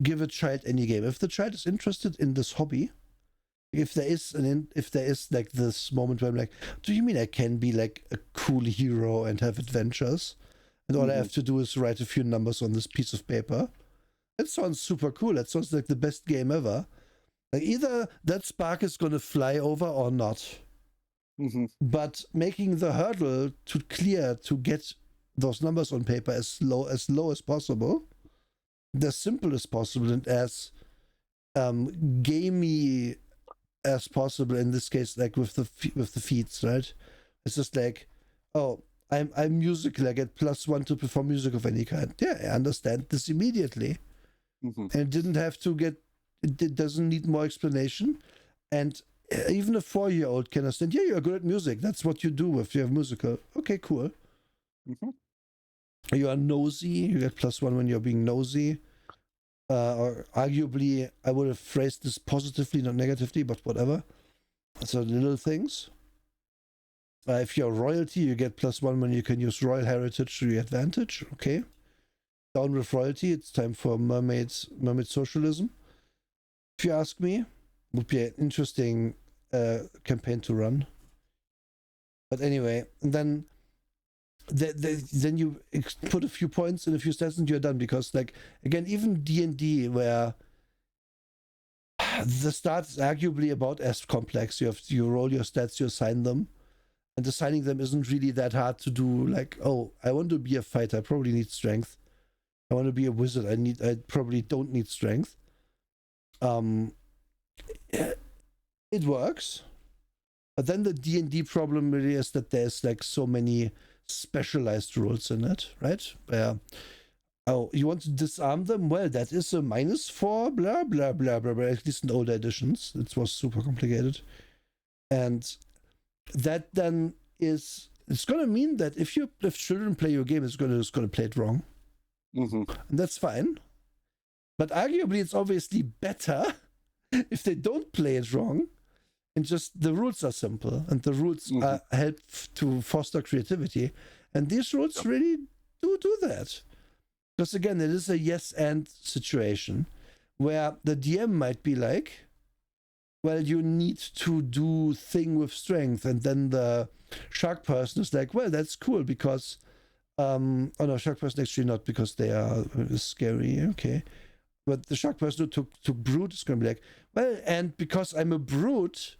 give a child any game. If the child is interested in this hobby, if there is like this moment where I'm like, do you mean I can be like a cool hero and have adventures? And all I have to do is write a few numbers on this piece of paper. That sounds super cool. That sounds like the best game ever. Like either that spark is gonna fly over or not. But making the hurdle to clear to get those numbers on paper as low as possible, as simple as possible, and as gamey as possible. In this case, like with the feats, right? It's just like, oh, I'm musical. I get +1 to perform music of any kind. Yeah, I understand this immediately, and it didn't have to get. It doesn't need more explanation, and even a 4-year-old can understand. Yeah, you're good at music. That's what you do if you have musical. Okay, cool. You are nosy. You get +1 when you're being nosy. Or arguably, I would have phrased this positively, not negatively, but whatever. So little things. If you're royalty, you get +1 when you can use royal heritage to your advantage. Okay. Down with royalty. It's time for mermaid socialism. If you ask me, would be an interesting campaign to run. But anyway, and then you put a few points in a few stats and you're done, because like again, even D&D, where the start is arguably about as complex. You roll your stats, you assign them, and assigning them isn't really that hard to do. Like, oh, I want to be a fighter, I probably need strength. I want to be a wizard, I probably don't need strength. It works, but then the D&D problem really is that there's like so many specialized rules in it, right? Where, oh, you want to disarm them? Well, that is a -4, blah blah blah blah blah. At least in older editions, it was super complicated. And that then it's going to mean that if children play your game, it's going to play it wrong. Mm-hmm. And that's fine. But arguably, it's obviously better if they don't play it wrong, and just the rules are simple, and the rules help to foster creativity. And these rules really do that. Because again, it is a yes and situation where the DM might be like, well, you need to do thing with strength. And then the shark person is like, well, that's cool because, oh no, shark person actually not because they are scary. Okay. But the shark person who took brute is going to be like, well, and because I'm a brute,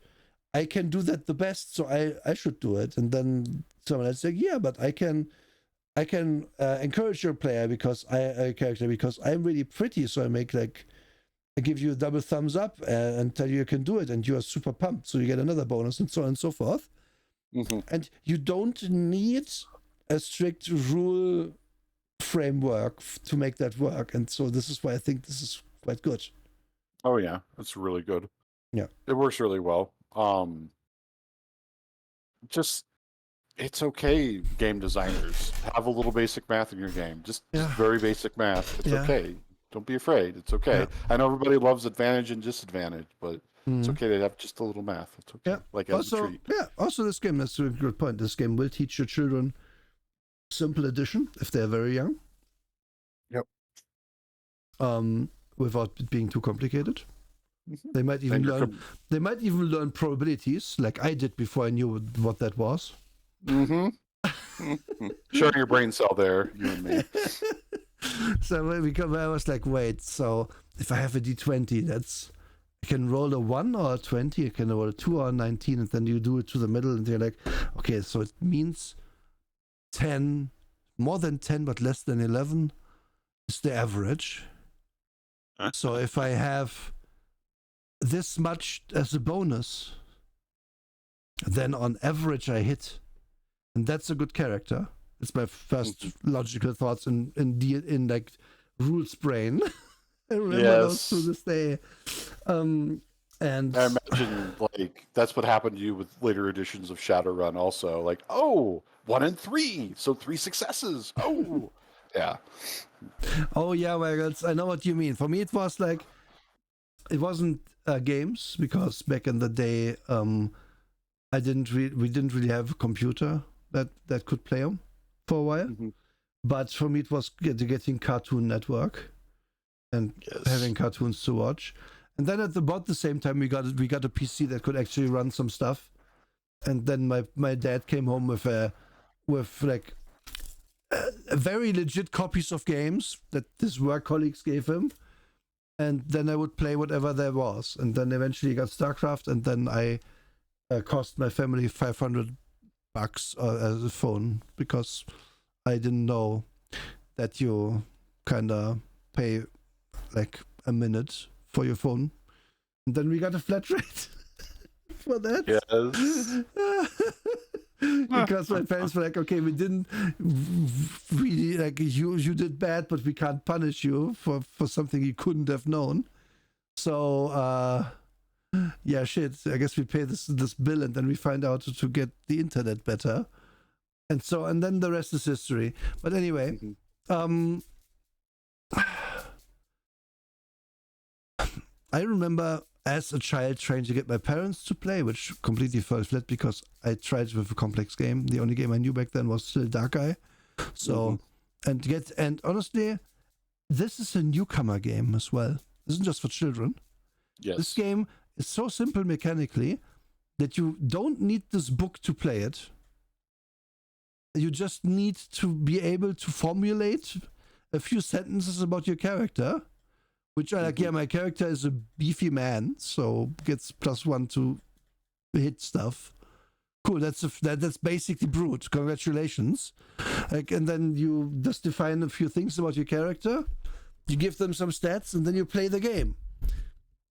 I can do that the best, so I should do it. And then someone else like, yeah, but I can encourage your player because because I'm really pretty, so I give you a double thumbs up and tell you can do it, and you are super pumped, so you get another bonus, and so on and so forth. Mm-hmm. And you don't need a strict rule framework to make that work, and so this is why I think this is quite good. Oh yeah, it's really good. Yeah, it works really well. Just it's okay, game designers, have a little basic math in your game. Just very basic math. It's okay. Don't be afraid. It's okay. Yeah. I know everybody loves advantage and disadvantage, but it's okay to have just a little math. It's okay. Yeah. Like as a treat. Yeah. Also, this game, that's a good point. This game will teach your children simple addition if they're very young. Yep. Without it being too complicated. Mm-hmm. They might even learn probabilities, like I did before I knew what that was. Mm-hmm. Showing your brain cell there, you and me. So I was like, wait, so if I have a D20, I can roll a 1 or a 20, I can roll a 2 or a 19, and then you do it to the middle, and you're like, okay, so it means 10, more than 10, but less than 11 is the average. So if I have this much as a bonus, then on average I hit. And that's a good character. It's my first logical thoughts in like rules brain. I remember those to this day. And I imagine like that's what happened to you with later editions of Shadowrun also. Like, 1 and 3, so 3 successes. Oh, yeah. Oh yeah, well, I know what you mean. For me, it was like it wasn't games because back in the day, we didn't really have a computer that could play them for a while. Mm-hmm. But for me, it was getting Cartoon Network and having cartoons to watch. And then at about the same time, we got a PC that could actually run some stuff. And then my dad came home with like very legit copies of games that his work colleagues gave him. And then I would play whatever there was. And then eventually got StarCraft, and then I cost my family $500 as a phone because I didn't know that you kind of pay like a minute for your phone. And then we got a flat rate for that. Yes. Because my parents were like, okay, we didn't really like you did bad, but we can't punish you for something you couldn't have known. So yeah, shit, I guess we pay this bill, and then we find out to get the internet better, and then the rest is history. But anyway, I remember as a child trying to get my parents to play, which completely fell flat because I tried with a complex game. The only game I knew back then was still Dark Eye. So, and honestly, this is a newcomer game as well. This isn't just for children. Yes. This game is so simple mechanically that you don't need this book to play it. You just need to be able to formulate a few sentences about your character, which are like, my character is a beefy man, so gets +1 to hit stuff. Cool, that's basically brute. Congratulations. Like, and then you just define a few things about your character, you give them some stats, and then you play the game.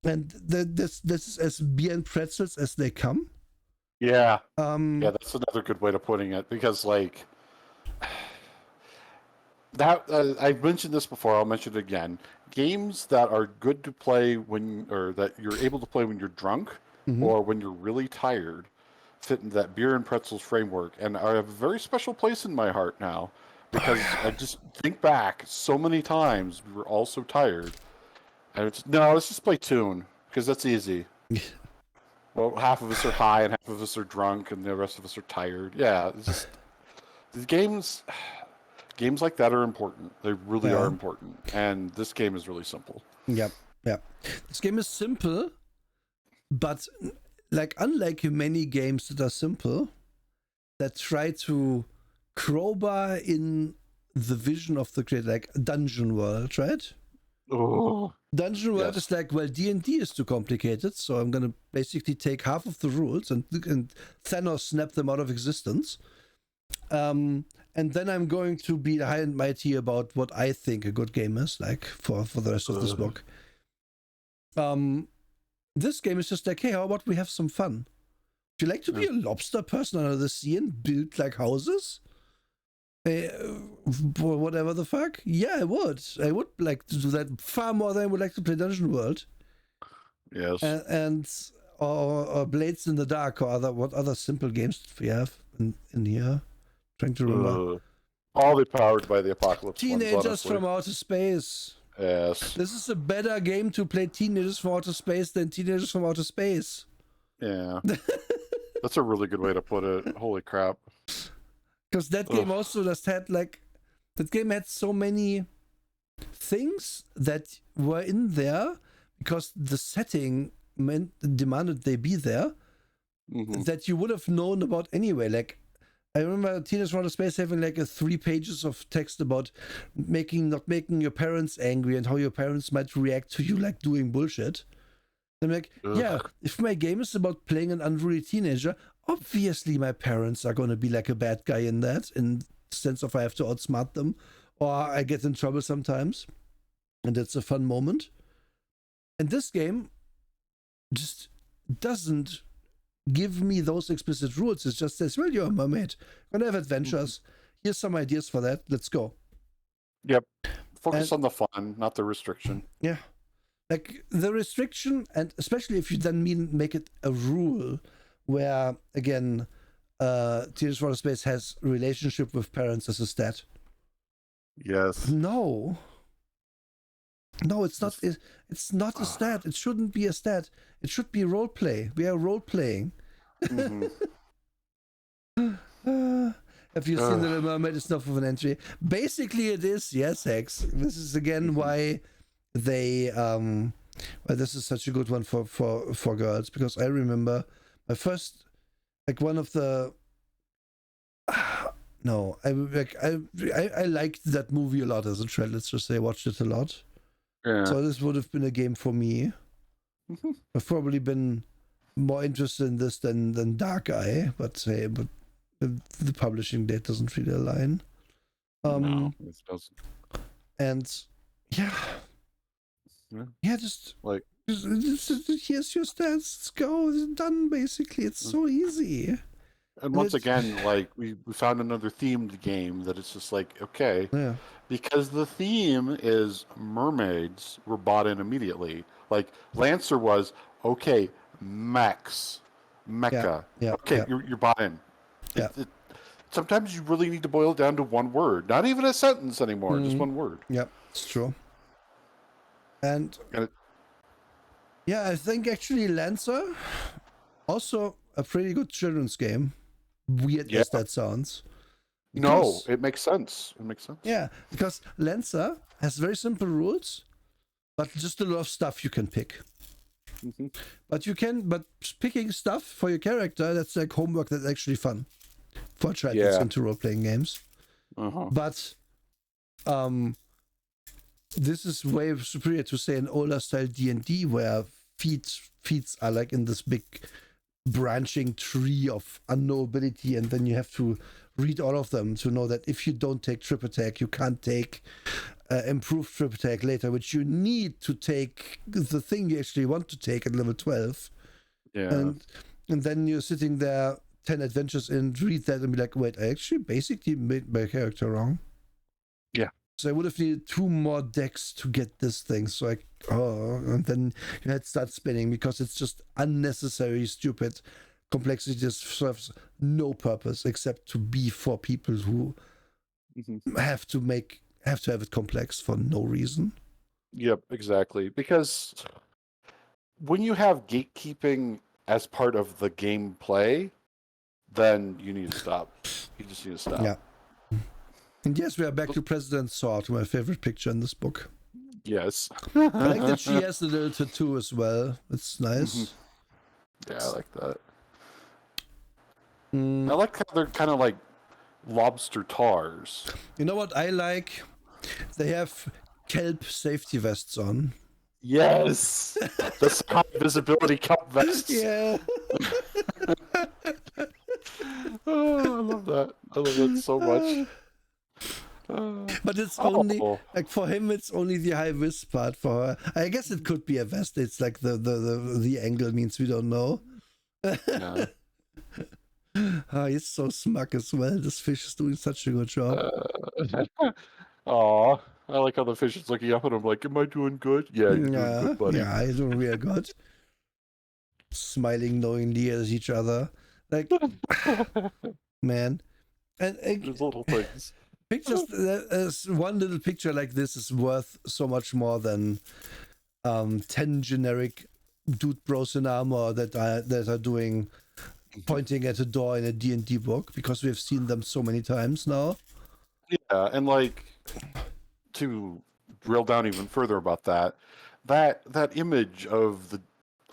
And this is as beer and pretzels as they come. Yeah. Yeah, that's another good way of putting it, because like that I've mentioned this before, I'll mention it again. Games that are good to play that you're able to play when you're drunk or when you're really tired fit into that beer and pretzels framework, and I have a very special place in my heart now because I just think back so many times we were all so tired, and let's just play Tune because that's easy. Well, half of us are high and half of us are drunk, and the rest of us are tired. Yeah, it's just these games like that are important. They really are important, and this game is really simple. Yeah. This game is simple, but like unlike many games that are simple, that try to crowbar in the vision of the creator, like Dungeon World, right? Oh, Dungeon World is like, well, D&D is too complicated, so I'm gonna basically take half of the rules and Thanos snap them out of existence. And then I'm going to be high and mighty about what I think a good game is, like for the rest of this book. This game is just like, hey, how about we have some fun? Do you like to be a lobster person under the sea and build like houses? Whatever the fuck? Yeah, I would. I would like to do that far more than I would like to play Dungeon World. Yes. Or Blades in the Dark, or what other simple games do we have in here? Trying to remember. All the powered by the apocalypse. Teenagers from Outer Space. Yes. This is a better game to play Teenagers from Outer Space than Teenagers from Outer Space. Yeah. That's a really good way to put it. Holy crap. Because that game also just had that game had so many things that were in there because the setting demanded they be there, that you would have known about anyway. Like, I remember Teenagers from Outer Space having like 3 pages of text about not making your parents angry and how your parents might react to you like doing bullshit. I'm like, yeah, if my game is about playing an unruly teenager, obviously my parents are going to be like a bad guy in that, in the sense of I have to outsmart them or I get in trouble sometimes. And it's a fun moment. And this game just doesn't give me those explicit rules. It just says, well, you're a mermaid. Gonna have adventures. Here's some ideas for that. Let's go. Yep. Focus on the fun, not the restriction. Yeah. Like the restriction, and especially if you then make it a rule where, again, Teenagers from Outer Space has relationship with parents as a stat. Yes. No, it's not. It's not a stat. It shouldn't be a stat. It should be role play. We are role playing. Have you seen The Little Mermaid? It's not of an entry. Basically, it is. Yes, Hex. This is again why they. Well, this is such a good one for girls, because I remember my first, like, one of the. No, I liked that movie a lot as a child. Let's just say I watched it a lot. Yeah. So this would have been a game for me. I've probably been more interested in this than Dark Eye, but the publishing date doesn't really align. No, it doesn't. And yeah, just like here's your stats. Let's go. It's done. Basically, it's so easy. And once again, like we found another themed game that it's just like, okay, because the theme is mermaids were bought in immediately. Like Lancer was, okay, mecha. You're bought in. Yeah. Sometimes you really need to boil it down to one word, not even a sentence anymore, just one word. Yep, it's true. And I think actually Lancer, also a pretty good children's game. Weird as that sounds. No, it makes sense. Yeah, because Lancer has very simple rules, but just a lot of stuff you can pick. But picking stuff for your character, that's like homework that's actually fun for a child that's into role-playing games. But this is way superior to, say, an older style D&D where feats are like in this big branching tree of unknowability, and then you have to read all of them to know that if you don't take trip attack, you can't take improved trip attack later, which you need to take the thing you actually want to take at level 12. And then you're sitting there 10 adventures in, read that and be like, wait, I actually basically made my character wrong. So I would have needed 2 more decks to get this thing. So and then your head starts spinning because it's just unnecessary, stupid complexity just serves no purpose except to be for people who have to have it complex for no reason. Yep, exactly. Because when you have gatekeeping as part of the gameplay, then you need to stop. You just need to stop. Yeah. And yes, we are back to President Sword, my favorite picture in this book. Yes. I like that she has a little tattoo as well. It's nice. Yeah, I like that. I like how they're kind of like lobster tars. You know what I like? They have kelp safety vests on. Yes. The high visibility kelp vests. Yeah. Oh, I love that. I love that so much. But it's only like for him. It's only the high vis part. For her, I guess it could be a vest. It's like the angle means we don't know. Yeah. He's so smug as well. This fish is doing such a good job. Aw, I like how the fish is looking up at him like, am I doing good? Yeah, you're doing good, buddy. Yeah, he's doing real good. Smiling knowingly at each other. Like, man. And there's little things. Pictures, one little picture like this is worth so much more than 10 generic dude bros in armor that are doing pointing at a door in a D&D book, because we've seen them so many times now. Yeah, and like, to drill down even further about that image of the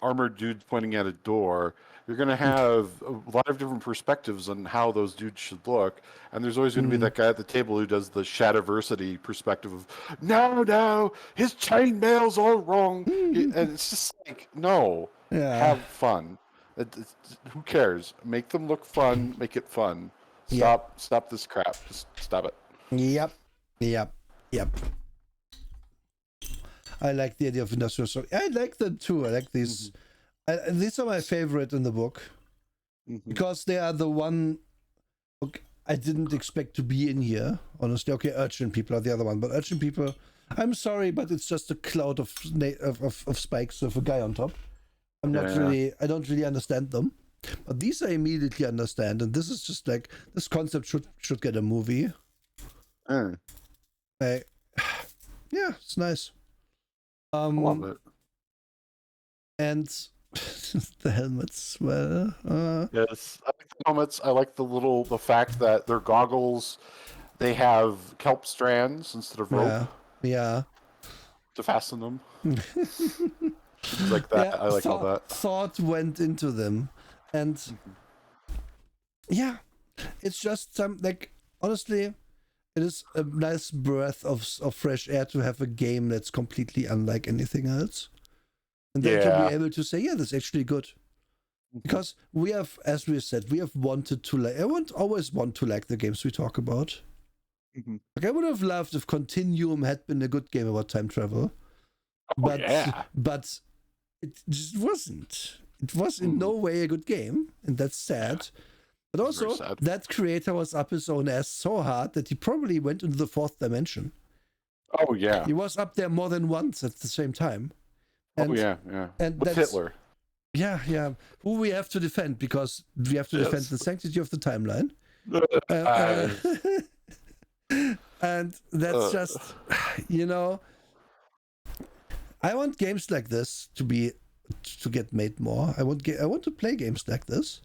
armored dudes pointing at a door, you're going to have a lot of different perspectives on how those dudes should look, and there's always going to be that guy at the table who does the Shadiversity perspective of, no, his chainmail's all wrong, and it's just like, no, have fun. Who cares? Make them look fun. Make it fun. Stop this crap. Just stop it. Yep. I like the idea of industrial story. I like them too. I like these. These are my favorite in the book because they are the one. Okay, I didn't expect to be in here, honestly. Okay, urchin people are the other one, but urchin people, I'm sorry, but it's just a cloud of spikes with a guy on top. I don't really understand them, but these I immediately understand, and this is just like, this concept should get a movie. Yeah, it's nice. I love it. And the helmets as well. Yes, I like the helmets. I like the fact that their goggles, they have kelp strands instead of rope. Yeah. To fasten them. Things like that. Yeah, I like all that. Thought went into them, and yeah, it's just some, like, honestly, it is a nice breath of fresh air to have a game that's completely unlike anything else. And then to be able to say, yeah, that's actually good. Because we have, as we said, we have wanted to like, always want to like the games we talk about. Like, I would have loved if Continuum had been a good game about time travel. But it just wasn't. It was in no way a good game, and that's sad. But also, that creator was up his own ass so hard that he probably went into the fourth dimension. Oh, yeah. He was up there more than once at the same time. And, And with Hitler. Yeah. Who we have to defend, because we have to defend the sanctity of the timeline. And that's just, I want games like this to get made more. I want to play games like this.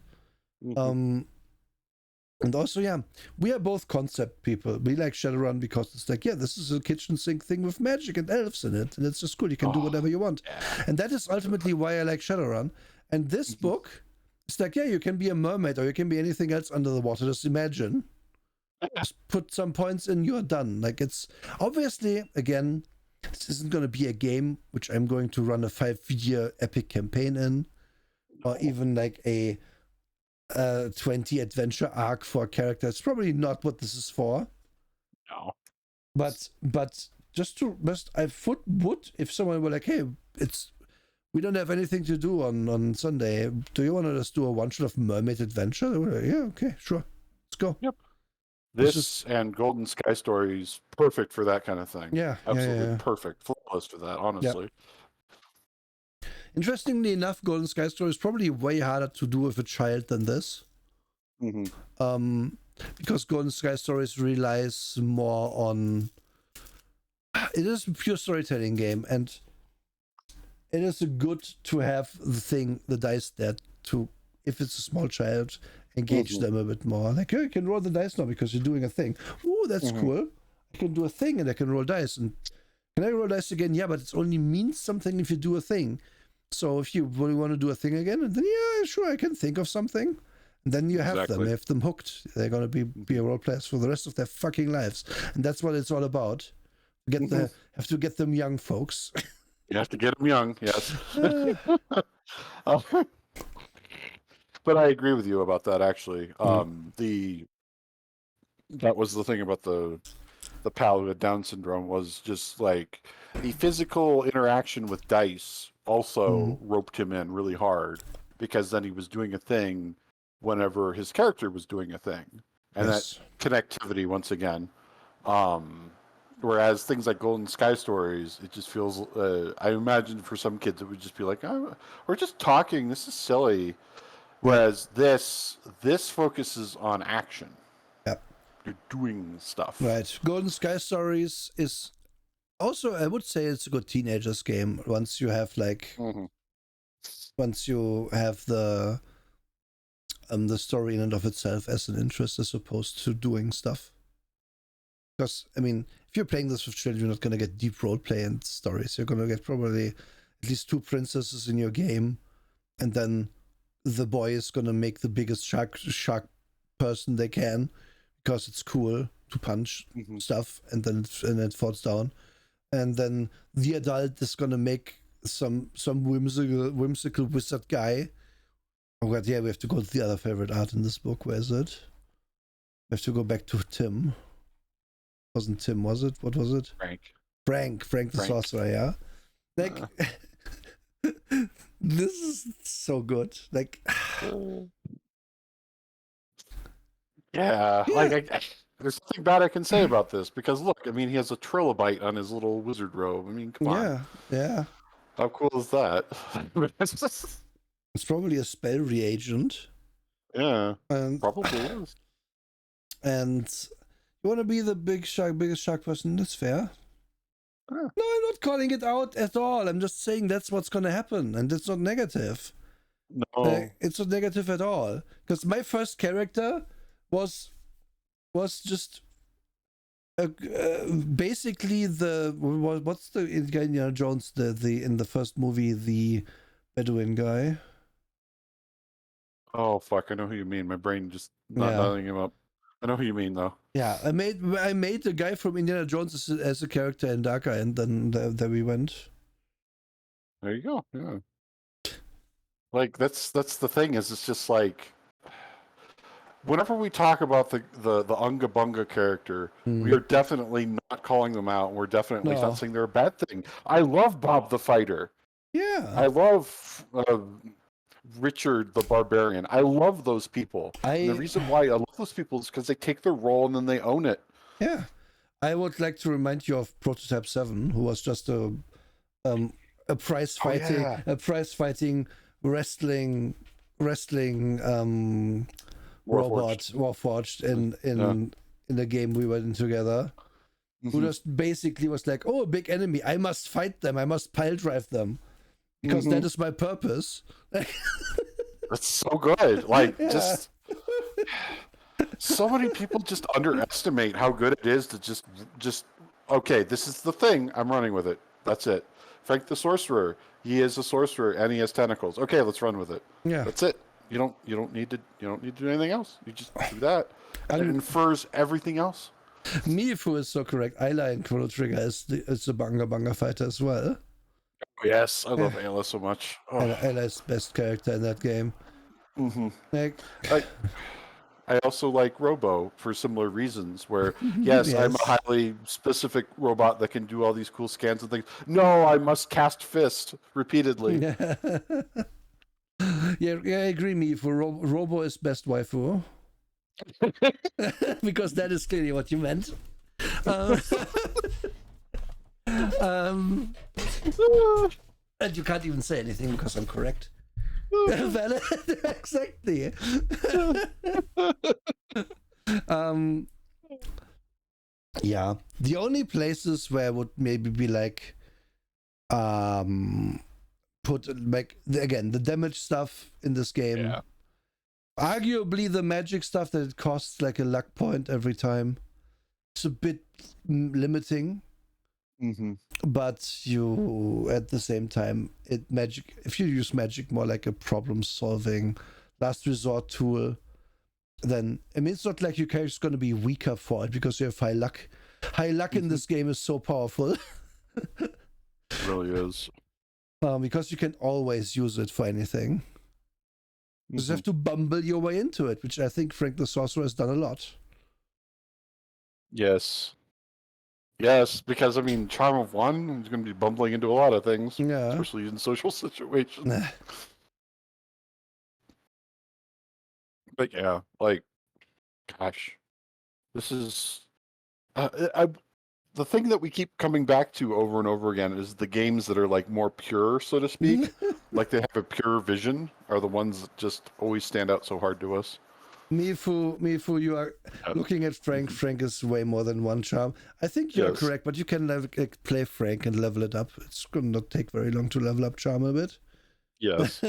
And also, we are both concept people. We like Shadowrun because it's like, this is a kitchen sink thing with magic and elves in it, and it's just cool. You can do whatever you want. And that is ultimately why I like Shadowrun. And this book, it's like, you can be a mermaid or you can be anything else under the water. Just imagine. Just put some points in, you're done. Like, it's obviously, again, this isn't going to be a game which I'm going to run a 5-year epic campaign in, or even like a 20 adventure arc for a character. It's probably not what this is for. No. But I would, if someone were like, hey, we don't have anything to do on Sunday. Do you want to just do a one-shot of Mermaid Adventure? Like, yeah, okay, sure. Let's go. Yep. This and Golden Sky Story is perfect for that kind of thing. Yeah. Absolutely perfect. Flawless for that, honestly. Interestingly enough, Golden Sky Story is probably way harder to do with a child than this. Because Golden Sky Stories relies more on... It is a pure storytelling game, and it is good to have the dice there to, if it's a small child, engage them a bit more. Like, you can roll the dice now because you're doing a thing. Oh, that's cool. I can do a thing and I can roll dice. And can I roll dice again? Yeah, but it only means something if you do a thing. So if you really want to do a thing again, then yeah, sure, I can think of something. And then you have them. You have them hooked. They're going to be role players for the rest of their fucking lives. And that's what it's all about. Have to get them young, folks. You have to get them young, yes. But I agree with you about that, actually. That was the thing about the pal who had Down syndrome, was just like the physical interaction with dice also roped him in really hard, because then he was doing a thing whenever his character was doing a thing. And that connectivity, once again. Whereas things like Golden Sky Stories, it just feels, I imagine for some kids it would just be like, oh, we're just talking, this is silly. Whereas this focuses on action. Yep. You're doing stuff. Right. Golden Sky Stories is also, I would say it's a good teenager's game once you have once you have the story in and of itself as an interest as opposed to doing stuff. Because, I mean, if you're playing this with children, you're not going to get deep roleplay and stories. You're going to get probably at least 2 princesses in your game, and then the boy is going to make the biggest shark person they can, because it's cool to punch stuff, and then it falls down. And then the adult is going to make some whimsical wizard guy. Oh god, yeah, we have to go to the other favorite art in this book. Where is it? We have to go back to Tim. Wasn't Tim, was it? What was it? Frank the sorcerer, yeah? Like, this is so good. Like, yeah. Like, there's nothing bad I can say about this, because look, I mean, he has a trilobite on his little wizard robe. I mean, come on. Yeah. How cool is that? It's probably a spell reagent. Yeah, probably is. And you want to be the biggest shark person? That's fair. No, I'm not calling it out at all. I'm just saying that's what's going to happen, and it's not negative. No, it's not negative at all. Because my first character was just basically what's the Indiana Jones the in the first movie, the Bedouin guy. Oh fuck! I know who you mean. My brain just not dialing him up. I know who you mean, though. Yeah, I made the guy from Indiana Jones as a character in Darker, and then there we went. There you go. Yeah. Like that's the thing, is it's just like, whenever we talk about the Unga Bunga character, we are definitely not calling them out. We're definitely not saying they're a bad thing. I love Bob the Fighter. Yeah. I love Richard the Barbarian. I love those people. And the reason why I love those people is because they take their role and then they own it. Yeah. I would like to remind you of Prototype 7, who was just a prize fighting wrestling robot, Warforged in a game we were in together. Who just basically was like, oh, a big enemy, I must fight them, I must pile drive them. Because that is my purpose. That's so good. Like, just so many people just underestimate how good it is to just okay, this is the thing, I'm running with it. That's it. Frank the Sorcerer, he is a sorcerer and he has tentacles. Okay, let's run with it. Yeah, that's it. You don't need to do anything else. You just do that, and it infers everything else. Mifu is so correct. Ayla in Chrono Trigger is the Bunga fighter as well. Yes, I love Ayla so much. Oh. Ayla's best character in that game. I also like Robo for similar reasons, where yes, I'm a highly specific robot that can do all these cool scans and things. No, I must cast fist repeatedly. Yeah, I agree, Mifu. Robo is best waifu. Because that is clearly what you meant. And you can't even say anything because I'm correct. Valid. Exactly. Yeah. The only places where I would maybe be like, put like again the damage stuff in this game. Yeah. Arguably the magic stuff that it costs like a luck point every time. It's a bit limiting. Mm-hmm. But you at the same time if you use magic more like a problem solving last resort tool, then I mean it's not like your character's gonna be weaker for it because you have high luck. High luck in this game is so powerful. It really is. Because you can always use it for anything. You just have to bumble your way into it, which I think Frank the Sorcerer has done a lot. Yes. Yes, because I mean, Charm of One is going to be bumbling into a lot of things, especially in social situations. But yeah, like, gosh, this is the thing that we keep coming back to over and over again is the games that are like more pure, so to speak, like they have a pure vision, are the ones that just always stand out so hard to us. Mifu, you are looking at Frank. Frank is way more than one charm. I think you're correct, but you can play Frank and level it up. It's going to not take very long to level up charm a bit. Yes.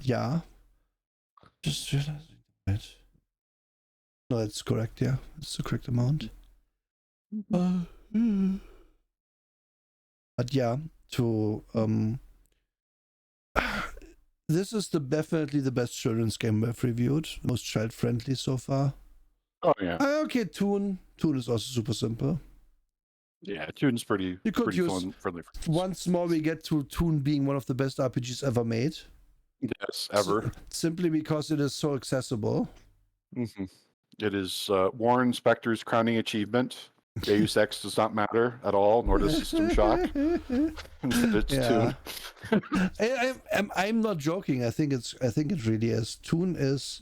Yeah. Just realizing that. No, that's correct. Yeah, it's the correct amount. But yeah, this is definitely the best children's game I've reviewed. Most child friendly so far. Oh yeah. Okay, Toon. Toon is also super simple. Yeah, Toon's pretty. You could use fun, friendly. Once more, we get to Toon being one of the best RPGs ever made. Yes, ever. Simply because it is so accessible. Mm-hmm. It is Warren Spector's crowning achievement. Deus Ex does not matter at all, nor does System Shock. It's Toon. I'm not joking. I think it really is. Toon is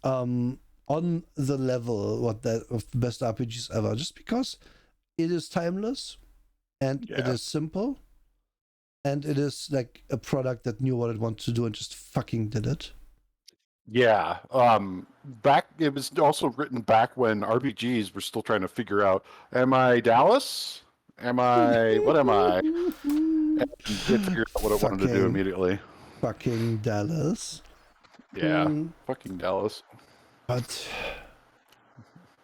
on the level of the best RPGs ever, just because it is timeless and it is simple and it is like a product that knew what it wanted to do and just fucking did it. Yeah. It was also written back when RPGs were still trying to figure out, am I Dallas? What am I? And it figured out what it wanted to do immediately. Fucking Dallas. Yeah. Fucking Dallas. But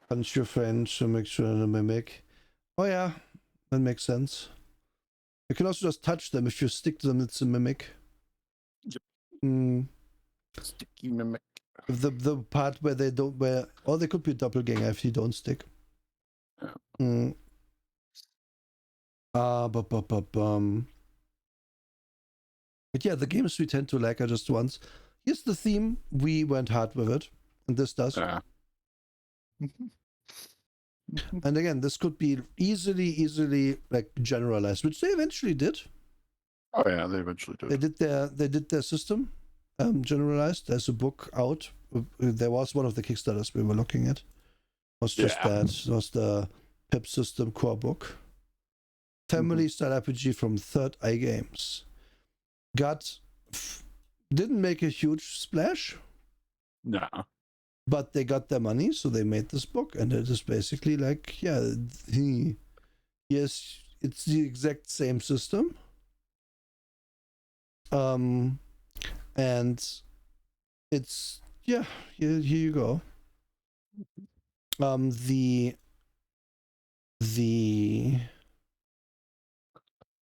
punch your friends to make sure to mimic. Oh yeah, that makes sense. You can also just touch them. If you stick to them, it's a mimic. Yep. Sticky mimic. The part where they don't, or they could be doppelganger if you don't stick. But yeah, the games we tend to like are just ones. Here's the theme. We went hard with it, and this does. And again, this could be easily like generalized, which they eventually did. Oh yeah, they eventually did. They did their system generalized. There's a book out. There was one of the Kickstarters we were looking at. It was just that. It was the Pip System core book. Family style RPG from Third Eye Games. Didn't make a huge splash. No. But they got their money, so they made this book, and it is basically like, yes, it's the exact same system. And it's here you go. The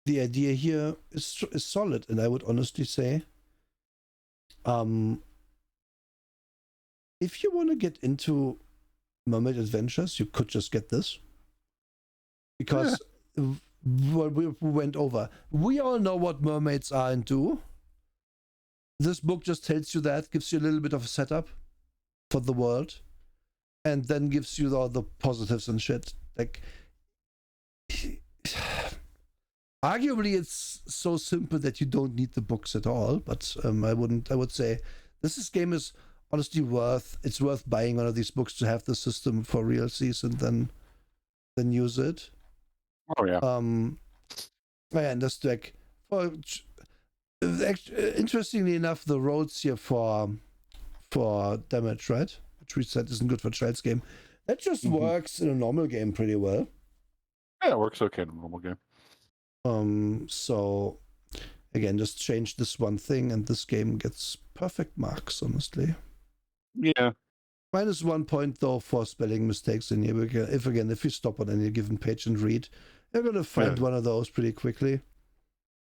idea here is solid, and I would honestly say, if you want to get into Mermaid Adventures, you could just get this. Because what we went over, we all know what mermaids are and do. This book just tells you that, gives you a little bit of a setup for the world, and then gives you all the positives and shit. Like, arguably it's so simple that you don't need the books at all, but I would say this game is honestly worth buying one of these books to have the system for realsies and then use it. Oh yeah. And just like, interestingly enough, the roads here for damage, right? Which we said isn't good for child's game. That just works in a normal game pretty well. Yeah, it works okay in a normal game. So again, just change this one thing, and this game gets perfect marks. Honestly. Yeah. -1 point though for spelling mistakes in here. If you stop on any given page and read, you're gonna find one of those pretty quickly.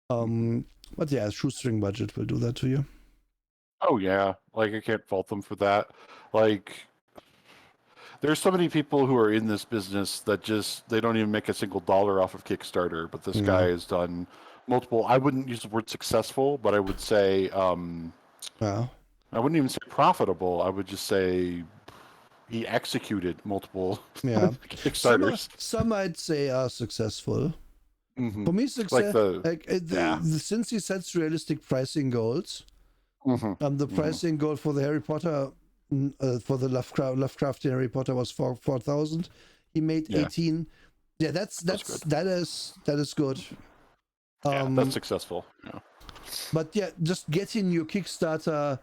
But yeah, shoestring budget will do that to you. Oh yeah, like I can't fault them for that. Like there's so many people who are in this business that they don't even make a single dollar off of Kickstarter, but this guy has done multiple. I wouldn't use the word successful, but I would say I wouldn't even say profitable. I would just say he executed multiple Kickstarters. Some I'd say are successful. For me, success since he sets realistic pricing goals. The pricing goal for the Harry Potter, for the Lovecraftian Harry Potter was 4,000. He made 18. Yeah, that is good. That's successful. Yeah. But yeah, just getting your Kickstarter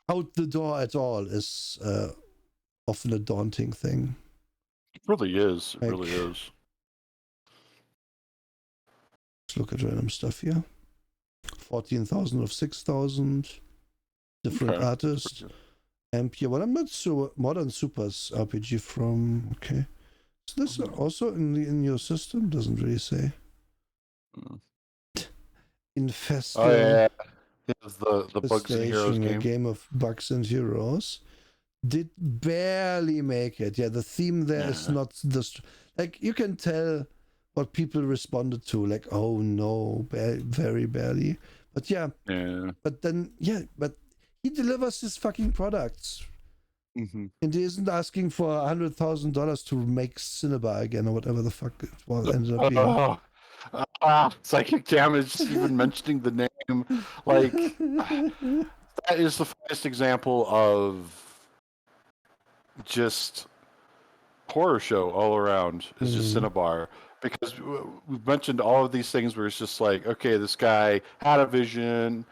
out the door at all is often a daunting thing. It really is. It really is. Let's look at random stuff here. 14,000 of 6,000. Different artists. Ampere. Well, I'm not sure. Modern Supers RPG from. Okay. Is this also in your system? Doesn't really say. Infest. Oh yeah. It's the Bugs and Heroes game. A game of Bugs and Heroes. Did barely make it. Yeah, the theme there is not like you can tell what people responded to. Like, oh no, very barely. But yeah. But then but he delivers his fucking products. And he isn't asking for $100,000 to make Cinnabar again or whatever the fuck it was ended up being. Psychic damage, even mentioning the name. Like, that is the finest example of just horror show all around. It's just Cinnabar. Because we've mentioned all of these things where it's just like, okay, this guy had a vision.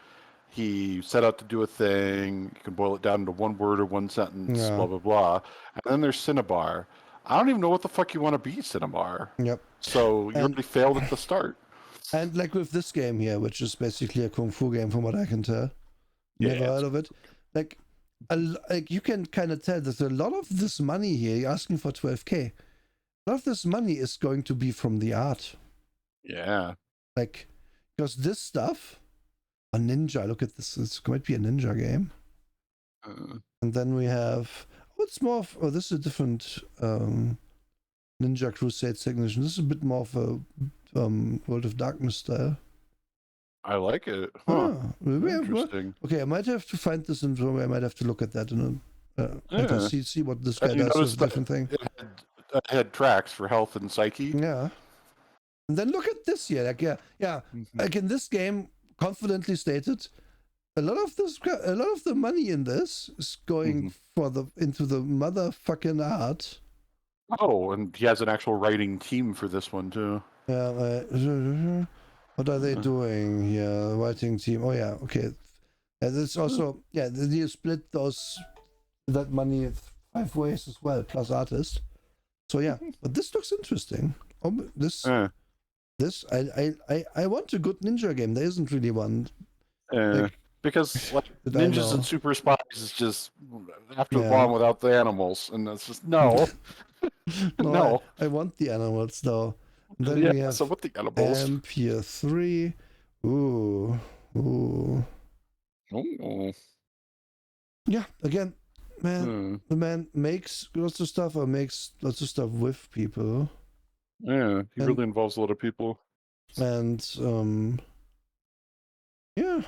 He set out to do a thing. You can boil it down into one word or one sentence, blah, blah, blah. And then there's Cinnabar. I don't even know what the fuck you want to be, Cinnabar. Yep. So you already failed at the start. And like with this game here, which is basically a kung fu game from what I can tell. Never heard of it. Like you can kind of tell there's a lot of this money here. You're asking for 12K. A lot of this money is going to be from the art. Yeah. Like, because this stuff... A ninja, look at this. This might be a ninja game. And then we have... Oh, it's more of... Oh, this is a different Ninja Crusade Signature. This is a bit more of a World of Darkness style. I like it. Huh. Interesting. Okay, I might have to find this info. I might have to look at that and see what this guy does with a different thing. It had tracks for health and psyche. Yeah. And then look at this here. Like, like in this game... confidently stated, a lot of the money in this is going into the motherfucking art. Oh, and he has an actual writing team for this one too. Yeah. What are they doing here? Writing team. Oh yeah. Okay. And it's also you split that money 5 ways as well, plus artist. So yeah, but this looks interesting. This I want a good ninja game. There isn't really one. Because like ninjas and super spies is just after the bomb without the animals, and that's just no. No. I want the animals though. And then we have so what the animals? Ampere 3. Ooh. Yeah, again, man, the man makes lots of stuff or makes lots of stuff with people. Yeah, he really involves a lot of people. And, yeah.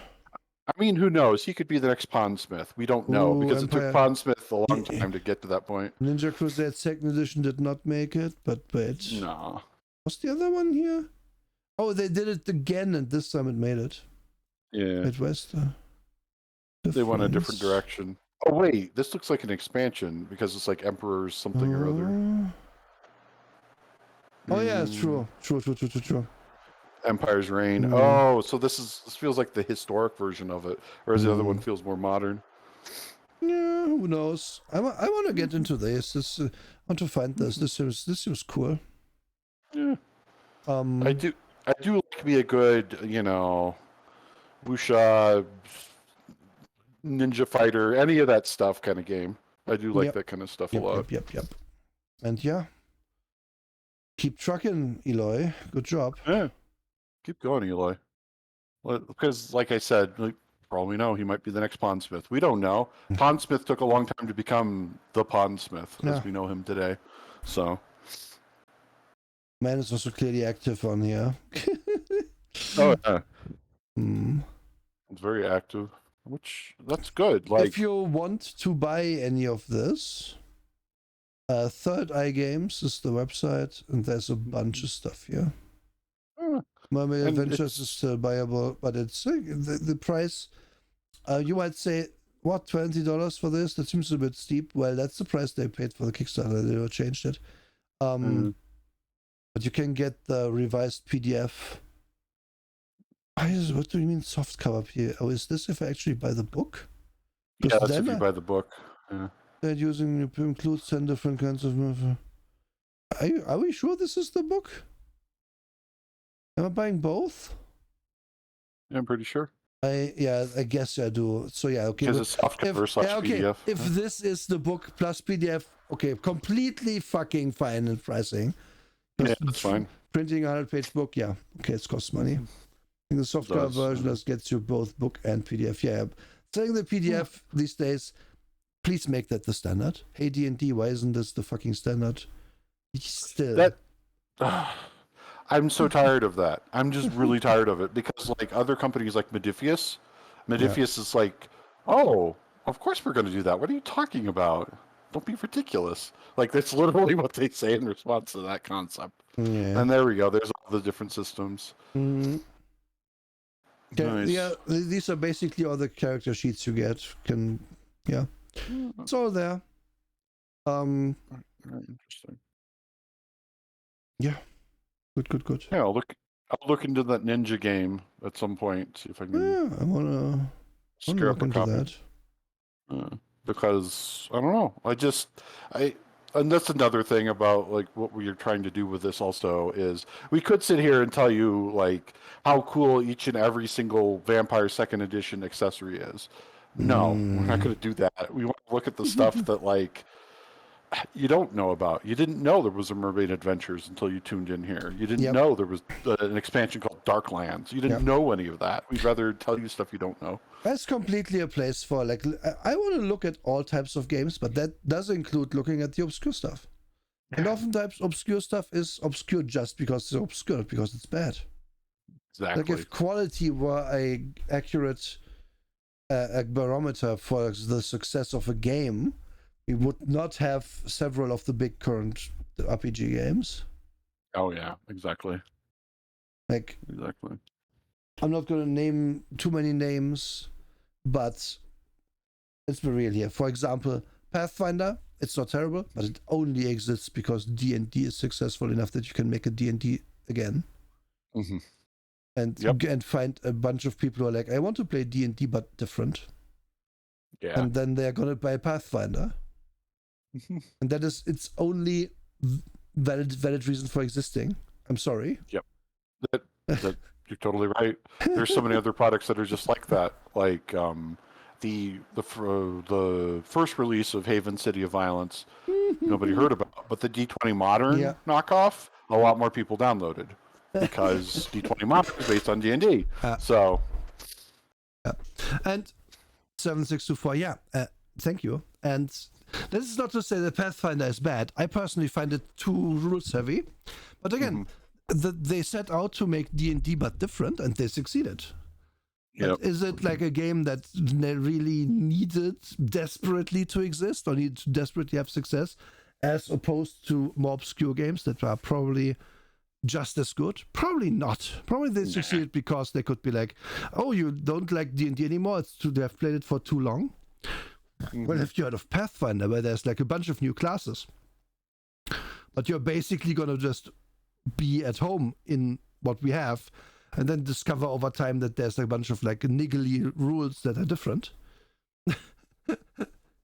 I mean, who knows? He could be the next Pondsmith. We don't know, because it took Pondsmith a long time to get to that point. Ninja Crusade 2nd Edition did not make it, but wait. No. What's the other one here? Oh, they did it again, and this time it made it. Yeah. Midwest. They went a different direction. Oh, wait. This looks like an expansion, because it's like Emperor's something or other. Oh yeah, it's true. True. Empire's Reign. Mm. Oh, so this feels like the historic version of it, whereas the other one feels more modern. Yeah, who knows? I want to get into this. I want to find this. This seems cool. Yeah, I Um, do. I do like me a good, wuxia, ninja fighter, any of that stuff kind of game. I do like yep, that kind of stuff a lot. yep. And yeah, keep trucking, Eloy. Good job. Yeah, keep going, Eli. Because, like I said, like, for all we know, he might be the next Pondsmith. We don't know. Pondsmith took a long time to become the Pondsmith Yeah. as we know him today. So, Man is also clearly active on here. oh yeah, Hmm. it's very active, which that's good. Like, If you want to buy any of this, Third Eye Games is the website, and there's a bunch of stuff here. Mermaid and Adventures is still buyable, but it's the price. You might say, what, $20 for this? That seems a bit steep. Well, that's the price they paid for the Kickstarter. They never changed it. But you can get the revised PDF. What do you mean soft cover here? Oh, is this if I actually buy the book? yeah, that's if you buy the book. Yeah. They're using includes 10 different kinds of. Are we sure this is the book? Am I buying both? Yeah, I'm pretty sure. I guess I do. So yeah, okay. Because it's soft cover / PDF. If this is the book plus PDF, okay, completely fucking fine in pricing. Yeah, that's fine. Printing a 100-page book, yeah, okay, it costs money. In the softcover version, that gets you both book and PDF. Yeah, selling the PDF these days, please make that the standard. Hey D&D, why isn't this the fucking standard? Still. I'm so tired of that. I'm just really tired of it because, like, other companies like Modifius is like, oh, of course we're going to do that. What are you talking about? Don't be ridiculous. Like, that's literally what they say in response to that concept. Yeah. And there we go. There's all the different systems. Mm-hmm. Nice. Yeah, these are basically all the character sheets you get. It's all there. Very interesting. Yeah. Good. Yeah, I'll look into that ninja game at some point. See if I can. Yeah, I wanna scare up look a into copy. that. Because I don't know. And that's another thing about, like, what we're trying to do with this also is we could sit here and tell you, like, how cool each and every single Vampire 2nd Edition accessory is. No, we're not going to do that. We want to look at the stuff that, like, you don't know about. You didn't know there was a Mermaid Adventures until you tuned in here. You didn't know there was an expansion called Darklands. You didn't know any of that. We'd rather tell you stuff you don't know. That's completely a place for, like, I want to look at all types of games, but that does include looking at the obscure stuff. And oftentimes obscure stuff is obscure just because it's obscure, not because it's bad. Exactly. Like, if quality were a accurate a barometer for the success of a game, we would not have several of the big current RPG games. Oh yeah, exactly. Like, exactly. I'm not going to name too many names, but let's be real here. For example, Pathfinder, it's not terrible, but it only exists because D&D is successful enough that you can make a D&D again. Mm-hmm. And find a bunch of people who are like, I want to play D&D but different. Yeah. And then they're going to buy Pathfinder. And that is its only valid reason for existing. I'm sorry. Yep. That you're totally right. There's so many other products that are just like that. Like the first release of Haven City of Violence, nobody heard about, but the D20 Modern knockoff, a lot more people downloaded because D20 Modern is based on D&D. So. And 7624, thank you. And this is not to say that Pathfinder is bad. I personally find it too rules heavy. But again, they set out to make D&D but different, and they succeeded. Yep. But is it like a game that really needed desperately to exist or needed to desperately have success, as opposed to more obscure games that are probably just as good? Probably not. Probably they succeeded because they could be like, oh, you don't like D&D anymore, they have played it for too long. Well, have you heard of Pathfinder, where there's like a bunch of new classes, but you're basically gonna just be at home in what we have, and then discover over time that there's a bunch of like niggly rules that are different.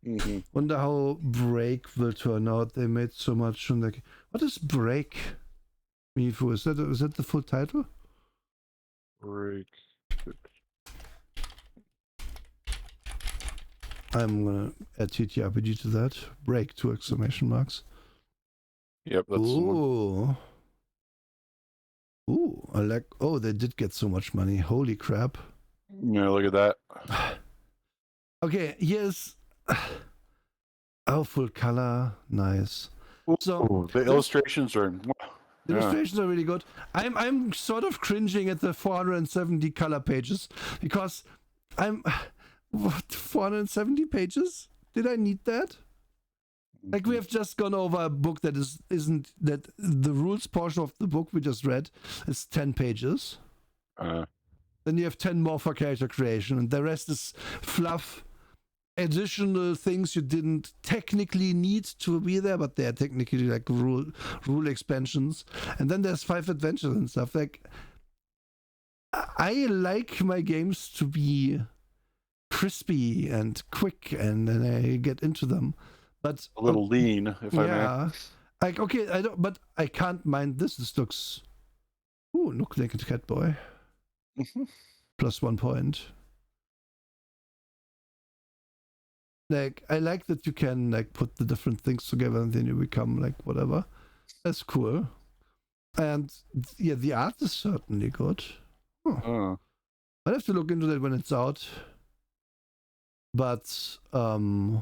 Mm-hmm. Wonder how Break will turn out. They made so much from like, what is Break? Mifu, is that the full title? Break. I'm gonna add TTRPG to that. Break, 2 exclamation marks. Yep, that's the one. Ooh, I like. Oh, they did get so much money. Holy crap. Yeah, look at that. Okay, here's. Oh, full color. Nice. So Ooh, the illustrations are. The illustrations are really good. I'm sort of cringing at the 470 color pages because I'm. What, 470 pages? Did I need that? Like, we have just gone over a book that isn't that the rules portion of the book we just read is 10 pages. Then you have 10 more for character creation, and the rest is fluff, additional things you didn't technically need to be there, but they're technically like rule expansions. And then there's 5 adventures and stuff. Like, I like my games to be crispy and quick, and then I get into them. But a little lean, if I may. Like, okay, I don't, but I can't mind this. This looks. Ooh, look naked cat boy. Plus 1 point. Like, I like that you can like put the different things together and then you become like whatever. That's cool. And yeah, the art is certainly good. I'll have to look into that when it's out. But oh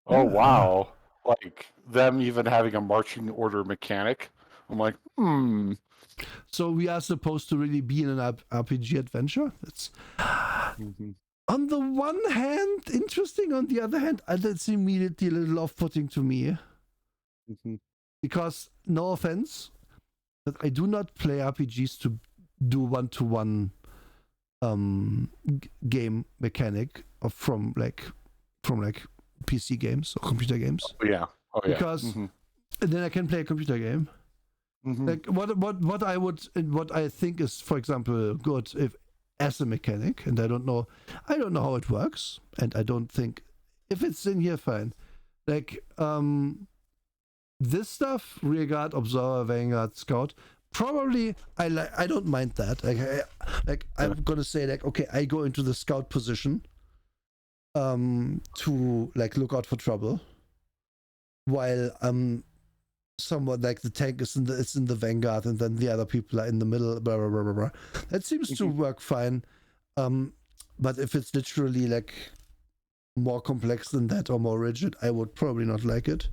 wow, like them even having a marching order mechanic. I'm like, So we are supposed to really be in an RPG adventure. It's on the one hand interesting, on the other hand, that's immediately a little off-putting to me. Because, no offense, but I do not play RPGs to do one-to-one game mechanic from PC games or computer games. Oh yeah. Because then I can play a computer game. Like what I think is, for example, good if as a mechanic, and I don't know how it works, and I don't think if it's in here, fine. Like this stuff, Rearguard, Observer, Vanguard, Scout, probably I don't mind that. I'm gonna say like, okay, I go into the Scout position to like look out for trouble, while somewhat like the tank is in the Vanguard, and then the other people are in the middle, blah blah blah blah, blah. That seems to work fine. But if it's literally like more complex than that or more rigid, I would probably not like it.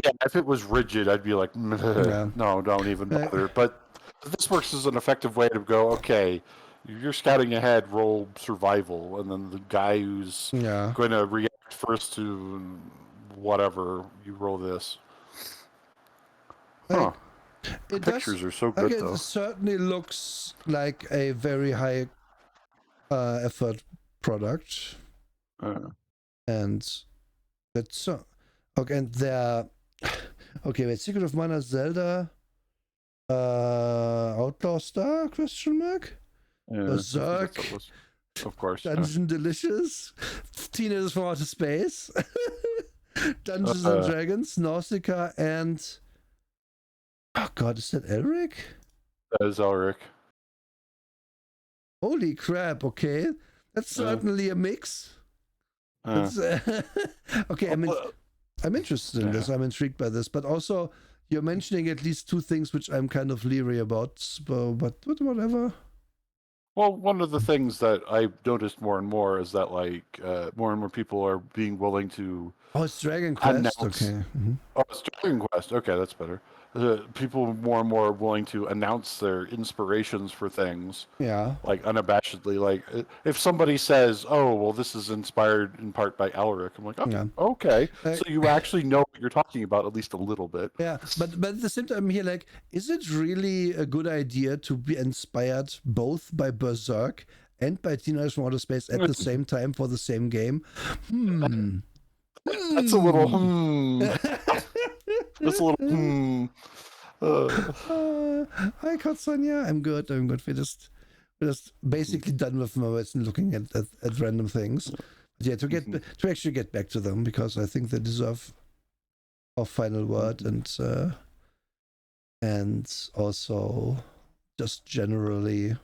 Yeah, if it was rigid, I'd be like, no, don't even bother. But this works as an effective way to go, okay, you're scouting ahead, roll survival, and then the guy who's going to react first to whatever, you roll this. The pictures are so good, though. It certainly looks like a very high effort product. And that's so. Okay, and they're... Okay, wait, Secret of Mana, Zelda, Outlaw Star, question mark? Berserk, of course. Dungeon Delicious, Teenagers from Outer Space, Dungeons and Dragons, Nausicaa, and... Oh god, is that Elric? That is Elric. Holy crap, okay. That's certainly a mix. Okay, I'm interested in this. I'm intrigued by this. But also, you're mentioning at least 2 things which I'm kind of leery about. But whatever. Well, one of the things that I've noticed more and more is that like more and more people are being willing to... Oh, it's Dragon Quest. Okay. Oh, it's Dragon Quest. Okay, that's better. People more and more are willing to announce their inspirations for things. Yeah. Like unabashedly. Like if somebody says, "Oh, well, this is inspired in part by Elric," I'm like, "Oh, okay." So you actually know what you're talking about at least a little bit. Yeah, but at the same time, here, like, is it really a good idea to be inspired both by Berserk and by Teenagers from Outer Space at the same time for the same game? That's a little Just a little. Hi, Kotsanya. I'm good. We're just basically done with Mermaids and looking at random things. But yeah, to actually get back to them, because I think they deserve our final word, and also just generally,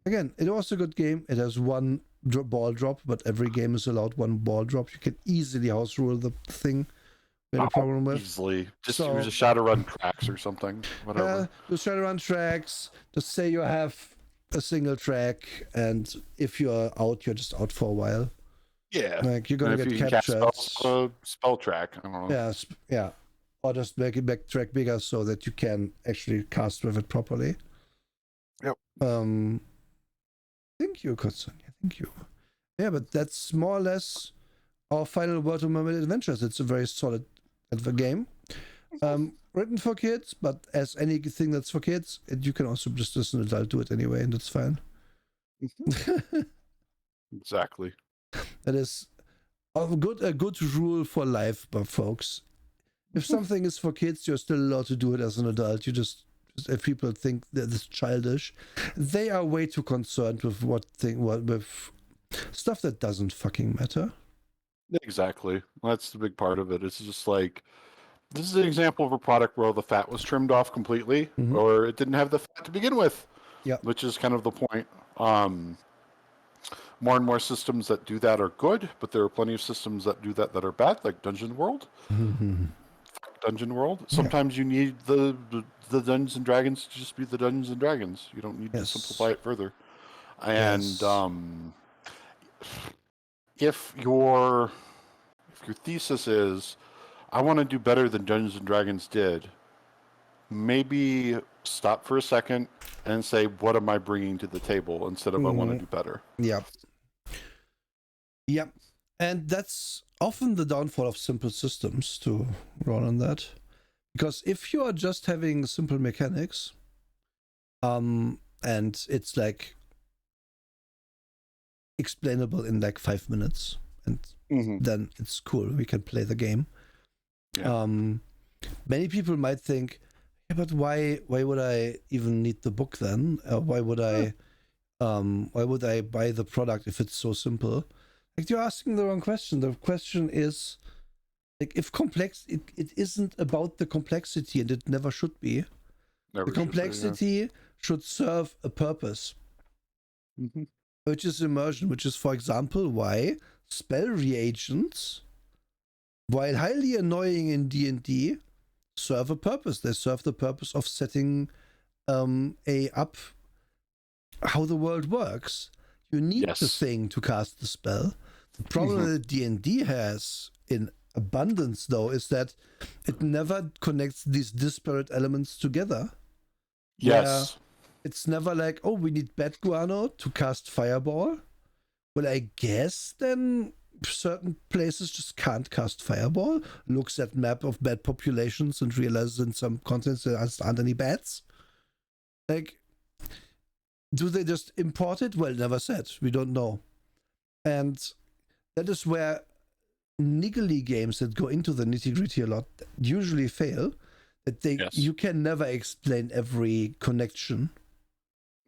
again, it was a good game. It has one ball drop, but every game is allowed one ball drop. You can easily house rule the thing. No problem with. Easily. Just use a Shadowrun tracks or something. Whatever. The Shadowrun tracks, just say you have a single track, and if you're out, you're just out for a while. Yeah. Like, you're gonna get captured. Spell track. I don't know. Yeah. Or just make it backtrack bigger so that you can actually cast with it properly. Yep. Thank you, Kotsunya. Thank you. Yeah, but that's more or less our final word to Mermaid Adventures. It's a very solid game. Written for kids, but as anything that's for kids, you can also just as an adult do it anyway, and that's fine. Exactly. That is a good rule for life, but folks. If something is for kids, you're still allowed to do it as an adult. You just if people think that it's childish, they are way too concerned with with stuff that doesn't fucking matter. Exactly. That's the big part of it. It's just like, this is an example of a product where the fat was trimmed off completely, or it didn't have the fat to begin with. Yeah. Which is kind of the point. More and more systems that do that are good, but there are plenty of systems that do that are bad, like Dungeon World. Dungeon World. Sometimes you need the Dungeons and Dragons to just be the Dungeons and Dragons. You don't need to simplify it further. And if your thesis is, I want to do better than Dungeons and Dragons did, maybe stop for a second and say, what am I bringing to the table, instead of I want to do better. Yep. And that's often the downfall of simple systems, to run on that. Because if you are just having simple mechanics, and it's like explainable in like 5 minutes, and then it's cool, we can play the game. Many people might think, yeah, but why would I even need the book then? Why would I buy the product if it's so simple? Like, you're asking the wrong question. The question is, like, if it isn't about the complexity, and it never should be. The complexity should serve a purpose, which is immersion, which is, for example, why spell reagents, while highly annoying in D&D, serve a purpose. They serve the purpose of setting up how the world works. You need the thing to cast the spell. The problem that D&D has in abundance, though, is that it never connects these disparate elements together. Yes. It's never like, oh, we need Bat Guano to cast Fireball. Well, I guess then certain places just can't cast Fireball. Looks at map of bat populations and realizes in some continents there aren't any bats. Like, do they just import it? Well, never said. We don't know. And that is where niggly games that go into the nitty-gritty a lot usually fail. That you can never explain every connection.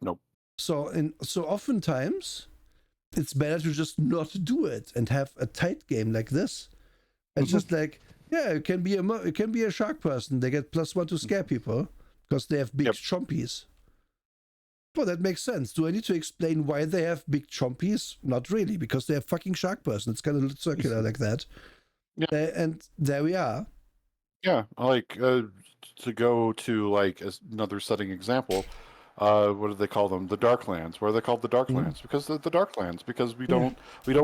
Nope. So oftentimes it's better to just not do it and have a tight game like this. And just like, it can be a shark person. They get +1 to scare people because they have big chompies. Well, that makes sense. Do I need to explain why they have big chompies? Not really, because they have fucking shark person. It's kind of circular like that. And there we are. Yeah, like to go to like another setting example. What do they call them? The Darklands. Why are they called the Darklands? Because they're the Darklands. Because we don't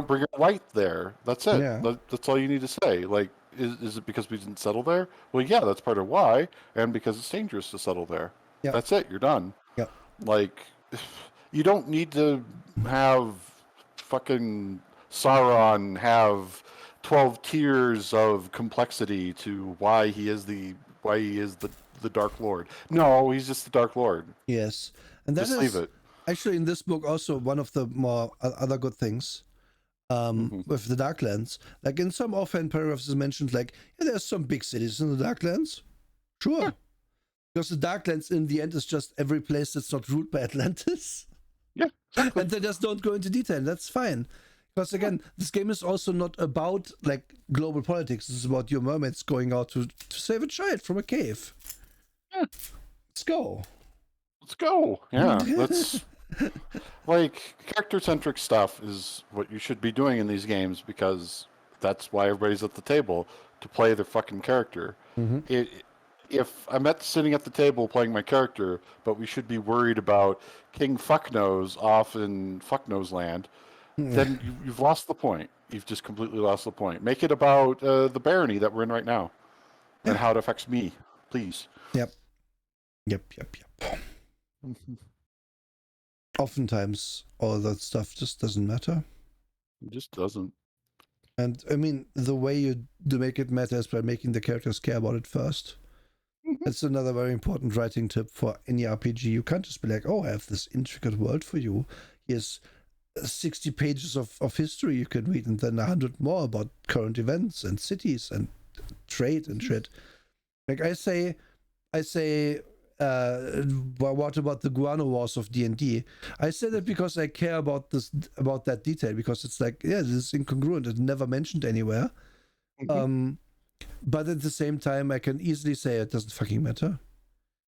bring a light there. That's it. Yeah. That's all you need to say. Like, is it because we didn't settle there? Well, yeah, that's part of why, and because it's dangerous to settle there. Yeah. That's it. You're done. Yeah. Like, you don't need to have fucking Sauron have 12 tiers of complexity to why he is the Dark Lord. No, he's just the Dark Lord. Yes, and that just leave it. Actually in this book also one of the more other good things. with the Darklands. Like in some offhand paragraphs is mentioned like, yeah, there's some big cities in the Darklands. Sure. Yeah. Because the Darklands in the end is just every place that's not ruled by Atlantis. Yeah, exactly. And they just don't go into detail. That's fine. Because again, this game is also not about like global politics. It's about your mermaids going out to save a child from a cave. Yeah. Let's go. Let's go. Yeah, that's like character-centric stuff is what you should be doing in these games because that's why everybody's at the table to play their fucking character. If I'm sitting at the table playing my character, but we should be worried about King Fucknose off in Fucknose land, then you've lost the point. You've just completely lost the point. Make it about the barony that we're in right now and how it affects me, please. Yep. Oftentimes, all that stuff just doesn't matter. It just doesn't. And I mean, the way you do make it matter is by making the characters care about it first. That's another very important writing tip for any RPG. You can't just be like, oh, I have this intricate world for you. Here's 60 pages of history you can read and then 100 more about current events and cities and trade and shit. Like I say, what about the Guano Wars of D&D? I say that because I care about that detail, because it's like, yeah, this is incongruent. It's never mentioned anywhere. But at the same time, I can easily say it doesn't fucking matter.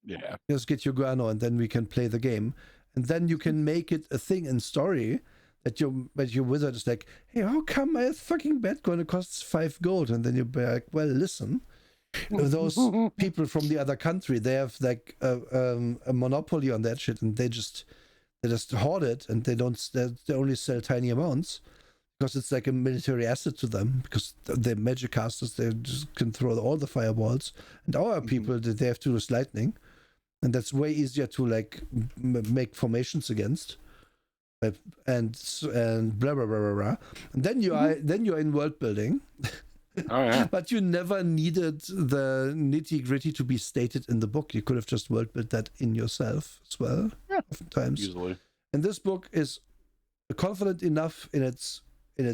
Yeah. Just get your Guano and then we can play the game. And then you can make it a thing in story that your wizard is like, hey, how come my fucking bed Guano costs 5 gold? And then you'll be like, well, listen. Those people from the other country, they have like a monopoly on that shit, and they just hoard it, and they only sell tiny amounts because it's like a military asset to them, because they're magic casters, they just can throw all the fireballs, and our people, they have to use lightning, and that's way easier to like make formations against, and blah blah blah blah blah. And then you're in world building. Oh, yeah. But you never needed the nitty-gritty to be stated in the book. You could have just world built that in yourself as well, oftentimes. Easily. And this book is confident enough in its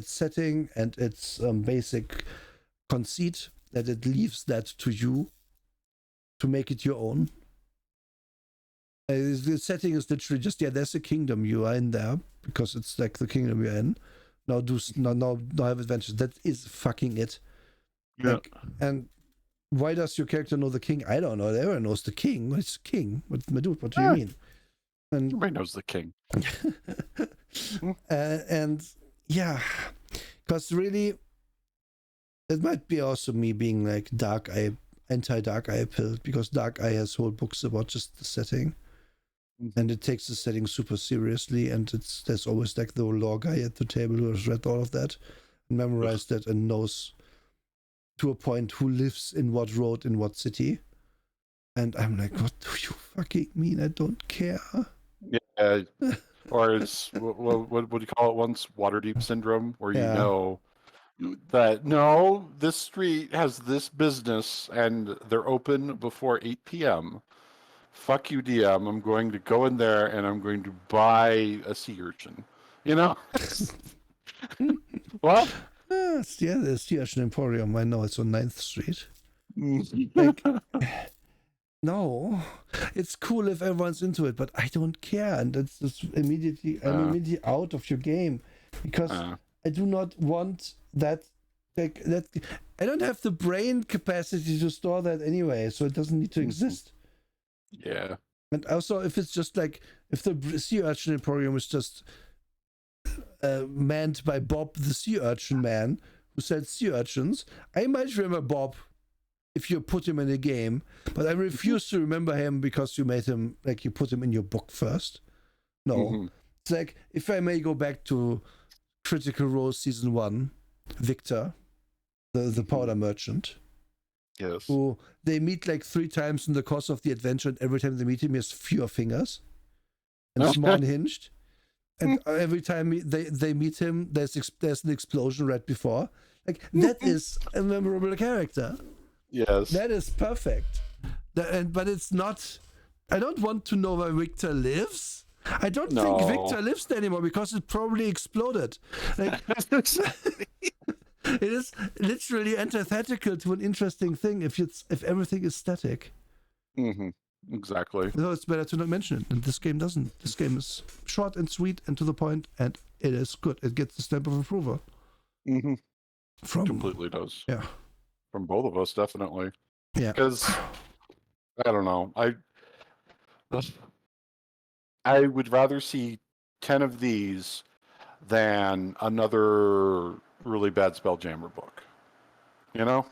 setting and its basic conceit that it leaves that to you to make it your own. The setting is literally just, there's a kingdom, you are in there because it's like the kingdom you're in. Now have adventures. That is fucking it. Yeah. Like, and why does your character know the king? I don't know. Everyone knows the king. It's king. What do you mean? And everybody knows the king. And yeah, because really, it might be also me being like anti-Dark Eye pilled, because Dark Eye has whole books about just the setting. And it takes the setting super seriously, and there's always like the lore guy at the table who has read all of that, and memorized that, and knows to a point who lives in what road in what city. And I'm like, what do you fucking mean? I don't care. Yeah, or it's what do you call it once? Waterdeep syndrome, where you know that no, this street has this business and they're open before 8 p.m. Fuck you, DM. I'm going to go in there and I'm going to buy a sea urchin. You know? What? The Sea Urchin Emporium. I know it's on 9th Street. Like, no, it's cool if everyone's into it, but I don't care, and it's immediately I'm immediately out of your game, because I do not want that. Like that, I don't have the brain capacity to store that anyway, so it doesn't need to exist. Yeah. And also, if it's just like, if the Sea Urchin Emporium is just manned by Bob, the sea urchin man who sells sea urchins, I might remember Bob if you put him in a game, but I refuse to remember him because you made him, like, you put him in your book first. No. It's like, if I may go back to Critical Role Season 1, Victor, the powder merchant. Yes. Who they meet like 3 times in the course of the adventure, and every time they meet him, he has fewer fingers and is more unhinged. And every time they meet him, there's an explosion right before. Like, that is a memorable character. Yes. That is perfect. But it's not. I don't want to know where Victor lives. I don't think Victor lives there anymore because it probably exploded. Like, it is literally antithetical to an interesting thing if everything is static. Mm-hmm. Exactly. So it's better to not mention it. And this game doesn't. This game is short and sweet and to the point, and it is good. It gets the stamp of approval. Mm-hmm. From Completely does. Yeah. From both of us, definitely. Yeah. Because I don't know. I would rather see 10 of these than another really bad Spelljammer book. You know?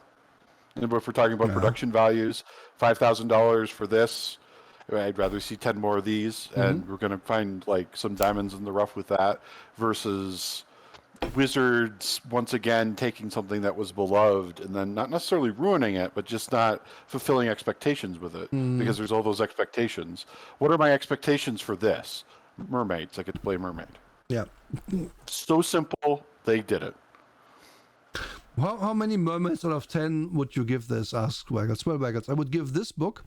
And if we're talking about production values, $5,000 for this, I'd rather see 10 more of these, and we're going to find like some diamonds in the rough with that, versus Wizards once again taking something that was beloved and then not necessarily ruining it, but just not fulfilling expectations with it, because there's all those expectations. What are my expectations for this? Mermaids. I get to play mermaid. Yeah. So simple. They did it. How many mermaids out of 10 would you give this? Asked Waggles. Well, Waggles, I would give this book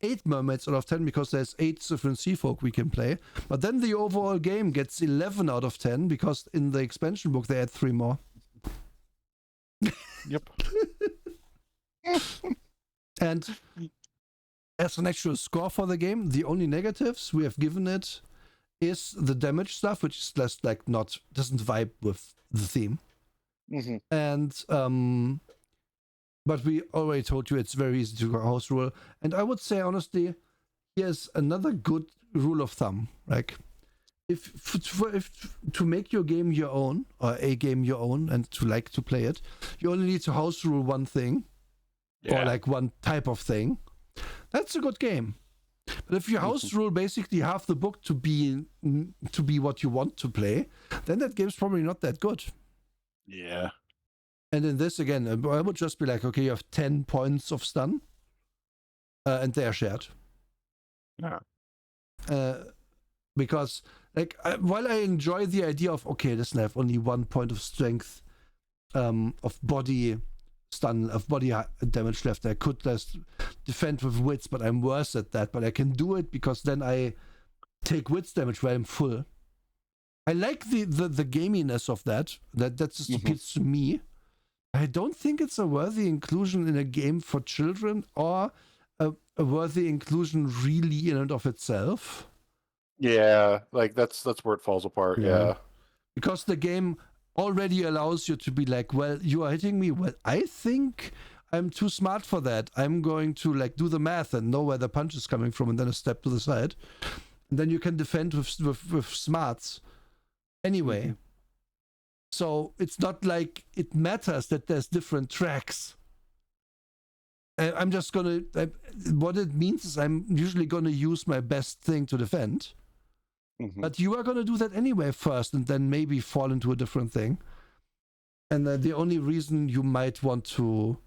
8 mermaids out of 10 because there's 8 different sea folk we can play. But then the overall game gets 11 out of 10 because in the expansion book they add 3 more. Yep. And as an actual score for the game, the only negatives we have given it is the damage stuff, which is less like doesn't vibe with the theme. Mm-hmm. And but we already told you it's very easy to house rule. And I would say honestly, here's another good rule of thumb. Like if to make your game your own, or a game your own, and to like to play it, you only need to house rule one thing, or like one type of thing. That's a good game. But if you house rule basically half the book to be what you want to play, then that game's probably not that good. Yeah. And in this, again, I would just be like, okay, you have 10 points of stun, and they are shared. Yeah. Because, like, while I enjoy the idea of, okay, listen, I have only 1 point of strength, of body stun, of body damage left, I could just defend with wits, but I'm worse at that. But I can do it because then I take wits damage while I'm full. I like the gaminess of that. That just appeals to me. I don't think it's a worthy inclusion in a game for children, or a worthy inclusion really in and of itself. Yeah, like that's where it falls apart. Yeah. Because the game already allows you to be like, well, you are hitting me. Well, I think I'm too smart for that. I'm going to like do the math and know where the punch is coming from, and then a step to the side. And then you can defend with smarts. Anyway, so it's not like it matters that there's different tracks. I'm just gonna, what it means is I'm usually gonna use my best thing to defend. But you are gonna do that anyway first, and then maybe fall into a different thing. And the only reason you might want to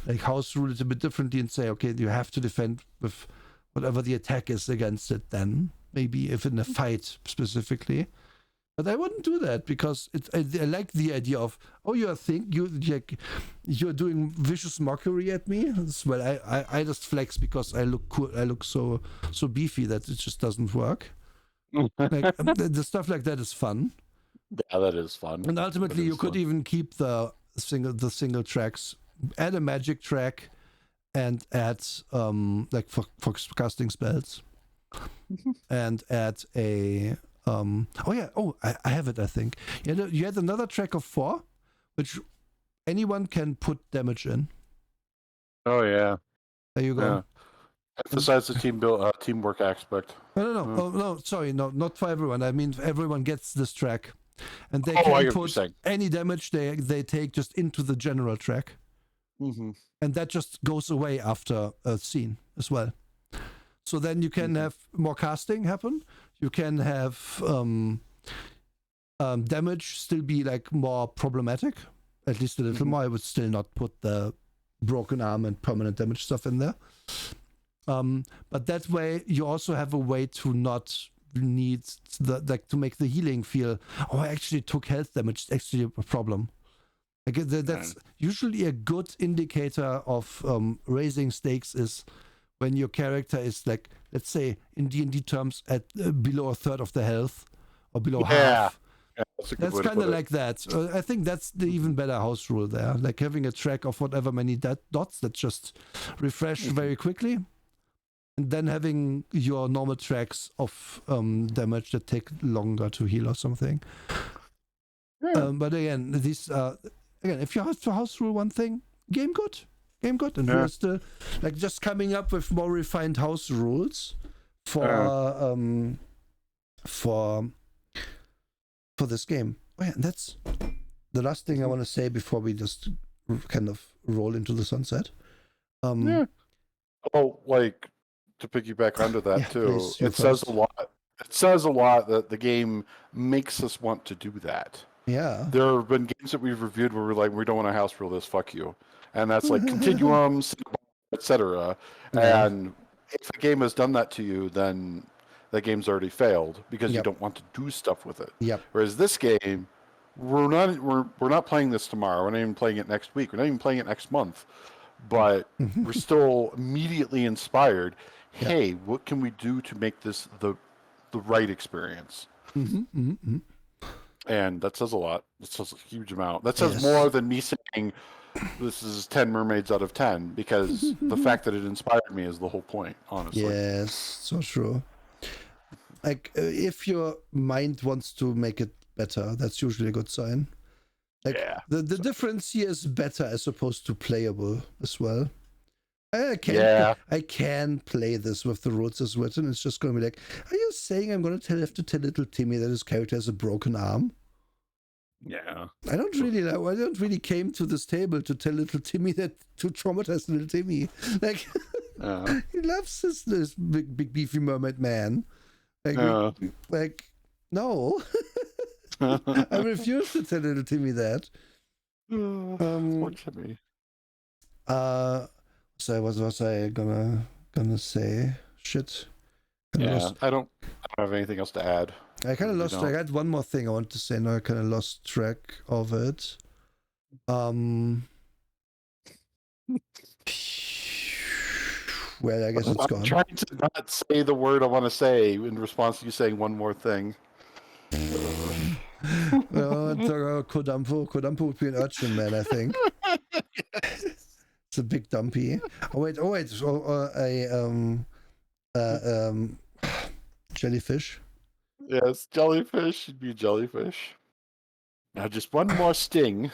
like house rule it a bit differently and say, okay, you have to defend with whatever the attack is against it, then maybe if in a fight specifically. But I wouldn't do that because I like the idea of, oh, you're doing vicious mockery at me. Well, I just flex because I look cool. I look so beefy that it just doesn't work. Like the stuff like that is fun. Yeah, that is fun. And ultimately, you could even keep the single tracks, add a magic track, and add like for casting spells, and add a. I have it, I think. You had another track of 4, which anyone can put damage in. Oh, yeah. There you go. Yeah. Emphasize the teamwork aspect. No, sorry, no, not for everyone. I mean, everyone gets this track. And they can put any damage they take just into the general track. And that just goes away after a scene as well. So then you can have more casting happen. You can have damage still be like more problematic, at least a little more. I would still not put the broken arm and permanent damage stuff in there. But that way you also have a way to not need to make the healing feel, oh, I actually took health damage. It's actually a problem. Like that's usually a good indicator of raising stakes is when your character is like let's say in D&D terms, at below a third of the health or below Yeah. half. Yeah, that's a good That's way to kind of put it. like that. I think that's the even better house rule there. Like having a track of whatever many dots that just refresh very quickly. And then having your normal tracks of damage that take longer to heal or something. Yeah. But again, these again, if you have to house rule one thing, game good, and we're still like just coming up with more refined house rules for this game. Oh yeah, and that's the last thing I want to say before we just kind of roll into the sunset. Oh, like to piggyback onto that Yeah, too. please, you It says first. a lot. It says a lot that the game makes us want to do that. Yeah. There have been games that we've reviewed where we're like, we don't want to house rule this, fuck you. And that's like Continuum, etc. Yeah. And if a game has done that to you, then that game's already failed because you Yep. don't want to do stuff with it. Yep. Whereas this game, we're not playing this tomorrow. We're not even playing it next week. We're not even playing it next month. But we're still immediately inspired. Yeah. Hey, what can we do to make this the right experience? And that says a lot. That says a huge amount. That says Yes. more than me saying this is 10 mermaids out of 10, because the fact that it inspired me is the whole point, honestly. Yes, so true. Like, if your mind wants to make it better, that's usually a good sign. Like, Yeah. the difference here is better as opposed to playable as well. I can play this with the rules as written. It's just going to be like, are you saying I'm going to have to tell little Timmy that his character has a broken arm? Yeah. I don't really came to this table to tell little Timmy to traumatize little Timmy. Like, he loves this big beefy mermaid man. Like, no. I refuse to tell little Timmy that. Poor Timmy. So what was I gonna say? Shit. I don't have anything else to add. I kind of lost. I had one more thing I wanted to say. Now I kind of lost track of it. Well, I guess it's gone. I'm trying to not say the word I want to say in response to you saying one more thing. Kodampo would be an urchin, man, I think. It's a big dumpy. Jellyfish. Yes, jellyfish should be jellyfish. Now just one more sting.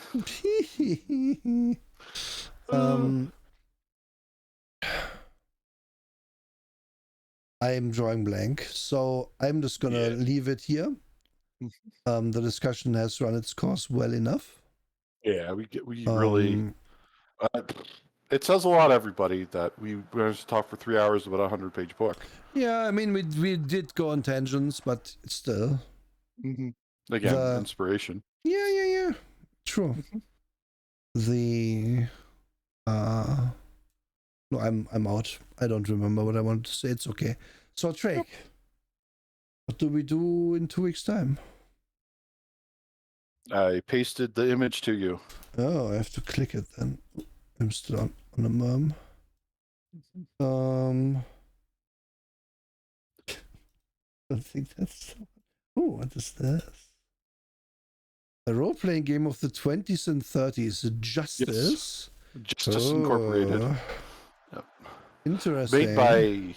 I'm drawing blank, so I'm just gonna leave it here. The discussion has run its course well enough. Yeah, we really. It says a lot, everybody, that we managed to talk for 3 hours about a 100-page book. Yeah, I mean, we did go on tangents, but still. Again, inspiration. Yeah. True. No, I'm out. I don't remember what I wanted to say. It's okay. So, Drake, what do we do in 2 weeks' time? I pasted the image to you. Oh, I have to click it then. I'm still on the merm. I think that's. Oh, what is this? A role-playing game of the 20s and 30s. Justice. Justice Incorporated. Yep. Interesting. Made by Aaron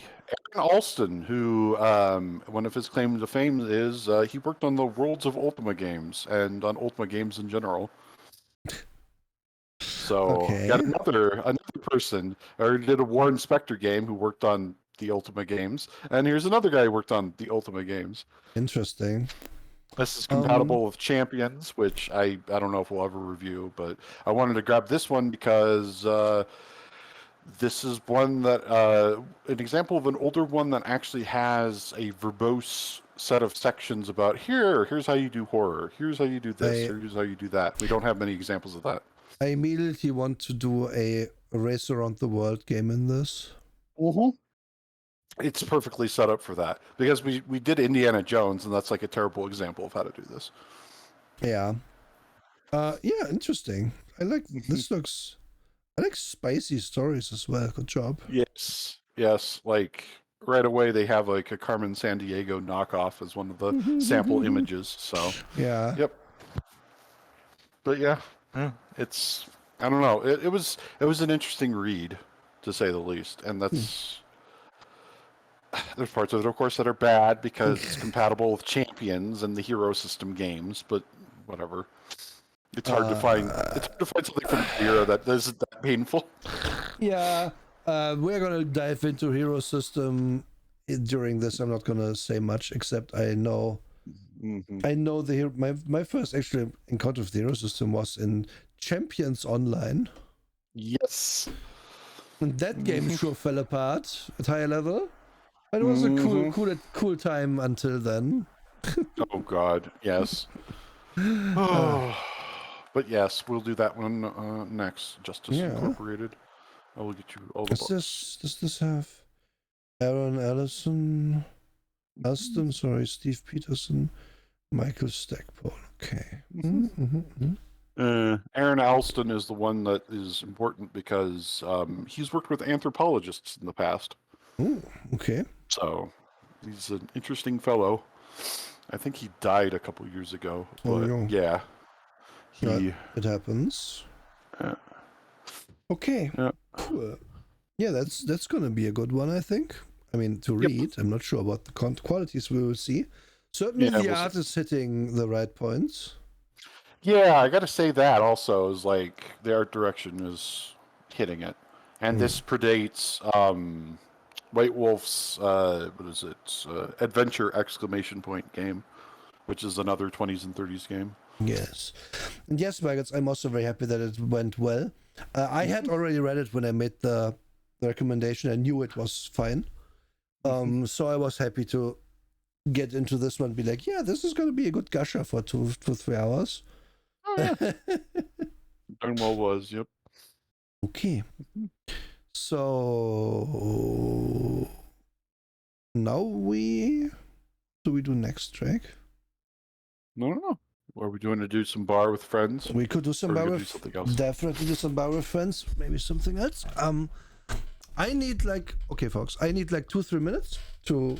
Alston, who one of his claims to fame is he worked on the Worlds of Ultima games and on Ultima games in general. So got another person, or did a Warren Spector game who worked on the Ultima games, and here's another guy who worked on the Ultima games. Interesting. This is compatible with Champions, which I don't know if we'll ever review, but I wanted to grab this one because this is one that an example of an older one that actually has a verbose set of sections about here's how you do horror, here's how you do this, here's how you do that. We don't have many examples of that. I immediately want to do a race around the world game in this. It's perfectly set up for that because we did Indiana Jones, and that's like a terrible example of how to do this. Yeah. Yeah, interesting. I like this. I like spicy stories as well. Good job. Yes, like right away they have like a Carmen Sandiego knockoff as one of the sample images. So, Yeah. yep. But yeah, it's I don't know. It was an interesting read, to say the least, and that's there's parts of it, of course, that are bad because it's compatible with Champions and the Hero System games. But whatever. It's hard to find. It's hard to find something from the era that isn't that painful. Yeah. We're gonna dive into Hero System during this. I'm not gonna say much, except I know my first actual encounter with the Hero System was in Champions Online. Yes. And that game sure fell apart at higher level. But it was a cool time until then. Oh God, yes. But yes, we'll do that one next. Justice Yeah. Incorporated. I will get you all the books. Does this have Aaron Allston, sorry, Steve Peterson, Michael Stackpole. Okay. Aaron Alston is the one that is important because he's worked with anthropologists in the past. Oh, okay. So he's an interesting fellow. I think he died a couple years ago, but yeah, it happens. Okay. Yeah. Cool. Yeah, that's gonna be a good one, I think. I mean, to read. I'm not sure about the qualities we will see. Certainly, the art is hitting the right points. Yeah, I got to say that also is like the art direction is hitting it, and this predates White Wolf's what is it? Adventure exclamation point game, which is another 20s and 30s game. Yes, and yes, Maggots, I'm also very happy that it went well. I had already read it when I made the recommendation. I knew it was fine. So I was happy to get into this one and be like, yeah, this is going to be a good gusher for 2 to 3 hours. Oh, yeah. Darn well was, yep. Okay. So now do we do next track? No. Are we doing to do some bar with friends? We could do some bar with something else. Definitely do some bar with friends. Maybe something else. I need okay, folks. I need 2-3 minutes to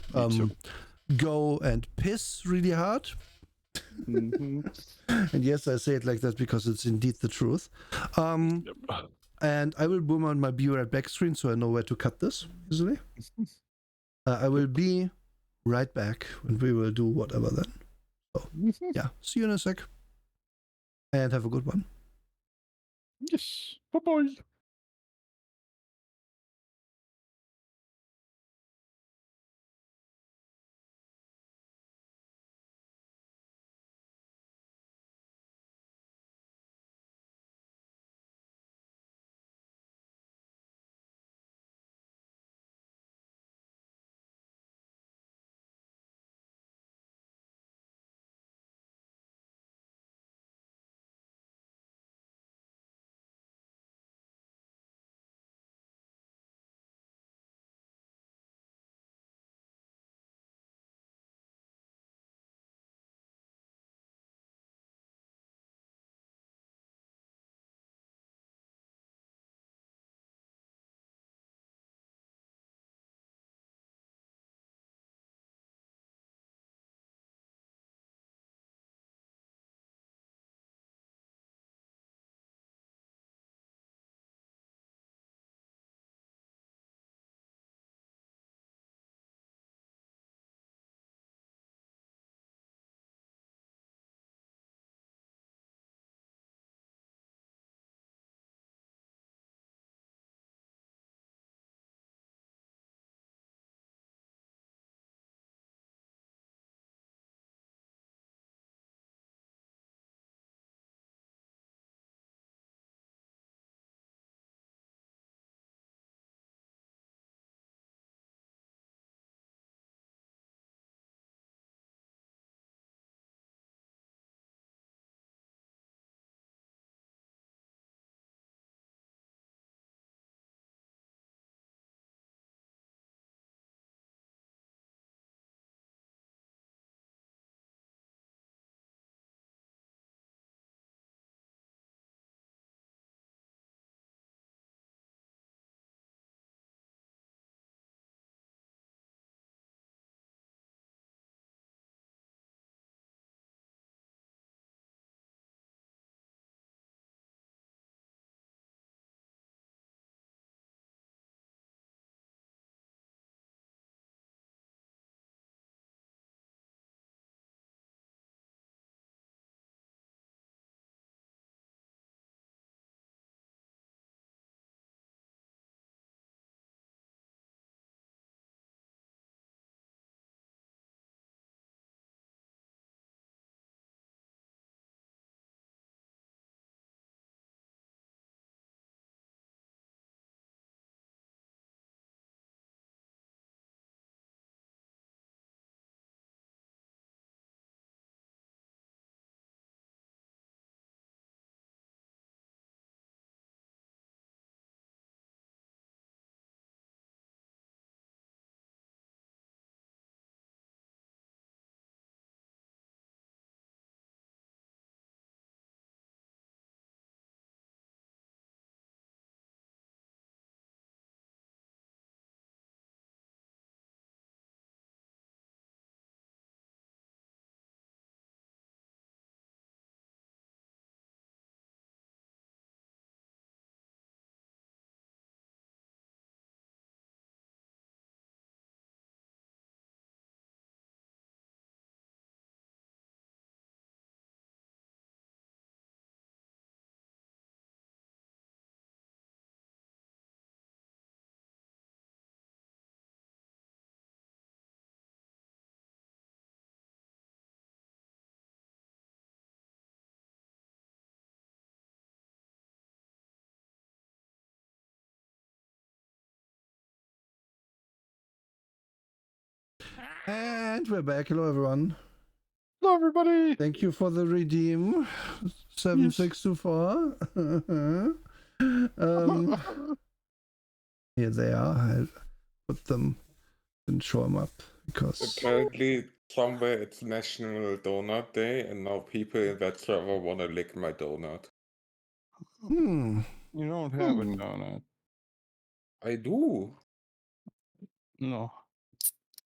go and piss really hard. And yes, I say it like that because it's indeed the truth. And I will boom on my Be Right Back screen so I know where to cut this easily. I will be right back and we will do whatever then. So, yeah, see you in a sec. And have a good one. Yes. Bye-bye. And we're back. Hello, everyone. Hello, everybody. Thank you for the redeem. 7624. Here they are. I put them and show them up because Apparently, somewhere it's National Donut Day, and now people in that server want to lick my donut. Hmm. You don't have a donut. I do. No.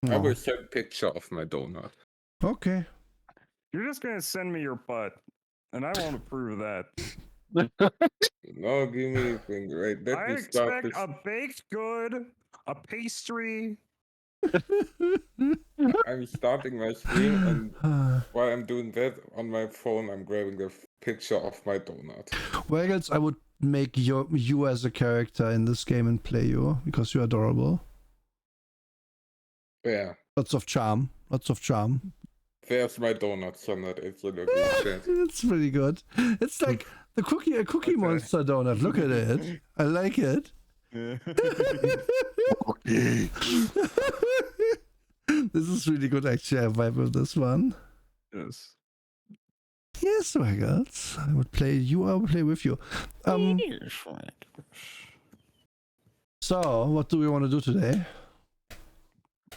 I will No. send a picture of my donut. Okay. You're just gonna send me your butt, and I won't approve of that. No, give me a thing. Right, let I me start expect this. a baked good, a pastry. I'm starting my stream, and while I'm doing that on my phone, I'm grabbing a picture of my donut. Waggles, I would make you as a character in this game and play you because you're adorable. Yeah, Lots of charm. Lots of charm. there's my donut, Sonnet. It's in the group chat. It's pretty good. It's like a cookie Okay. monster donut. Look at it. I like it. This is really good. Actually, I vibe with this one. Yes. Yes, Waggles. I would play you. I would play with you. So, what do we want to do today?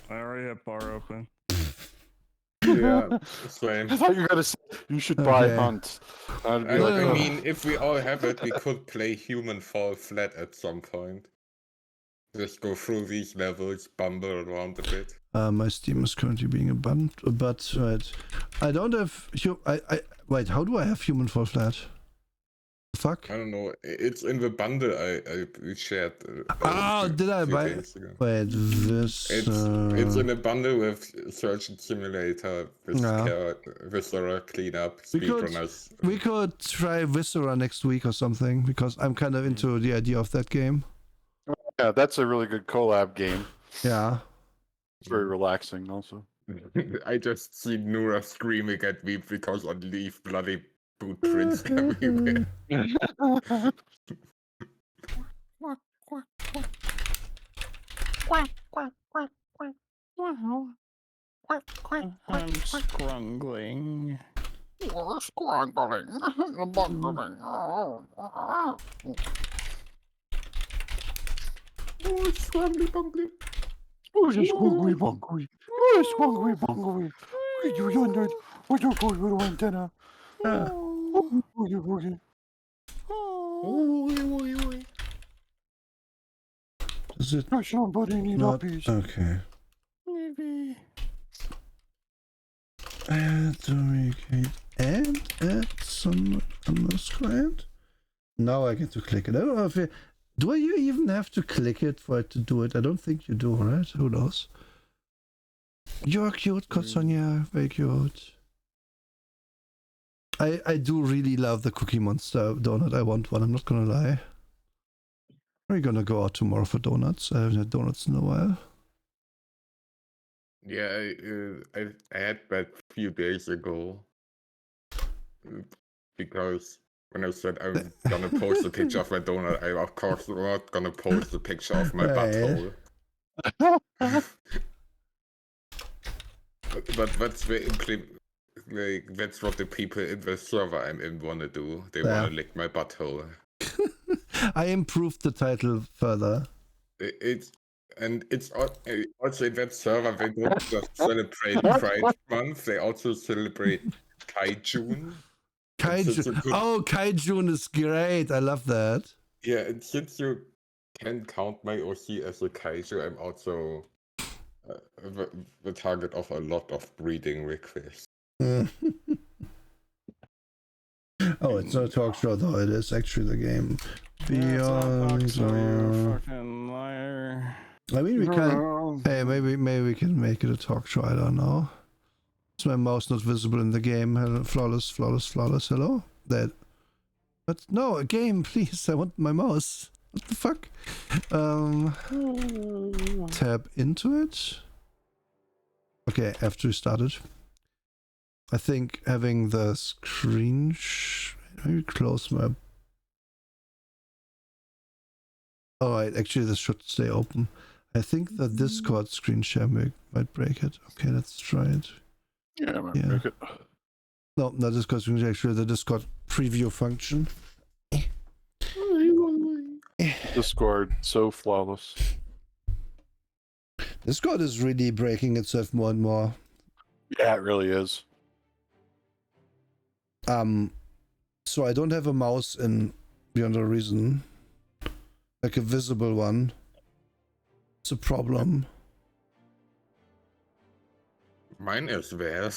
I already have bar open. Yeah, same. I thought you were gonna say you should buy Okay. Hunt. I'd be I, like, I "Ugh." mean, if we all have it, we could play Human Fall Flat at some point. Just go through these levels, bumble around a bit. My Steam is currently being abandoned, but right. I don't have. Wait. How do I have Human Fall Flat? The fuck? I don't know. It's in the bundle I shared. Did I few buy? days ago. Wait, this. It's in a bundle with Surgeon Simulator, with Yeah. Viscera cleanup, We could- speedrunners. We could try Viscera next week or something because I'm kind of into the idea of that game. Yeah, that's a really good collab game. Yeah. It's very relaxing, also. I just see Nura screaming at me because I leave bloody boot prints everywhere. Wow. I'm scrungling. You're scrambling. Oh, scrambly bungly. Oh, you're scrambly bungly. Oh, you're scrambly bungly. You yonder. What you going with antenna? Boogie boogie. Is it No, somebody need not? uppies. Okay. Maybe. Add and add some underscore. Now I get to click it. I don't know if do you even have to click it for it to do it? I don't think you do, right? Who knows? You're cute, Kotsonia. Very cute. I do really love the Cookie Monster donut. I want one. I'm not gonna lie. We're gonna go out tomorrow for donuts. I haven't had donuts in a while. Yeah, I had that a few days ago. Because when I said I'm gonna post a picture of my donut, I of course not gonna post a picture of my Right. butthole. But that's that's what the people in the server I'm in wanna do. They wanna lick my butthole. I improved the title further. It's also in that server they don't just celebrate Pride Month, they also celebrate Kaijun. Kaiju. Oh, Kaijun is great. I love that. Yeah, and since you can count my OC as a kaiju, I'm also the target of a lot of breeding requests. Oh, it's not a talk show though. It is actually the game. Beyond. You're a fucking liar. I mean, we can. Hey, maybe we can make it a talk show. I don't know. Is my mouse not visible in the game? Hello, flawless. Hello, that. But no, a game, please. I want my mouse. What the fuck? Tab into it. Okay, I have to restart it. I think having the screen. Maybe close my. Alright, actually, this should stay open. I think the Discord screen share might break it. Okay, let's try it. Yeah, I might Yeah. break it. No, not Discord screen share, actually the Discord preview function. Discord, so flawless. Discord is really breaking itself more and more. Yeah, it really is. So I don't have a mouse in Beyond Reason. Like a visible one. It's a problem. Mine is there.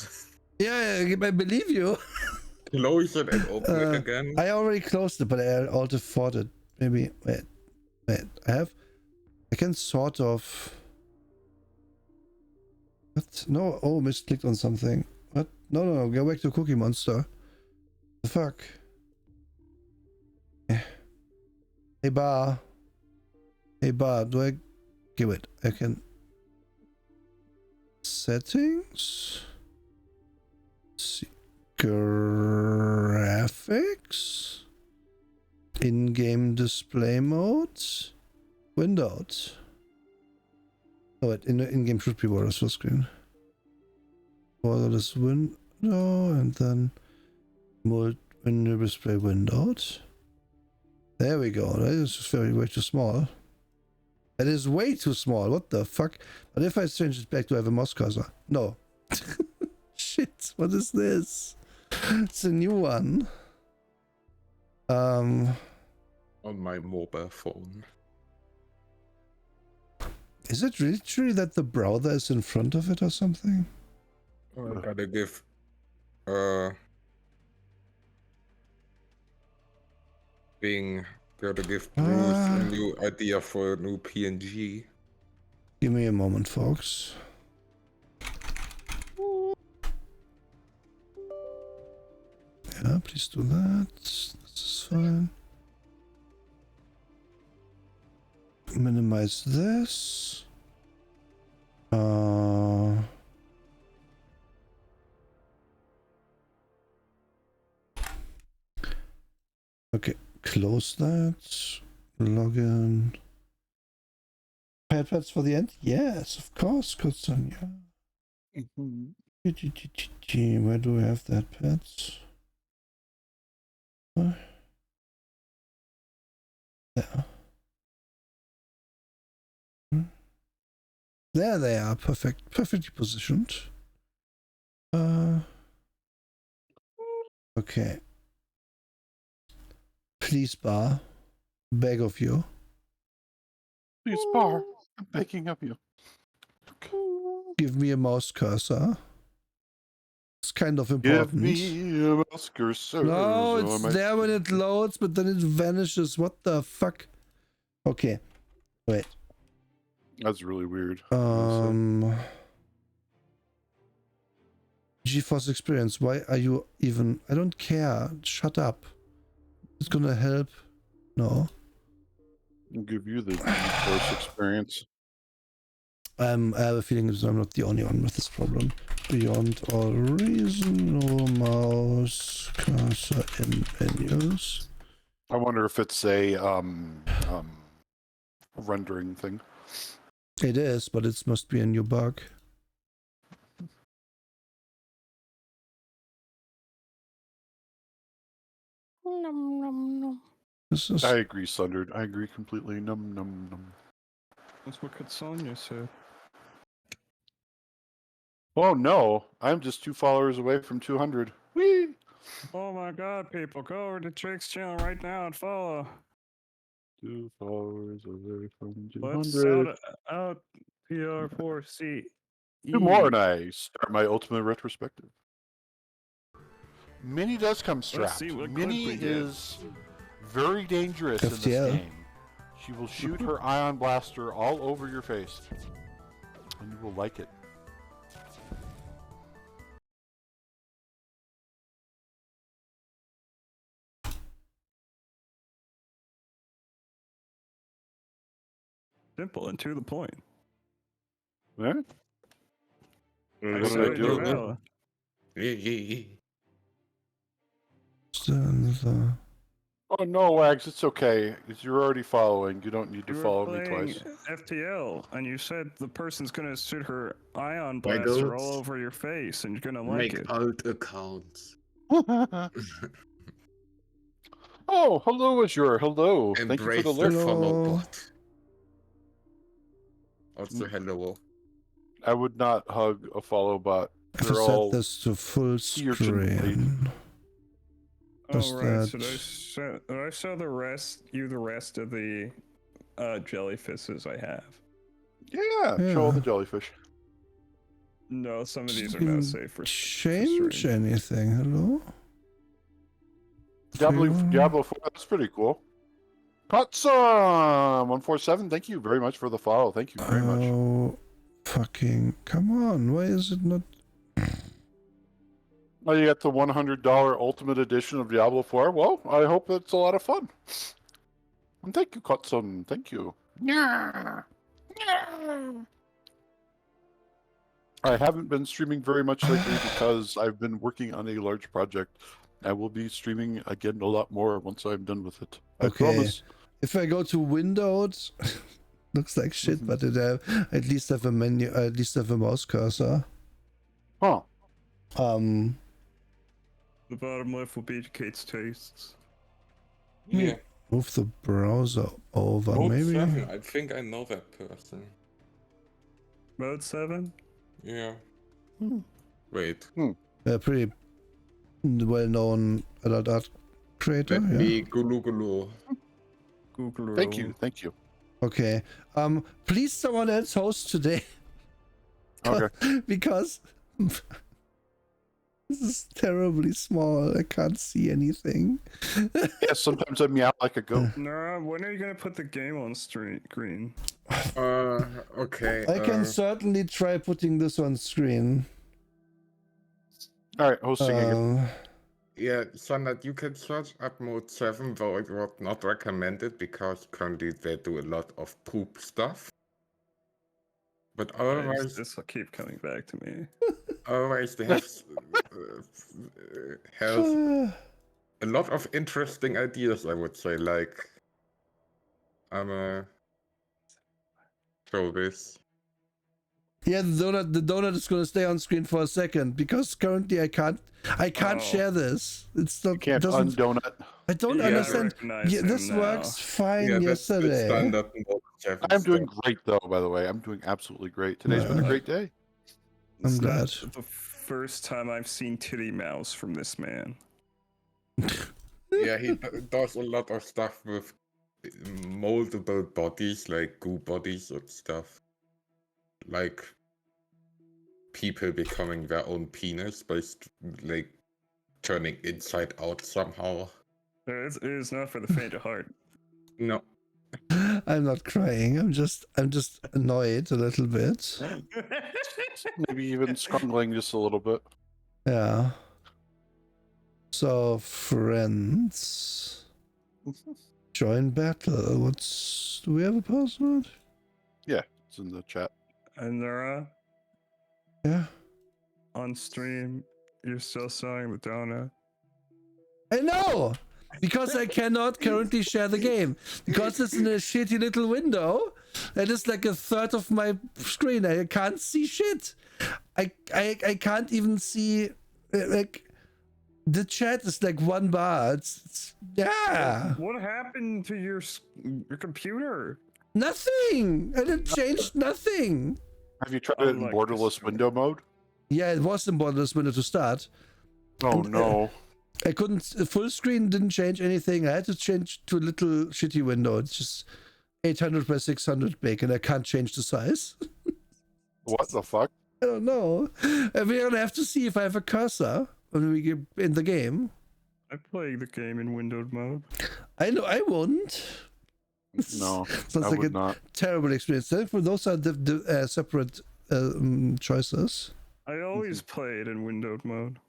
Yeah, I believe you. Close it and open it again. I already closed it, but I also thought it. Maybe, wait. I can sort of... What? No, oh, misclicked on something. What? No, go back to Cookie Monster. The fuck? Hey, bar, do I... Okay, wait, I can... Settings? Let's see. Graphics? In-game display modes? Windows. Oh, wait, in-game should be border full screen. Borderless window, and then window display windows. There we go. That is just way too small. That is way too small. What the fuck? But if I change it back, do I have a mouse cursor? No. Shit, what is this? It's a new one. On my mobile phone. Is it really true that the browser is in front of it or something? Oh, I gotta give gotta give Bruce a new idea for a new PNG. Give me a moment, folks. Yeah, please do that. This is fine. Minimize this. Okay, close that. Login. Pads for the end? Yes, of course, Kotsonia. Where do we have that pads? There. There they are, perfectly positioned. Okay. Please, bar. Beg of you. Please, bar. I'm begging of you. Give me a mouse cursor. It's kind of Give important. me a mouse cursor. No, so it's I might- there when it loads, but then it vanishes. What the fuck? Okay. Wait. That's really weird. GeForce Experience, why are you even... I don't care. Shut up. It's gonna help. No. I'll give you the GeForce experience. I have a feeling I'm not the only one with this problem. Beyond all reason, no mouse cursor in menus. I wonder if it's a rendering thing. It is, but it must be a new bug. This is... I agree, Sundered. I agree completely. Num num num. That's what Katsonia said. Oh no, I'm just 2 followers away from 200. Whee! Oh my god, people, go over to Drake's channel right now and follow. 2 followers away from Let's 200. out PR4C. 2 more and I start my ultimate retrospective. Minnie does come strapped. see what Minnie clip we get. is very dangerous in this FTL. game. She will shoot her ion blaster all over your face. And you will like it. Simple and to the point. Yeah? Mm, What did I do? Well, Yeah. Still in the... Oh no, Wags, it's okay. You're already following. You don't need to You were follow me playing twice. FTL, and you said the person's gonna shoot her ion My blaster all goats. over your face, and you're gonna like Make it. alt accounts. Oh, hello, Azure. Hello. Thank you for the Embrace the alert. Hello. follow bot. Also, hello. I would not hug a follow bot. I have to They're set all this to full sea urchin blade. screen. Does Oh right, that... I saw the rest of the jellyfishes I have. Yeah, show all the jellyfish. No, some of these are Didn't not safe for change stream. anything? Hello? Diablo 4, that's pretty cool. Potsum147, thank you very much for the follow. Thank you very much. Oh, fucking... Come on, why is it not... Oh, you got the $100 Ultimate Edition of Diablo 4? Well, I hope it's a lot of fun. And thank you, Potsum. Thank you. Yeah. I haven't been streaming very much lately because I've been working on a large project. I will be streaming again a lot more once I'm done with it. I Okay. promise. If I go to Windows, looks like shit, but it at least have a menu, at least have a mouse cursor. Huh. The bottom left will be Kate's tastes. Yeah. Move the browser over, Mode maybe. 7. I think I know that person. Mode 7? Yeah. Hmm. Wait. Pretty well-known adult art creator. Let Yeah. me Gulu. Google. Thank you. Thank you. Okay. Please someone else host today. Okay. Because this is terribly small. I can't see anything. Yes, sometimes I meow like a goat. No, when are you gonna put the game on screen? Okay. I can certainly try putting this on screen. All right, hosting again. Yeah, Sanat, you can search up mode 7, though it was not recommended because currently they do a lot of poop stuff. But otherwise, This will keep coming back to me. otherwise they have a lot of interesting ideas, I would say, like show this. Yeah, the donut is gonna stay on screen for a second because currently I can't share this. It's not. You can't doesn't. undonut. I don't Yeah, I understand. recognize Yeah, him this now. works fine Yeah, that's yesterday. standard mode 7 I'm doing stuff. great, though, by the way. I'm doing absolutely great. Today's been a great day. I'm It's glad. not the first time I've seen titty mouse from this man. Yeah, he does a lot of stuff with moldable bodies, like goo bodies and stuff. Like people becoming their own penis by like turning inside out somehow. It is not for the faint of heart. No. I'm not crying. I'm just annoyed a little bit. Maybe even scrambling just a little bit. Yeah. So friends, join battle. Do we have a password? Yeah, it's in the chat. And Nora, Yeah. on stream, you're still selling the donut. I know! Because I cannot currently share the game. Because it's in a shitty little window that is like a third of my screen. I can't see shit. I can't even see, like, the chat is like one bar. It's yeah. What happened to your computer? Nothing. And it changed nothing. Have you tried it in Unlike borderless this window mode? Yeah, it was in borderless window to start. Oh, And, no. I couldn't, full screen didn't change anything. I had to change to a little shitty window. It's just 800 by 600 big and I can't change the size. What the fuck? I don't know. And we're gonna have to see if I have a cursor when we get in the game. I play the game in windowed mode. I know I won't. No, Sounds I like would a not. terrible experience. Therefore, those are the separate choices. I always play it in windowed mode.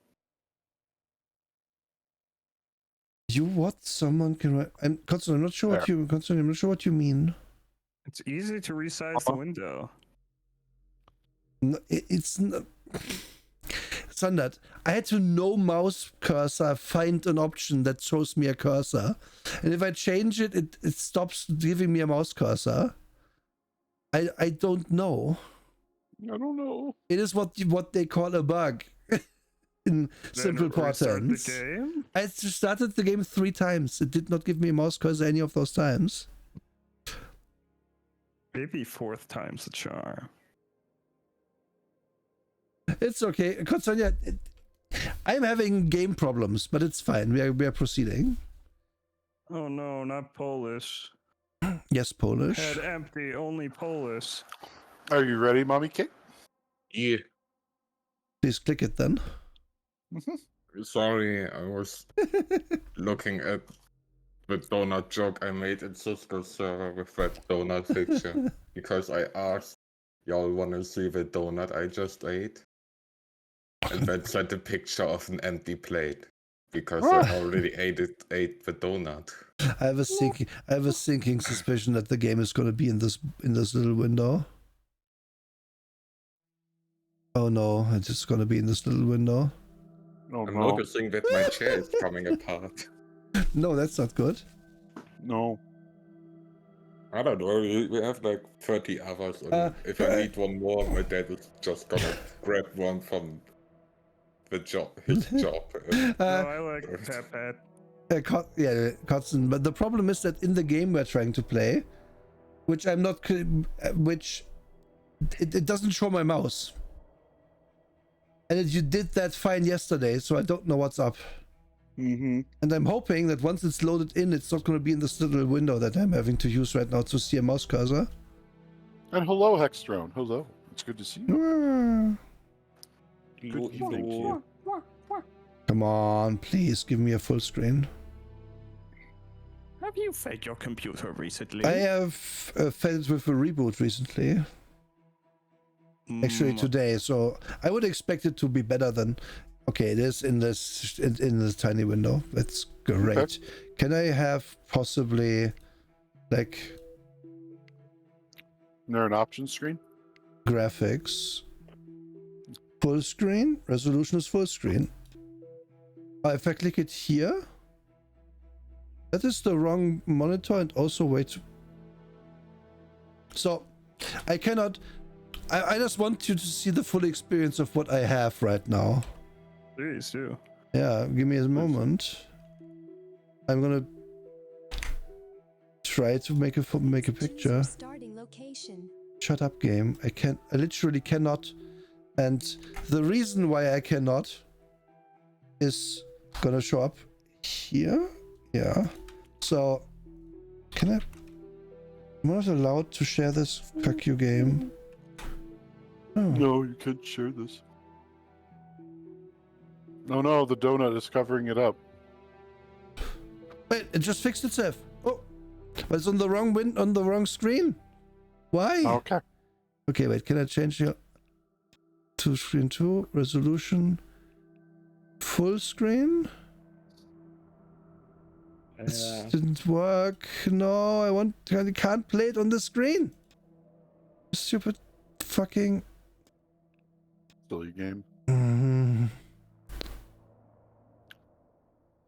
You what? Someone can write. Constantine, I'm not sure what you. Constantine, I'm not sure what you mean. It's easy to resize the window. No, it's not. Standard. I had to no mouse cursor find an option that shows me a cursor. And if I change it, it stops giving me a mouse cursor. I don't know. I don't know. It is what they call a bug in simple Restart the patterns. game? I started the game 3 times. It did not give me a mouse cursor any of those times. Maybe 4th time's the charm. It's okay. Consonia, I'm having game problems, but it's fine. We are proceeding. Oh no, not Polish. Yes, Polish. Head empty, only Polish. Are you ready, Mommy Cake? Yeah. Please click it then. Sorry, I was looking at the donut joke I made in Cisco server with that donut picture. Because I asked, y'all wanna see the donut I just ate? And then sent a picture of an empty plate. Because I already ate the donut. I have a sinking suspicion that the game is going to be in this little window. Oh no, it's just going to be in this little window. Oh, I'm no. noticing that my chair is coming apart. No, that's not good. No. I don't know, we have like 30 hours. And if I need one more, my dad is just gonna grab one from his job. No, I like Pat. Yeah, Kotzen. But the problem is that in the game we're trying to play, which I'm not, which it doesn't show my mouse. And you did that fine yesterday, so I don't know what's up. Mm-hmm. And I'm hoping that once it's loaded in, it's not going to be in this little window that I'm having to use right now to see a mouse cursor. And hello, Hexthrone. Hello. It's good to see you. Good evening. Come on, please give me a full screen. Have you fed your computer recently? I have fed it with a reboot recently. Actually today, so I would expect it to be better than. Okay, it is in this tiny window. That's great. Okay. Can I have possibly like? Is there an option screen? Graphics. Full screen. Resolution is full screen. If I click it here, that is the wrong monitor, and also wait. So, I cannot. I just want you to see the full experience of what I have right now. Please do. Yeah, give me a moment. I'm gonna try to make a picture. Starting location. Shut up, game. I literally cannot. And the reason why I cannot is gonna show up here. Yeah. So, I'm not allowed to share this fuck you game. Oh. No, you can't share this. Oh no, the donut is covering it up. Wait, it just fixed itself. Oh, but it's on the wrong screen. Why? Okay. Okay, wait. Can I change here to screen 2 resolution full screen? This didn't work. No, I can't play it on the screen. Stupid fucking Silly game. Mm-hmm.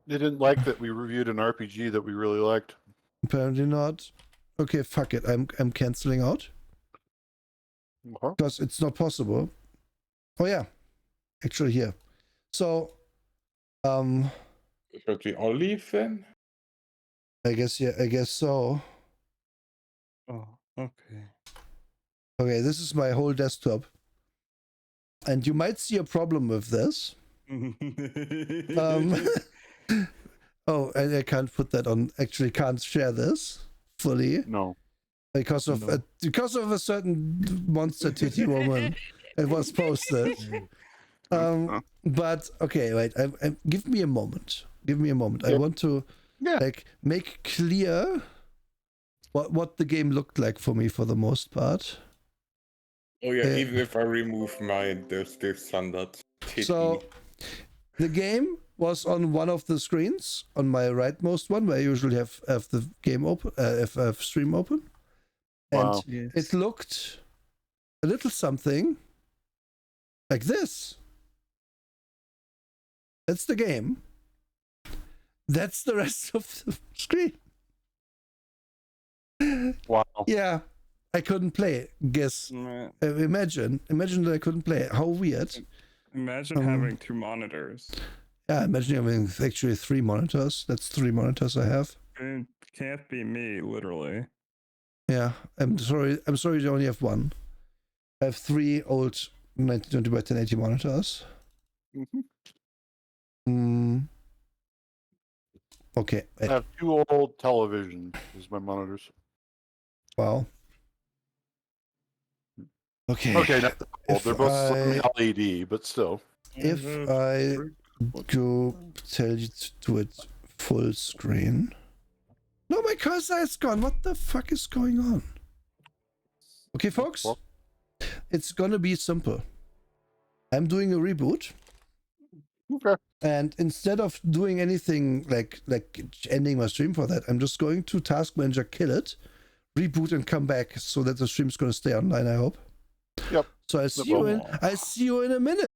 They didn't like that we reviewed an RPG that we really liked. Apparently not. Okay, fuck it. I'm canceling out. Because it's not possible. Oh yeah. Actually here. So should we all leave then? I guess so. Oh, okay. Okay, this is my whole desktop. And you might see a problem with this. Oh, and I can't put that on. Actually, can't share this fully. No. Because of a certain monster titty woman. It was posted. But okay, wait. Give me a moment. Yep. I want to make clear what the game looked like for me for the most part. Oh yeah, even if I remove mine, there's still standard titty. So the game was on one of the screens, on my rightmost one, where I usually have the game open, have stream open. Wow. And it looked a little something like this. That's the game. That's the rest of the screen. Wow. Yeah, I couldn't play. Guess. Imagine that I couldn't play. How weird. Imagine having 2 monitors. Yeah, imagine having actually 3 monitors. That's 3 monitors I have. It can't be me, literally. Yeah, I'm sorry you only have 1. I have 3 old 1920 by 1080 monitors. Okay. I have 2 old televisions as my monitors. Wow. Okay. Okay, not old. If They're both slightly I- LED, but still. If I go tell you to do it full screen. No, my cursor is gone. What the fuck is going on? Okay, folks. It's gonna be simple. I'm doing a reboot. Okay. And instead of doing anything like ending my stream for that, I'm just going to Task Manager, kill it, reboot, and come back so that the stream's gonna stay online, I hope. Yep. So I see you in a minute.